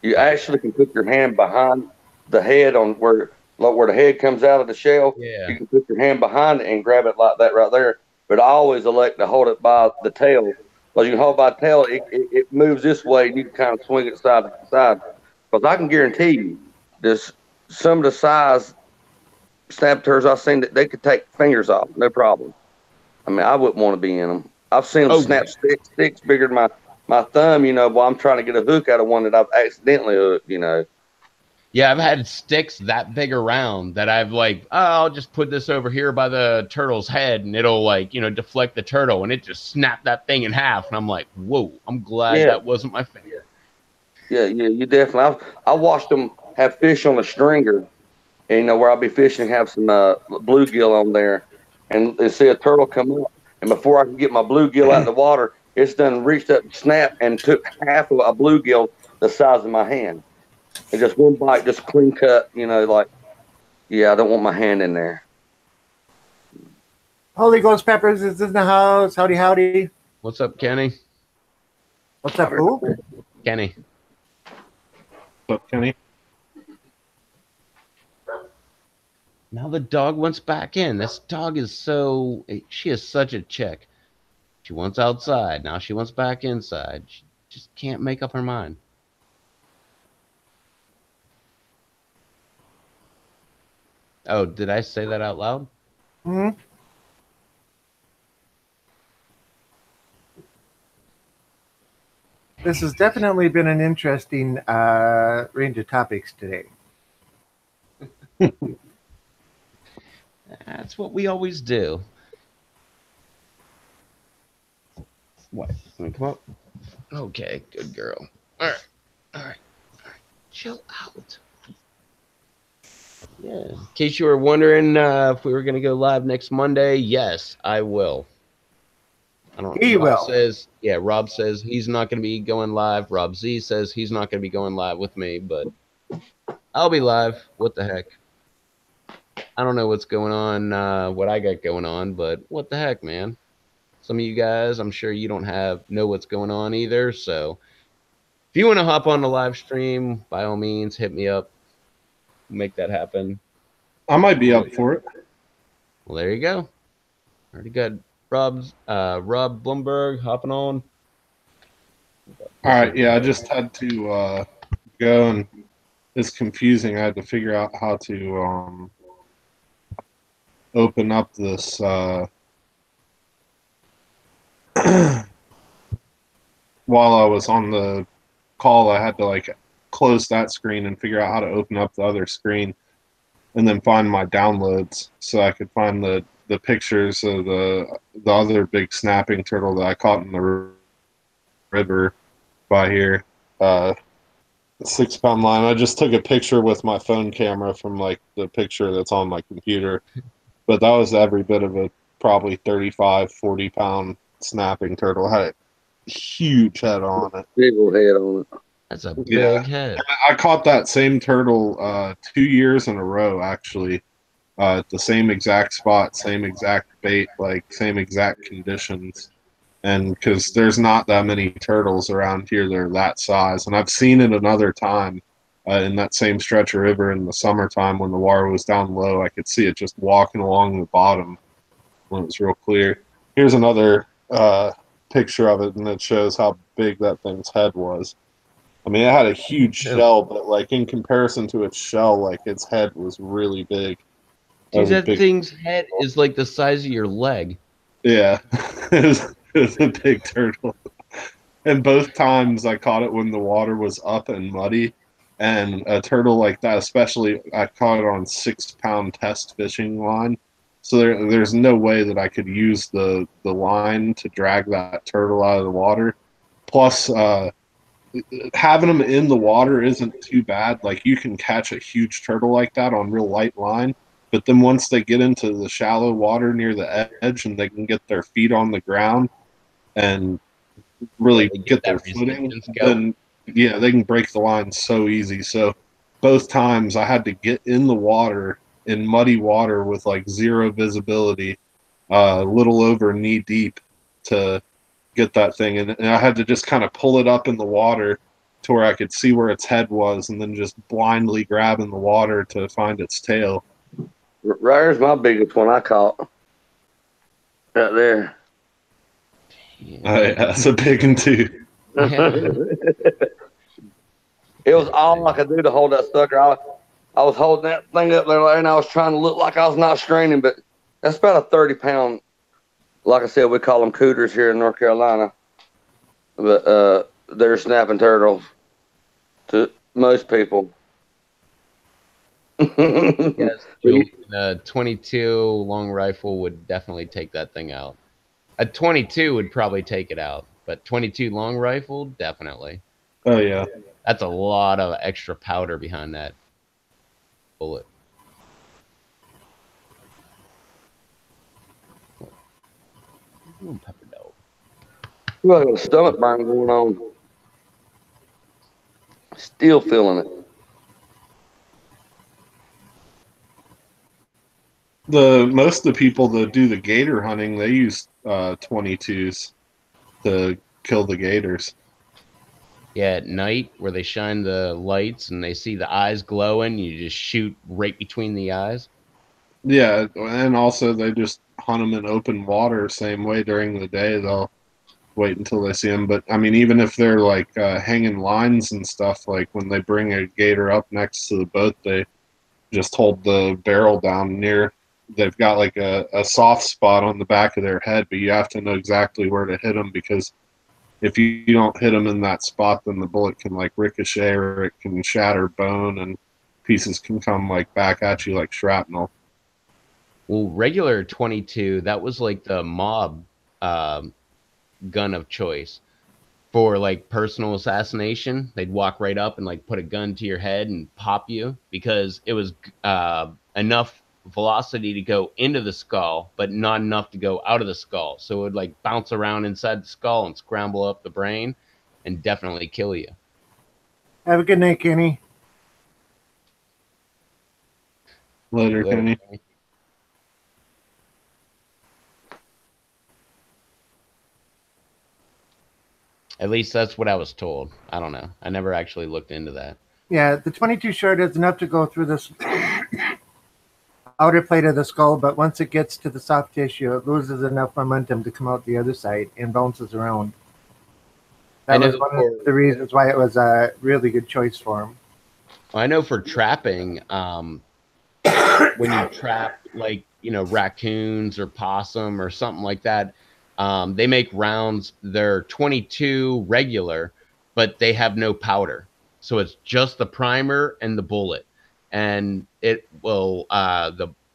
You actually can put your hand behind the head on where the head comes out of the shell. Yeah. You can put your hand behind it and grab it like that right there. But I always elect to hold it by the tail. Because you can hold it by the tail, it moves this way, and you can kind of swing it side to side. Because I can guarantee you, this some of the size snap turtles I've seen, that they could take fingers off, no problem. I mean, I wouldn't want to be in them. I've seen them snap sticks bigger than my thumb, you know, while I'm trying to get a hook out of one that I've accidentally hooked, you know. Yeah, I've had sticks that big around that I've like, oh, I'll just put this over here by the turtle's head and it'll like, you know, deflect the turtle and it just snapped that thing in half. And I'm like, whoa, I'm glad that wasn't my finger. Yeah, you definitely. I watched them have fish on a stringer, and you know where I'll be fishing, have some bluegill on there, and see a turtle come up, and before I can get my bluegill out of the water, it's done reached up, snap, and took half of a bluegill the size of my hand, and just one bite, just clean cut. You know, like, yeah, I don't want my hand in there. Holy Ghost Peppers is in the house. Howdy, howdy. What's up, Kenny? What's up, who? Kenny. What's up, Kenny? Now the dog wants back in. This dog is she is such a chick. She wants outside. Now she wants back inside. She just can't make up her mind. Oh, did I say that out loud? Hmm. This has definitely been an interesting range of topics today. That's what we always do. What? Wanna come up? Okay, good girl. All right. Chill out. Yeah. In case you were wondering if we were going to go live next Monday, yes, I will. I don't. He will. Rob says he's not going to be going live. Rob Z says he's not going to be going live with me, but I'll be live. What the heck? I don't know what's going on, what I got going on, but what the heck, man? Some of you guys, I'm sure you don't know what's going on either. So if you want to hop on the live stream, by all means, hit me up. Make that happen. I might be up for it. Well, there you go. Already got Rob Bloomberg hopping on. All right, yeah, I just had to go, and it's confusing. I had to figure out how to open up this while I was on the call. I had to like close that screen and figure out how to open up the other screen, and then find my downloads so I could find the pictures of the other big snapping turtle that I caught in the river by here. 6 pound line. I just took a picture with my phone camera from like the picture that's on my computer, but that was every bit of a probably 35-40 pound snapping turtle. Had a huge head on it. Big old head on it. That's a big head. I caught that same turtle 2 years in a row, actually, at the same exact spot, same exact bait, like same exact conditions. And because there's not that many turtles around here that are that size. And I've seen it another time in that same stretch of river in the summertime when the water was down low. I could see it just walking along the bottom when it was real clear. Here's another picture of it, and it shows how big that thing's head was. I mean, it had a huge shell, but like in comparison to its shell, like its head was really big. Dude, that thing's head is like the size of your leg. Yeah, it was a big turtle. And both times I caught it when the water was up and muddy, And a turtle like that, especially, I caught it on 6-pound test fishing line. So there's no way that I could use the line to drag that turtle out of the water. Plus, having them in the water isn't too bad. Like, you can catch a huge turtle like that on real light line, but then once they get into the shallow water near the edge and they can get their feet on the ground and really they get their that footing, resistance going. then yeah, they can break the line so easy. So both times I had to get in the water, in muddy water with like zero visibility, a little over knee deep, to get that thing, and I had to just kind of pull it up in the water to where I could see where its head was, and then just blindly grab in the water to find its tail. Right here's my biggest one I caught. Right there. Yeah, that's a big one too. It was all I could do to hold that sucker. I was holding that thing up there, and I was trying to look like I was not straining, but that's about a 30-pound. Like I said, we call them cooters here in North Carolina, but they're snapping turtles to most people. Yes, the 22 long rifle would definitely take that thing out. A 22 would probably take it out, but 22 long rifle, definitely. Oh yeah. That's a lot of extra powder behind that bullet. Pepper dough. Ooh, I got a stomach burn going on. Still feeling it. Most of the people that do the gator hunting, they use 22s to kill the gators. Yeah, at night where they shine the lights and they see the eyes glowing, you just shoot right between the eyes. Yeah, and also they just hunt them in open water same way during the day. They'll wait until they see them. But I mean, even if they're like hanging lines and stuff, like when they bring a gator up next to the boat, they just hold the barrel down near. They've got like a soft spot on the back of their head, but you have to know exactly where to hit them, because if you don't hit them in that spot, then the bullet can like ricochet, or it can shatter bone, and pieces can come like back at you like shrapnel. Well, regular 22, that was like the mob gun of choice for like personal assassination. They'd walk right up and like put a gun to your head and pop you, because it was enough velocity to go into the skull, but not enough to go out of the skull. So it would like bounce around inside the skull and scramble up the brain and definitely kill you. Have a good night, Kenny. Later, Kenny. At least that's what I was told. I don't know. I never actually looked into that. Yeah, the 22 short is enough to go through this outer plate of the skull, but once it gets to the soft tissue, it loses enough momentum to come out the other side and bounces around. That was one of the reasons why it was a really good choice for him. I know for trapping, when you trap like, raccoons or possum or something like that, they make rounds. They're 22 regular, but they have no powder. So it's just the primer and the bullet, and it will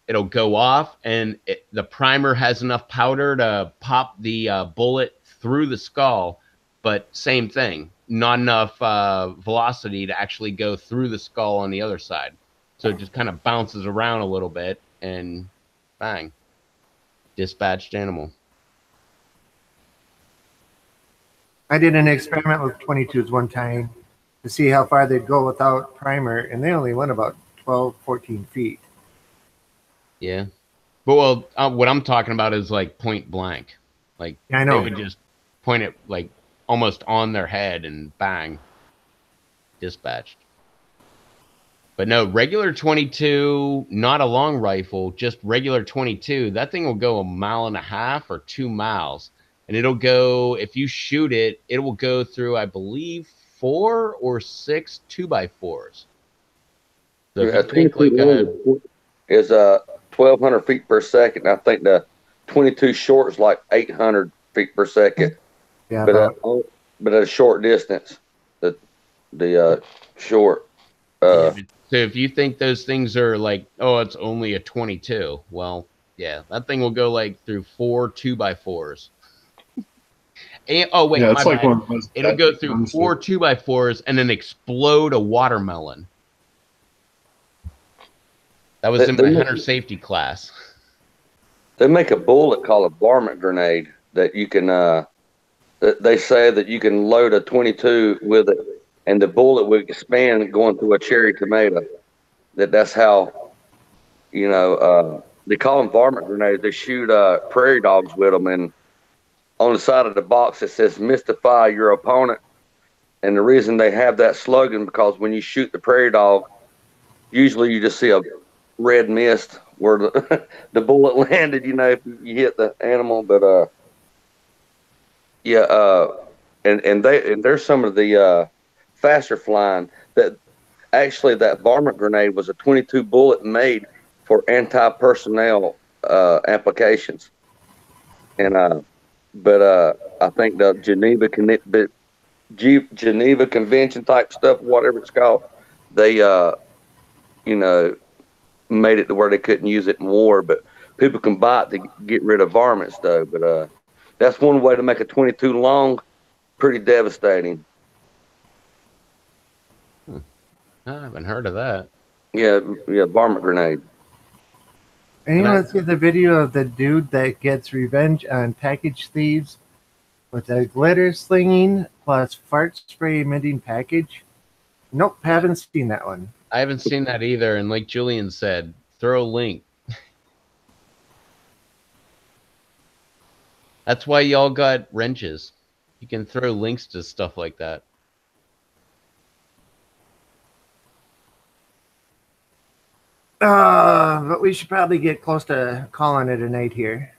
it'll go off, and the primer has enough powder to pop the bullet through the skull, but same thing, not enough velocity to actually go through the skull on the other side. So it just kind of bounces around a little bit, and bang, dispatched animal. I did an experiment with 22s one time to see how far they'd go without primer, and they only went about 12, 14 feet. Yeah. But what I'm talking about is like point blank. Like, yeah, I know. They would just point it like almost on their head and bang, dispatched. But no, regular 22, not a long rifle, just regular 22. That thing will go 1.5 miles or 2 miles. And it'll go, if you shoot it, it will go through, I believe, 4 or 6 2x4s. So if you think like is 1,200 feet per second. I think the 22 short is like 800 feet per second. Yeah, but at a short distance, the short. Yeah, so if you think those things are like, oh, it's only a 22, well, yeah, that thing will go like through 4 2x4s. And, oh wait, Yeah, my it's like bad. one of the most It'll go deadly through guns. 4 2x4s and then explode a watermelon. That was They, in they, my make, hunter safety class. they make a bullet called a varmint grenade that you can. They say that you can load a 22 with it, and the bullet would expand going through a cherry tomato. That's how they call them varmint grenades. They shoot prairie dogs with them, and on the side of the box it says "Mystify your opponent." And the reason they have that slogan because when you shoot the prairie dog, usually you just see a red mist where the the bullet landed. If you hit the animal, but yeah, and there's some of the faster flying that actually that varmint grenade was a 22 bullet made for anti-personnel applications, and but I think the Geneva Convention type stuff, whatever it's called, they you know made it to where they couldn't use it in war, but people can buy it to get rid of varmints though. But that's one way to make a 22 long, pretty devastating. I haven't heard of that. Yeah, yeah, varmint grenade. Anyone see the video of the dude that gets revenge on package thieves with a glitter slinging plus fart spray emitting package? Nope, haven't seen that one. I haven't seen that either. And like Julian said, throw a link. That's why y'all got wrenches. You can throw links to stuff like that. But we should probably get close to calling it a night here.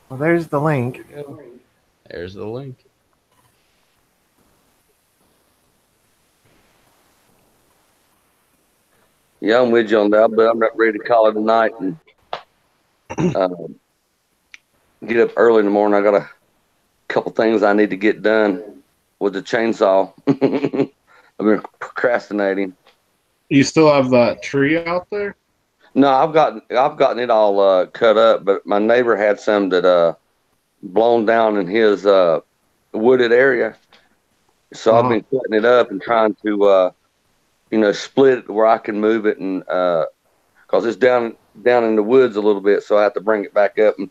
Well, there's the link. There's the link. Yeah, I'm with you on that, but I'm not ready to call it a night and get up early in the morning. I got a couple things I need to get done with the chainsaw. I've been procrastinating. You still have that tree out there? No, I've gotten it all cut up, but my neighbor had some that blown down in his wooded area. So I've been cutting it up and trying to split it where I can move it, and because it's down in the woods a little bit, so I have to bring it back up. And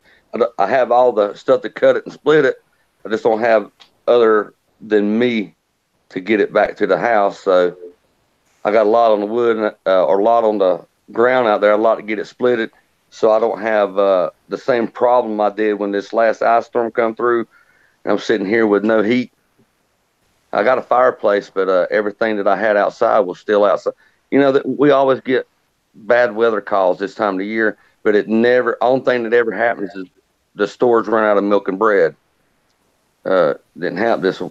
I have all the stuff to cut it and split it. I just don't have other than me to get it back to the house. So I got a lot on the wood or a lot on the ground out there, a lot to get it splitted. So I don't have the same problem I did when this last ice storm come through. And I'm sitting here with no heat. I got a fireplace, but everything that I had outside was still outside. That we always get bad weather calls this time of the year, but only thing that ever happens is the stores run out of milk and bread. Didn't happen this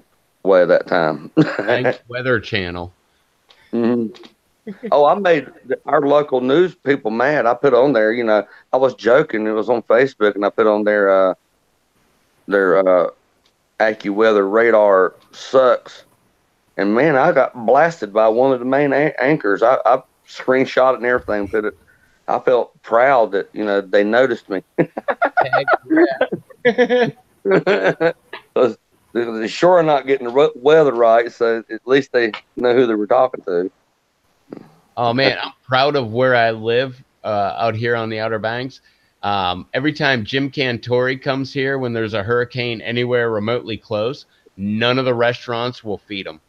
way that time. Thanks, Weather Channel. Mm-hmm. Oh, I made our local news people mad. I put on there, I was joking. It was on Facebook, and I put on their AccuWeather radar sucks. And man, I got blasted by one of the main anchors. I screenshot it and everything. I felt proud that they noticed me. They're sure not getting the weather right, so at least they know who they were talking to. Oh man, I'm proud of where I live out here on the Outer Banks. Every time Jim Cantori comes here when there's a hurricane anywhere remotely close, none of the restaurants will feed them.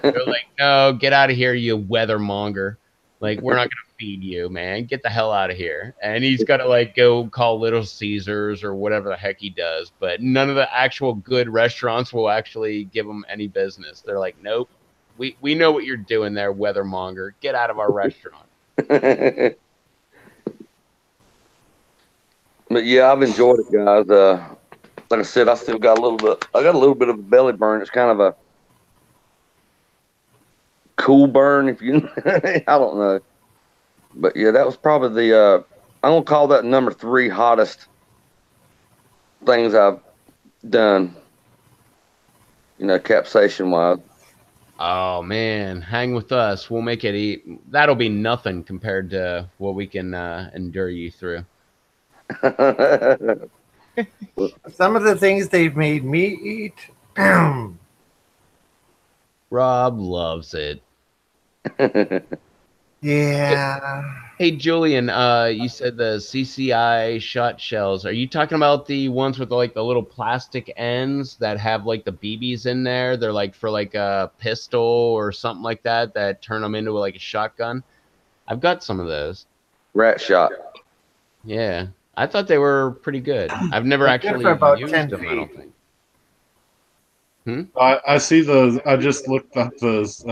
They're like, no, get out of here, you weathermonger. Like, we're not going to feed you, man. Get the hell out of here. And he's got to go call Little Caesars or whatever the heck he does. But none of the actual good restaurants will actually give him any business. They're like, nope, we know what you're doing there, weathermonger. Get out of our restaurant. But yeah, I've enjoyed it, guys. Like I said, I got a little bit of a belly burn. It's kind of a cool burn, if you I don't know. But yeah, that was probably the I'm gonna call that number 3 hottest things I've done. capsation wise. Oh man, hang with us. We'll make it. That'll be nothing compared to what we can endure you through. Some of the things they've made me eat. Rob loves it. Yeah. Hey Julian, you said the CCI shot shells. Are you talking about the ones with like the little plastic ends that have like the BBs in there? They're like for like a pistol or something like that that turn them into like a shotgun. I've got some of those. Rat shot. Yeah, I thought they were pretty good. I've never They're good actually for about used 10 them, I don't feet. think. Hmm? I see those. I just looked up those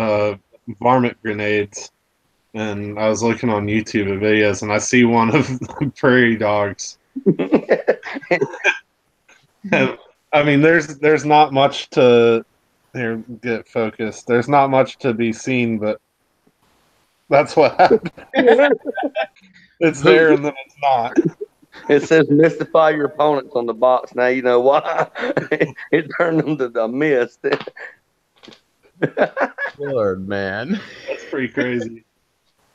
varmint grenades, and I was looking on YouTube videos, and I see one of the prairie dogs. And, I mean, there's not much to here get focused. There's not much to be seen, but that's what happened. It's there and then it's not. It says mystify your opponents on the box. Now you know why. It turned them to the mist. Lord, man. That's pretty crazy.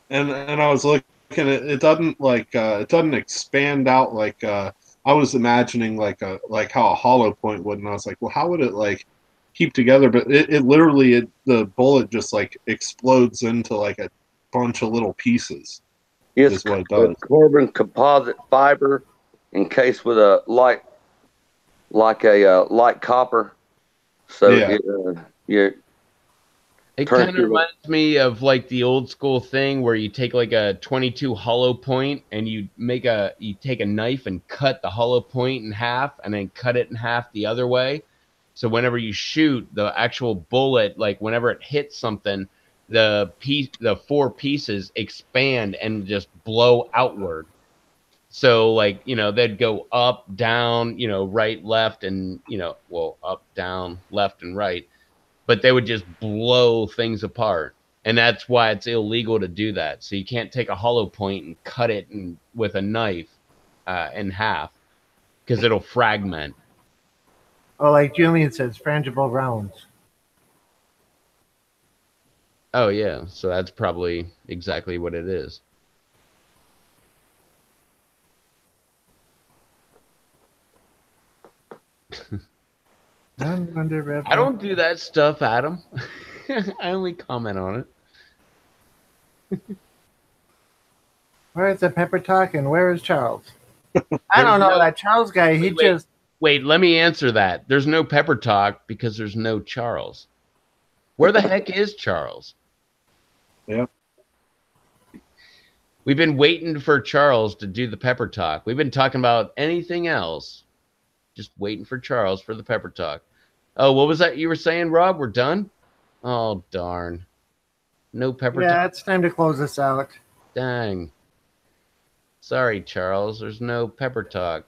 And I was looking at it doesn't it doesn't expand out like I was imagining like how a hollow point would, and I was like, well, how would it like keep together? But it literally the bullet just like explodes into like a bunch of little pieces. It's Is what it a does. carbon composite fiber encased with a light copper. So Yeah. It Turn kind of to the- reminds me of like the old school thing where you take like a 22 hollow point and you take a knife and cut the hollow point in half and then cut it in half the other way. So whenever you shoot, the actual bullet, like whenever it hits something, the four pieces expand and just blow outward. So like, they'd go up, down, right, left, and up, down, left, and right, but they would just blow things apart. And that's why it's illegal to do that. So you can't take a hollow point and cut it with a knife in half because it'll fragment. Oh, like Julian says, frangible rounds. Oh, yeah. So that's probably exactly what it is. I don't do that stuff, Adam. I only comment on it. Where is the pepper talk and where is Charles? I don't know. That Charles guy, Wait, let me answer that. There's no pepper talk because there's no Charles. Where the heck is Charles? Yep. We've been waiting for Charles to do the pepper talk. We've been talking about anything else. Just waiting for Charles for the pepper talk. Oh, what was that you were saying, Rob? We're done? Oh, darn. No pepper talk? Yeah, it's time to close this out. Dang. Sorry, Charles. There's no pepper talk.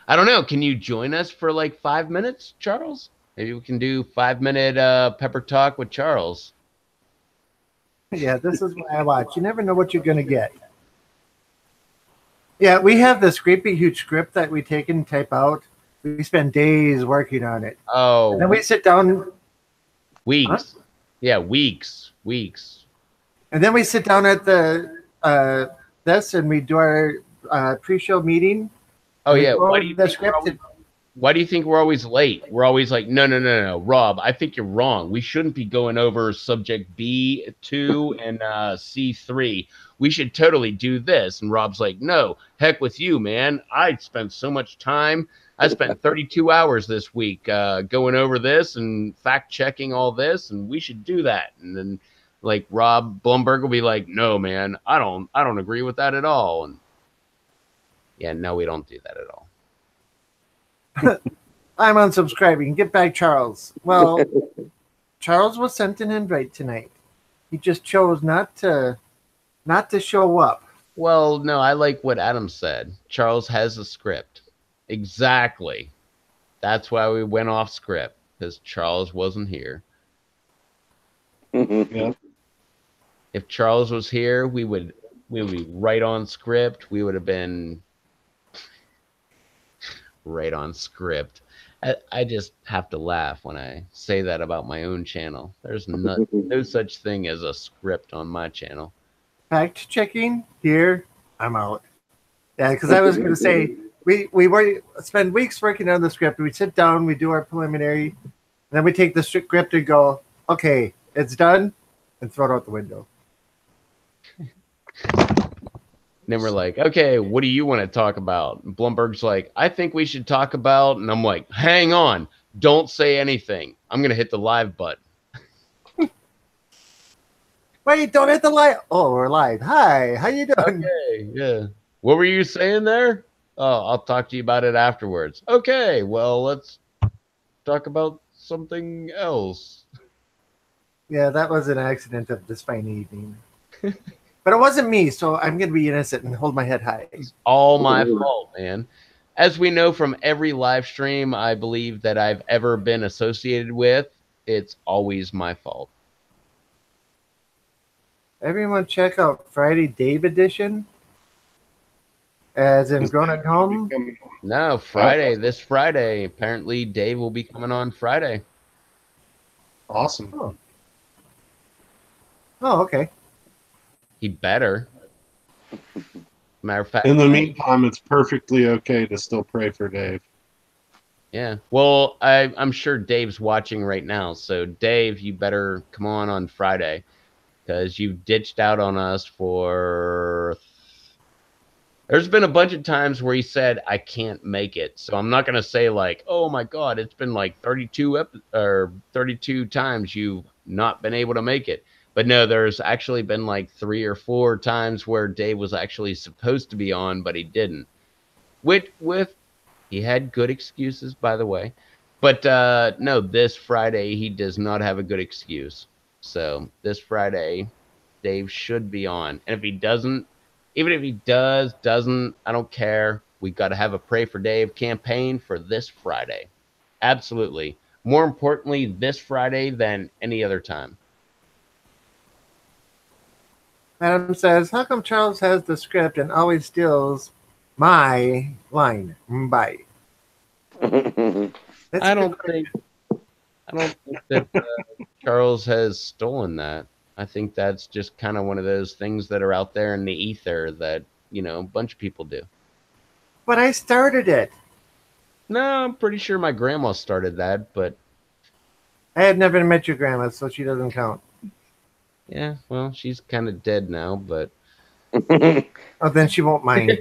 I don't know. Can you join us for like 5 minutes, Charles? Maybe we can do 5-minute pepper talk with Charles. Yeah, this is why I watch. You never know what you're going to get. Yeah, we have this great huge script that we take and type out. We spend days working on it. Oh. And then we sit down. Weeks. Huh? Yeah, weeks. And then we sit down at the this and we do our pre-show meeting. Oh, yeah. Why do you think we're always late? We're always like, no, Rob, I think you're wrong. We shouldn't be going over subject B2 and C3. We should totally do this. And Rob's like, no, heck with you, man. I spent so much time. I spent 32 hours this week going over this and fact checking all this, and we should do that. And then like Rob Blumberg will be like, no, man, I don't agree with that at all. And yeah, no, we don't do that at all. I'm unsubscribing. Get back, Charles. Well, Charles was sent an invite tonight. He just chose not to show up. Well, no, I like what Adam said. Charles has a script. Exactly. That's why we went off script, because Charles wasn't here. Yeah. If Charles was here, we would be right on script. We would have been right on script. I just have to laugh when I say that about my own channel. There's no such thing as a script on my channel. Fact checking here. I'm out. Yeah, because I was going to say we spend weeks working on the script. We sit down, we do our preliminary, and then we take the script and go, okay, it's done, and throw it out the window. And then we're like, okay, what do you want to talk about? And Blumberg's like, I think we should talk about, and I'm like, hang on, don't say anything. I'm gonna hit the live button. Wait, don't hit the light. Oh, we're live. Hi, how you doing? Okay, yeah. What were you saying there? Oh, I'll talk to you about it afterwards. Okay, well, let's talk about something else. Yeah, that was an accident of this fine evening. But it wasn't me, so I'm going to be innocent and hold my head high. It's all my fault, man. As we know from every live stream I believe that I've ever been associated with, it's always my fault. Everyone check out Friday Dave edition. As in Grown at Home. No, Friday, this Friday. Apparently Dave will be coming on Friday. Awesome. Oh, okay. He better. Matter of fact. In the meantime, it's perfectly okay to still pray for Dave. Yeah. Well, I'm sure Dave's watching right now. So, Dave, you better come on Friday because you've ditched out on us for... There's been a bunch of times where he said, I can't make it. So I'm not going to say like, oh, my God, it's been like 32 times you've not been able to make it. But no, there's actually been like 3 or 4 times where Dave was actually supposed to be on, but he didn't. He had good excuses, by the way. But no, this Friday, he does not have a good excuse. So this Friday, Dave should be on. And if he doesn't, even if he doesn't, I don't care. We got to have a Pray for Dave campaign for this Friday. Absolutely. More importantly, this Friday than any other time. Adam says, how come Charles has the script and always steals my line? Bye. I don't think that Charles has stolen that. I think that's just kind of one of those things that are out there in the ether that, you know, a bunch of people do. But I started it. No, I'm pretty sure my grandma started that, but... I had never met your grandma, so she doesn't count. Yeah, well, she's kind of dead now, but... Oh, then she won't mind.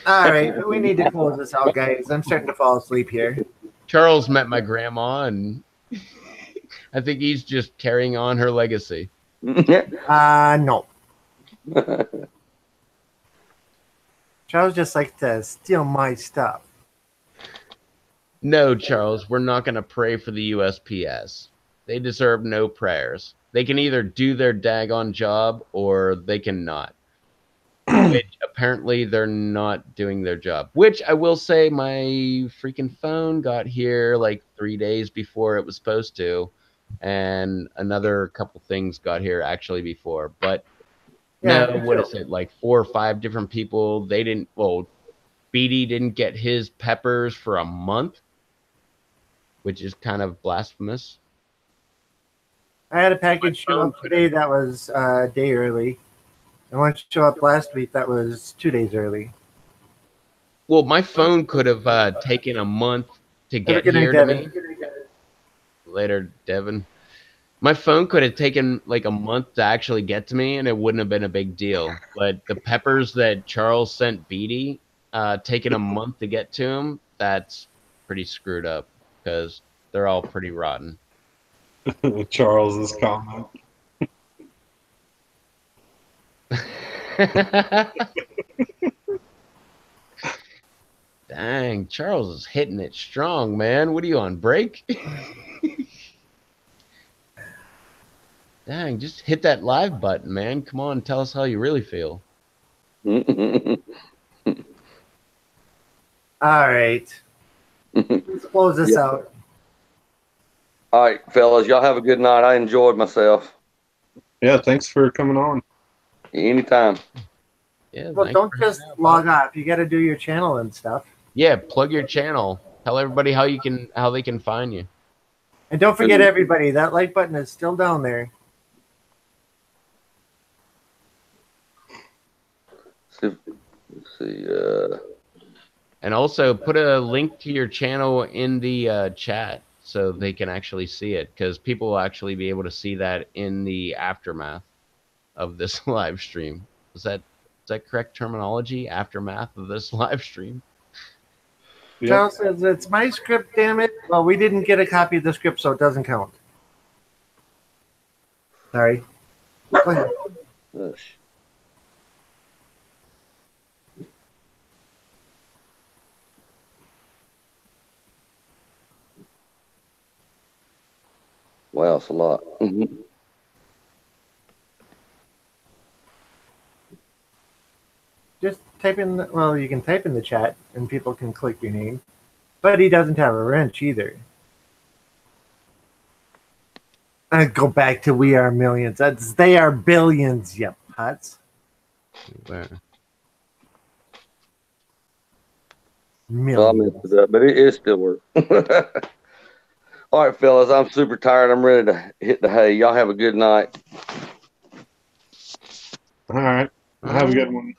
All right, we need to close this out, guys. I'm starting to fall asleep here. Charles met my grandma, and I think he's just carrying on her legacy. No. Charles just likes to steal my stuff. No, Charles, we're not going to pray for the USPS. They deserve no prayers. They can either do their daggone job or they cannot. Which apparently they're not doing their job. Which I will say my freaking phone got here like 3 days before it was supposed to. And another couple things got here actually before. But Yeah, no, what is it? Like 4 or 5 different people. They didn't, well, Beatty didn't get his peppers for a month, which is kind of blasphemous. I had a package show up today that was a day early. And one show up last week that was 2 days early. Well, my phone could have taken a month to get here to me. Later, Devin. My phone could have taken like a month to actually get to me, and it wouldn't have been a big deal. But the peppers that Charles sent Beatty, taking a month to get to him, that's pretty screwed up because they're all pretty rotten. Charles's comment. Dang, Charles is hitting it strong, man. What are you on break? Dang, just hit that live button, man. Come on, tell us how you really feel. All right. Let's close this out. All right, fellas, y'all have a good night. I enjoyed myself. Yeah, thanks for coming on. Anytime. Yeah, Well, thanks don't for just hanging out, log bud. off. You got to do your channel and stuff. Yeah, plug your channel. Tell everybody how they can find you. And don't forget, everybody, that like button is still down there. Let's see. And also put a link to your channel in the chat so they can actually see it, because people will actually be able to see that in the aftermath of this live stream. Is that correct terminology? Aftermath of this live stream? Yep. Charles says, it's my script, damn it. Well, we didn't get a copy of the script, so it doesn't count. Sorry. Go ahead. Wow, it's a lot. Just type in, well, you can type in the chat and people can click your name. But he doesn't have a wrench either. I go back to We Are Millions. They are billions, you putz. Where? So I messed it up, but it still worked. All right, fellas, I'm super tired. I'm ready to hit the hay. Y'all have a good night. All right. Have a good one.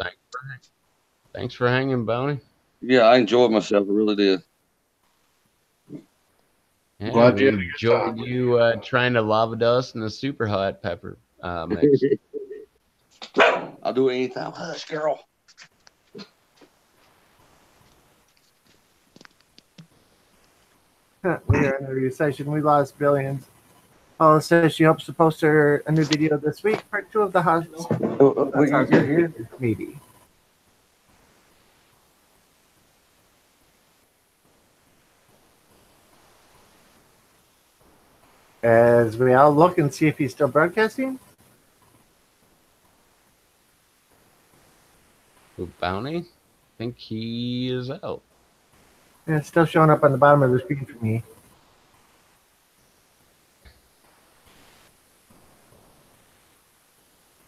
Thanks for hanging, Bounty. Yeah, I enjoyed myself. I really did. Yeah, Glad we you had a good enjoyed time. you trying to lava dust in a super hot pepper mix. I'll do it anytime. Hush, girl. We are in a recession. We lost billions. Paula says she hopes to post a new video this week, part 2 of the house. Maybe. As we all look and see if he's still broadcasting. Bounty? I think he is out. And it's still showing up on the bottom of the screen for me.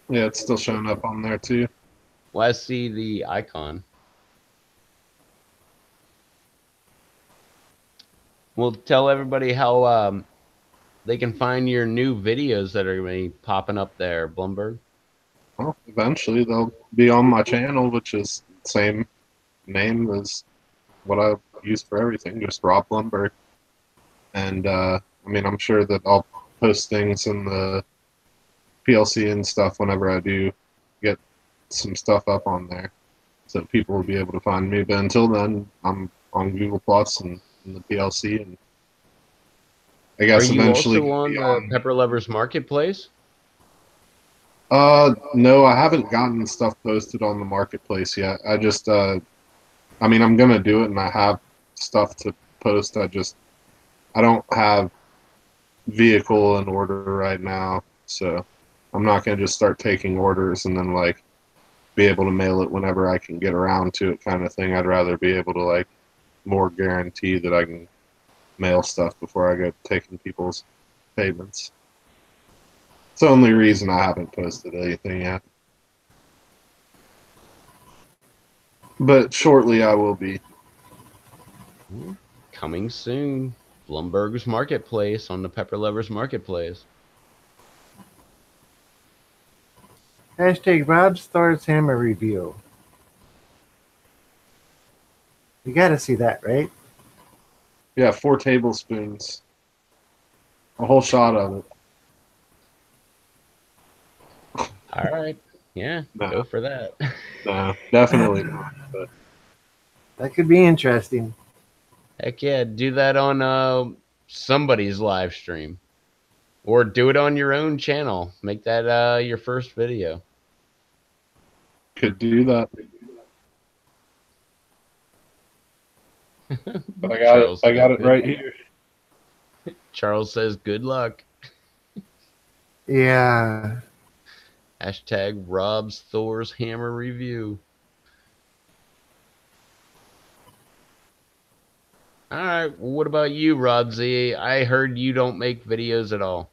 Yeah, it's still showing up on there too. Well, I see the icon. We'll tell everybody how they can find your new videos that are going to be popping up there, Blumberg. Well, eventually they'll be on my channel, which is the same name as what I use for everything, just Rob Blumberg. And I mean, I'm sure that I'll post things in the PLC and stuff whenever I do get some stuff up on there, so people will be able to find me. But until then, I'm on Google Plus and in the PLC, and I guess Are you eventually also on the Pepper Lovers Marketplace? No, I haven't gotten stuff posted on the marketplace yet. I just, I mean, I'm gonna do it, and I have stuff to post. I don't have vehicle in order right now, so I'm not gonna just start taking orders and then like be able to mail it whenever I can get around to it, kind of thing. I'd rather be able to like more guarantee that I can mail stuff before I go taking people's payments. It's the only reason I haven't posted anything yet. But shortly I will be. Coming soon. Blumberg's Marketplace on the Pepper Lovers Marketplace. Hashtag Rob's Thor's Hammer Review. You gotta see that, right? Yeah, 4 tablespoons. A whole shot of it. All right. Yeah, go for that. No, definitely not. But that could be interesting. Heck yeah, do that on somebody's live stream. Or do it on your own channel. Make that your first video. Could do that. But I got it right here. Charles says good luck. Yeah. Hashtag Rob's Thor's Hammer Review. All right. What about you, Rob Z? I heard you don't make videos at all.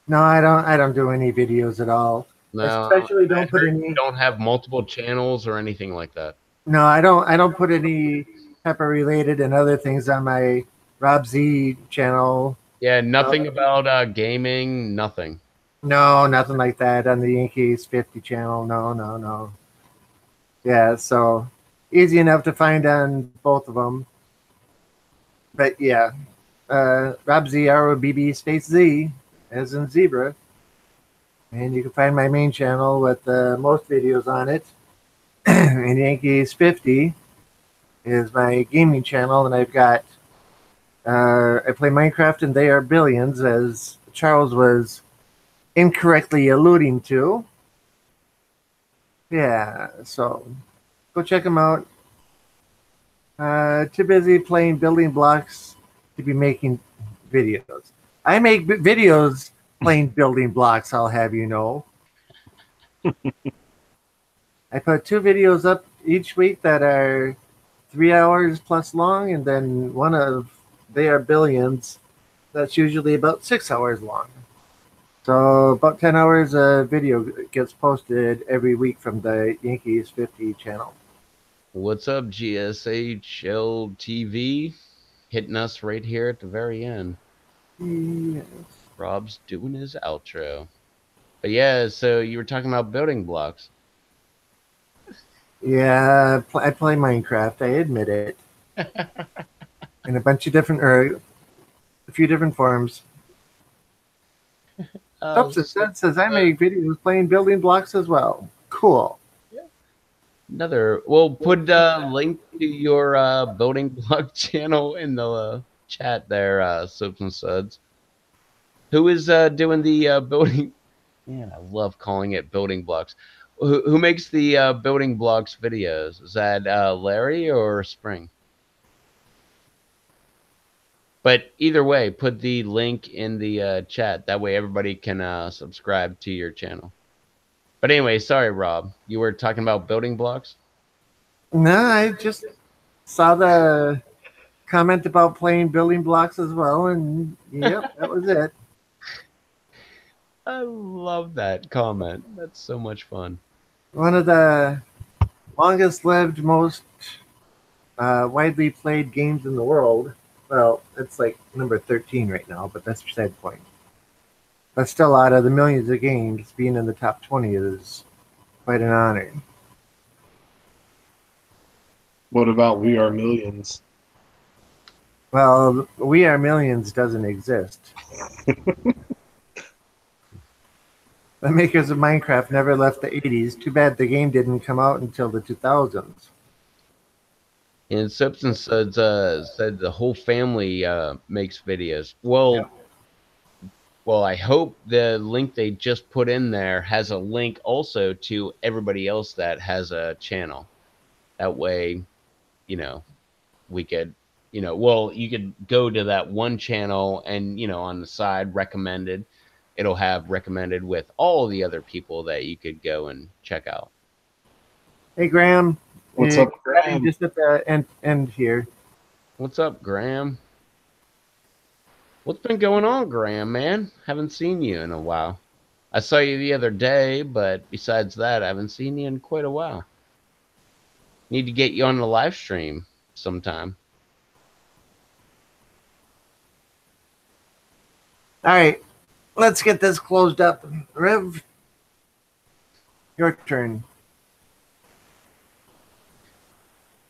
No, I don't do any videos at all. No, Especially I don't put heard you any. don't have multiple channels or anything like that. No, I don't. I don't put any pepper related and other things on my Rob Z channel. Yeah, Uh, nothing about gaming, nothing. no, nothing like that on the Yankees 50 channel. No, no, no. Yeah, so easy enough to find on both of them. But yeah, Rob Z ROBB space Z as in zebra, and you can find my main channel with most videos on it. And Yankees 50 is my gaming channel, and I've got I play Minecraft and they are billions, as Charles was incorrectly alluding to. Yeah, so go check them out. Too busy playing building blocks to be making videos. I make videos playing building blocks, I'll have you know. I put 2 videos up each week that are 3 hours plus long, and then one of They Are Billions that's usually about 6 hours long. So about 10 hours of video gets posted every week from the Yankees 50 channel. What's up, GSA Chill TV? Hitting us right here at the very end. Yes. Rob's doing his outro. But yeah, so you were talking about building blocks. Yeah, I play Minecraft. I admit it. In a bunch of different, or a few different forms. Oh, Substance says I make videos playing building blocks as well. Cool. another. We'll put a link to your building block channel in the chat there, Soaps and Suds. Who is doing the building? Man, I love calling it building blocks. Who makes the building blocks videos? Is that Larry or Spring? But either way, put the link in the chat. That way everybody can subscribe to your channel. But anyway, sorry, Rob. You were talking about building blocks? No, I just saw the comment about playing building blocks as well, and yep, that was it. I love that comment. That's so much fun. One of the longest lived, most widely played games in the world. Well, it's like number 13 right now, but that's beside the point. But still, out of the millions of games, being in the top 20 is quite an honor. What about We Are Millions? Well, We Are Millions doesn't exist. The makers of Minecraft never left the 80s. Too bad the game didn't come out until the 2000s. And Sips and Suds said the whole family makes videos. Well, well, I hope the link they just put in there has a link also to everybody else that has a channel. That way, you know, we could, well, you could go to that one channel and, on the side recommended, it'll have recommended with all the other people that you could go and check out. Hey, Graham. What's up, Graham? Just at the end here. What's up, Graham? What's been going on, Graham, man? Haven't seen you in a while. I saw you the other day, but besides that, I haven't seen you in quite a while. Need to get you on the live stream sometime. All right, let's get this closed up. Rev, your turn.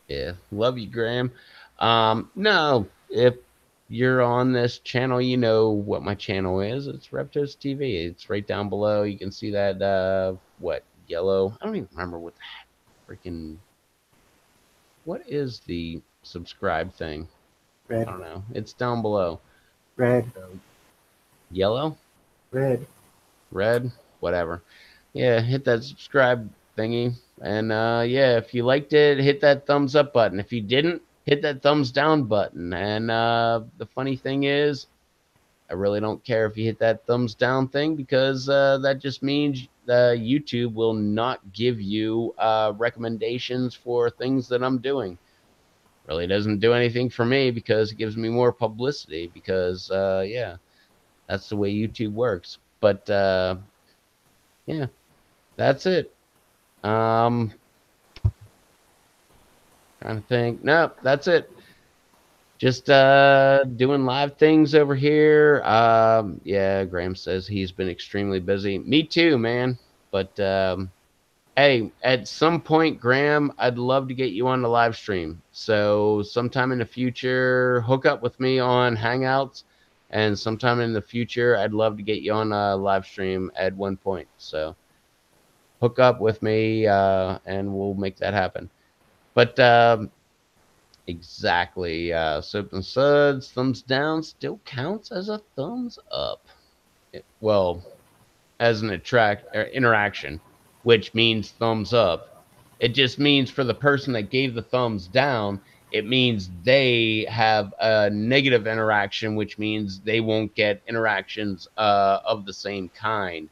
Yeah, love you, Graham. No, if you're on this channel, you know what my channel is. It's Reptos TV. It's right down below. You can see that, yellow? I don't even remember what the freaking, what is the subscribe thing? Red. I don't know. It's down below. Red. Yellow? Red. Red? Whatever. Yeah, hit that subscribe thingy. And yeah, if you liked it, hit that thumbs up button. If you didn't, hit that thumbs down button. And the funny thing is, I really don't care if you hit that thumbs down thing, because that just means YouTube will not give you recommendations for things that I'm doing. Really doesn't do anything for me, because it gives me more publicity, because yeah, that's the way YouTube works. But yeah, that's it. Trying to think. Nope, that's it. Just doing live things over here. Yeah, Graham says he's been extremely busy. Me too, man. But hey, at some point, Graham, I'd love to get you on the live stream. So sometime in the future, hook up with me on Hangouts, and sometime in the future, I'd love to get you on a live stream at one point. So hook up with me, and we'll make that happen. But exactly, Soap and Suds, thumbs down still counts as a thumbs up. Well, as an interaction, which means thumbs up. It just means for the person that gave the thumbs down, it means they have a negative interaction, which means they won't get interactions of the same kind.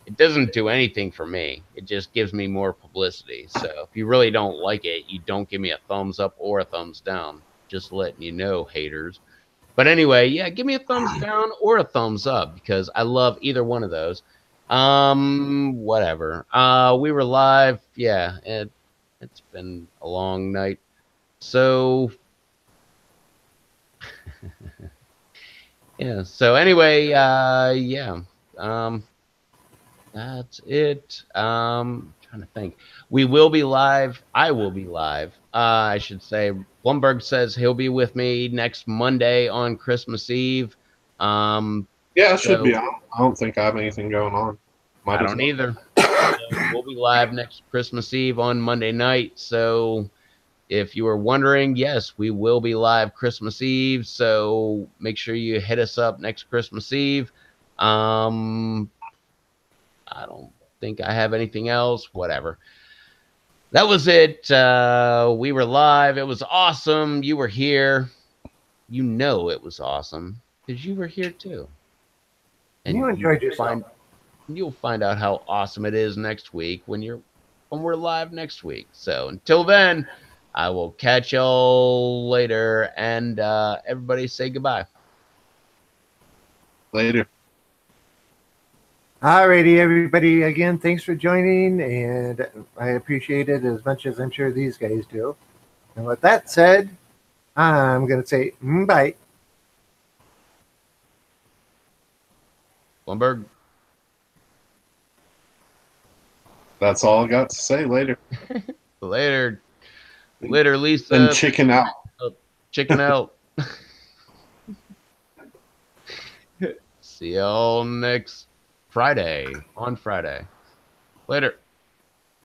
It doesn't do anything for me. It just gives me more publicity. So if you really don't like it, you don't give me a thumbs up or a thumbs down. Just letting you know, haters. But anyway, yeah, give me a thumbs down or a thumbs up because I love either one of those. Whatever. We were live. Yeah, it's been a long night. So yeah. So anyway, yeah. That's it. Trying to think. We will be live. I will be live. I should say. Blumberg says he'll be with me next Monday on Christmas Eve. Yeah, it should be. I don't think I have anything going on. I don't either. So we'll be live next Christmas Eve on Monday night. So if you were wondering, yes, we will be live Christmas Eve. So make sure you hit us up next Christmas Eve. I don't think I have anything else. Whatever. That was it. We were live. It was awesome. You were here. You know it was awesome because you were here too. And you enjoyed yourself. You'll find out how awesome it is next week when we're live next week. So until then, I will catch y'all later, and everybody say goodbye. Later. Alrighty, everybody. Again, thanks for joining, and I appreciate it as much as I'm sure these guys do. And with that said, I'm going to say bye. Blumberg. That's all I got to say. Later. Later, Lisa. And chicken out. Chicken out. See y'all next Friday. On Friday. Later.